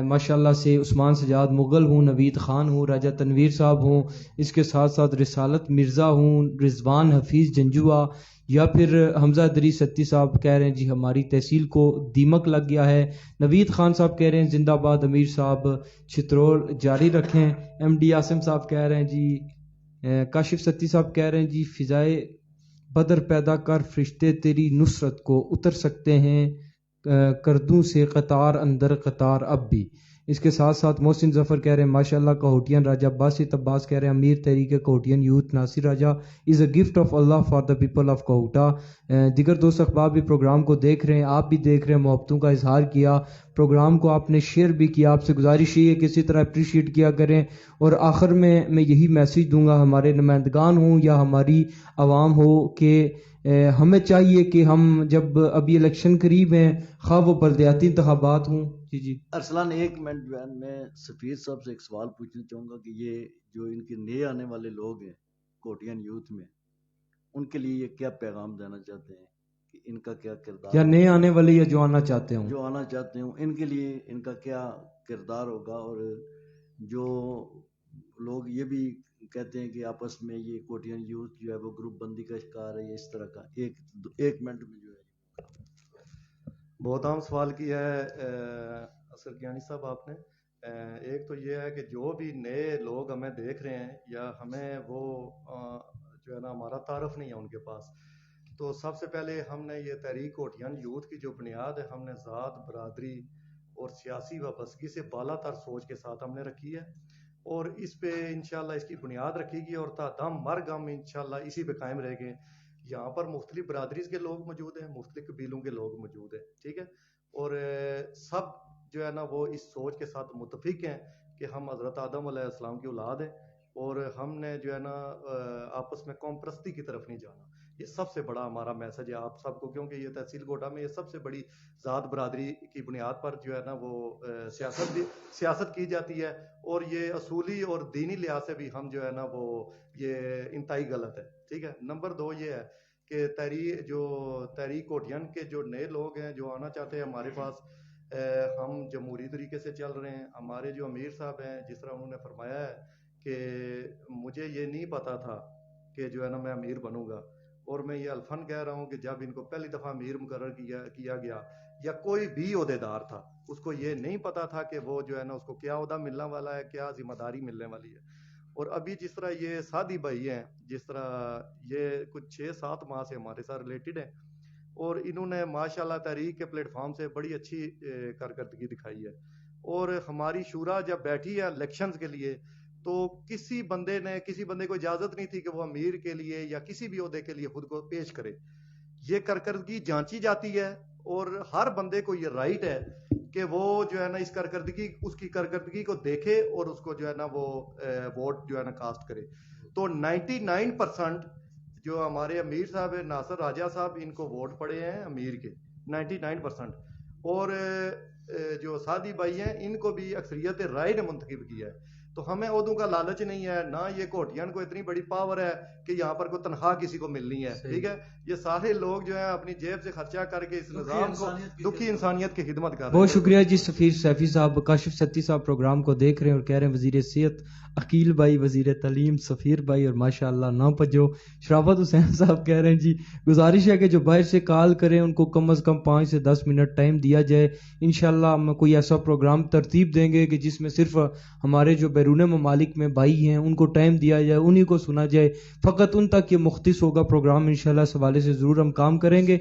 ماشاءاللہ سے عثمان سجاد مغل ہوں, نوید خان ہوں, راجہ تنویر صاحب ہوں, اس کے ساتھ ساتھ رسالت مرزا ہوں, رضوان حفیظ جنجوا, یا پھر حمزہ ادری ستی صاحب کہہ رہے ہیں جی ہماری تحصیل کو دیمک لگ گیا ہے. نوید خان صاحب کہہ رہے ہیں زندہ باد امیر صاحب, چترول جاری رکھیں. ایم ڈی عاصم صاحب کہہ رہے ہیں جی, کاشف ستی صاحب کہہ رہے ہیں جی فضائے بدر پیدا کر فرشتے تیری نصرت کو اتر سکتے ہیں, کردوں سے قطار اندر قطار اب بھی. اس کے ساتھ ساتھ محسن ظفر کہہ رہے ہیں ماشاءاللہ کہوٹین راجہ. باسط عباس کہہ رہے ہیں امیر تحریک کہوٹین youth Nasir Raja is a gift of Allah for the people of Kahuta. دیگر دوست اخبار بھی پروگرام کو دیکھ رہے ہیں, آپ بھی دیکھ رہے ہیں, محبتوں کا اظہار کیا, پروگرام کو آپ نے شیئر بھی کیا. آپ سے گزارش یہ ہے کہ اسی طرح اپریشیٹ کیا کریں. اور آخر میں یہی میسیج دوں گا, ہمارے نمائندگان ہوں یا ہماری عوام ہو, کہ ہمیں چاہیے کہ ہم جب ابھی الیکشن قریب ہیں, خواہ وہ بلدیاتی انتخابات ہوں. جی ارسلان ایک منٹ میں سفیر صاحب سے ایک سوال پوچھنا چاہوں گا کہ یہ جو ان کے نئے آنے والے لوگ ہیں کوٹین یوتھ میں, ان کے لیے یہ کیا پیغام دینا چاہتے ہیں کہ ان کا کیا کردار, یا نئے آنے والے یا جو آنا چاہتے ہوں, جو آنا چاہتے ہوں ان کے لیے ان کا کیا کردار ہوگا. اور جو لوگ یہ بھی کہتے ہیں کہ آپس میں یہ کوٹین یوتھ جو ہے وہ گروپ بندی کا شکار ہے, اس طرح کا ایک منٹ میں جو ہے. بہت عام سوال کیا ہے اصغر کیانی صاحب آپ نے. ایک تو یہ ہے کہ جو بھی نئے لوگ ہمیں دیکھ رہے ہیں یا ہمیں وہ جو ہے نا ہمارا تعارف نہیں ہے ان کے پاس, تو سب سے پہلے ہم نے یہ تحریک کوٹین یوتھ کی جو بنیاد ہے ہم نے ذات, برادری اور سیاسی وابستگی سے بالا تر سوچ کے ساتھ ہم نے رکھی ہے, اور اس پہ انشاءاللہ اس کی بنیاد رکھے گی اور تا دم مرگ ہم انشاءاللہ اسی پہ قائم رہیں گے. یہاں پر مختلف برادریز کے لوگ موجود ہیں, مختلف قبیلوں کے لوگ موجود ہیں, ٹھیک ہے, اور سب جو ہے نا وہ اس سوچ کے ساتھ متفق ہیں کہ ہم حضرت آدم علیہ السلام کی اولاد ہیں, اور ہم نے جو ہے نا آپس میں قوم پرستی کی طرف نہیں جانا. یہ سب سے بڑا ہمارا میسج ہے آپ سب کو, کیونکہ یہ تحصیل کوٹا میں یہ سب سے بڑی ذات برادری کی بنیاد پر جو ہے نا وہ سیاست کی جاتی ہے, اور یہ اصولی اور دینی لحاظ سے بھی ہم جو ہے نا وہ یہ انتہائی غلط ہے, ٹھیک ہے. نمبر 2 یہ ہے کہ تحریک کوٹین کے جو نئے لوگ ہیں جو آنا چاہتے ہیں ہمارے پاس, ہم جمہوری طریقے سے چل رہے ہیں. ہمارے جو امیر صاحب ہیں جس طرح انہوں نے فرمایا ہے کہ مجھے یہ نہیں پتا تھا کہ جو ہے نا میں امیر بنوں گا, اور میں یہ الفن کہہ رہا ہوں کہ جب ان کو پہلی دفعہ امیر مقرر کیا گیا یا کوئی بھی عہدیدار تھا, اس کو یہ نہیں پتا تھا کہ وہ جو ہے نا اس کو کیا عہدہ ملنے والا ہے, کیا ذمہ داری ملنے والی ہے. اور ابھی جس طرح یہ سادی بھائی ہیں, جس طرح یہ کچھ 6-7 ماہ سے ہمارے ساتھ ریلیٹڈ ہیں, اور انہوں نے ماشاءاللہ تحریک کے پلیٹ فارم سے بڑی اچھی کارکردگی دکھائی ہے. اور ہماری شورا جب بیٹھی ہے الیکشنز کے لیے, تو کسی بندے کو اجازت نہیں تھی کہ وہ امیر کے لیے یا کسی بھی عہدے کے لیے خود کو پیش کرے. یہ کارکردگی جانچی جاتی ہے, اور ہر بندے کو یہ رائٹ ہے کہ وہ جو ہے نا اس کی کارکردگی کو دیکھے اور اس کو جو ہے نا وہ ووٹ جو ہے نا کاسٹ کرے. تو 99% جو ہمارے امیر صاحب ہیں ناصر راجہ صاحب, ان کو ووٹ پڑے ہیں امیر کے 99%, اور جو سادی بھائی ہیں ان کو بھی اکثریت رائے نے منتخب کیا ہے. تو ہمیں عہدوں کا لالچ نہیں ہے, نہ یہ کوٹین کو اتنی بڑی پاور ہے کہ یہاں پر کوئی تنخواہ کسی کو ملنی ہے, ٹھیک ہے. یہ سارے لوگ جو ہیں اپنی جیب سے خرچہ کر کے اس نظام کو دکھی انسانیت کی خدمت کر رہے ہیں. بہت شکریہ جی سفیر سیفی صاحب. کاشف ستی صاحب پروگرام کو دیکھ رہے ہیں اور کہہ رہے ہیں وزیر صحت عقیل بھائی, وزیر تعلیم سفیر بھائی, اور ماشاءاللہ نہ پجو. شرافت حسین صاحب کہہ رہے ہیں جی گزارش ہے کہ جو باہر سے کال کریں ان کو کم از کم 5 سے 10 منٹ ٹائم دیا جائے. انشاءاللہ ہم کوئی ایسا پروگرام ترتیب دیں گے کہ جس میں صرف ہمارے جو بیرون ممالک میں بھائی ہیں ان کو ٹائم دیا جائے, انہی کو سنا جائے, فقط ان تک یہ مختص ہوگا پروگرام. انشاءاللہ اس حوالے سے ضرور ہم کام کریں گے.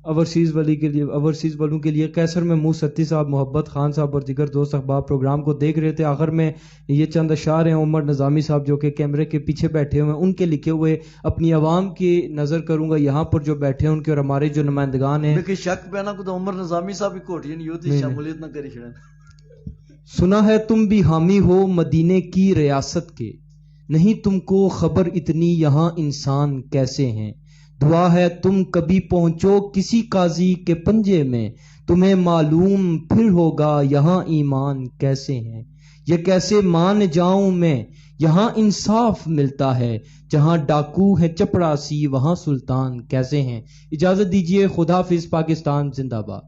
اوورسیز والوں کے لیے کیسر میں منہ ستی صاحب, محبت خان صاحب اور دیگر دوست احباب پروگرام کو دیکھ رہے تھے. آخر میں یہ چند اشعار ہیں عمر نظامی صاحب جو کہ کیمرے کے پیچھے بیٹھے ہوئے ہیں, ان کے لکھے ہوئے. اپنی عوام کی نظر کروں گا یہاں پر جو بیٹھے ہیں ان کے, اور ہمارے جو نمائندگان ہیں. لیکن شک پہ نہ کو عمر نظامی صاحب کوٹین یوتھ شمولیت نہ کری شڑن. سنا ہے تم بھی حامی ہو مدینے کی ریاست کے, نہیں تم کو خبر اتنی یہاں انسان کیسے ہیں. دعا ہے تم کبھی پہنچو کسی قاضی کے پنجے میں, تمہیں معلوم پھر ہوگا یہاں ایمان کیسے ہیں. یہ کیسے مان جاؤں میں یہاں انصاف ملتا ہے, جہاں ڈاکو ہے چپڑاسی وہاں سلطان کیسے ہیں. اجازت دیجیے, خدا حافظ. پاکستان زندہ باد.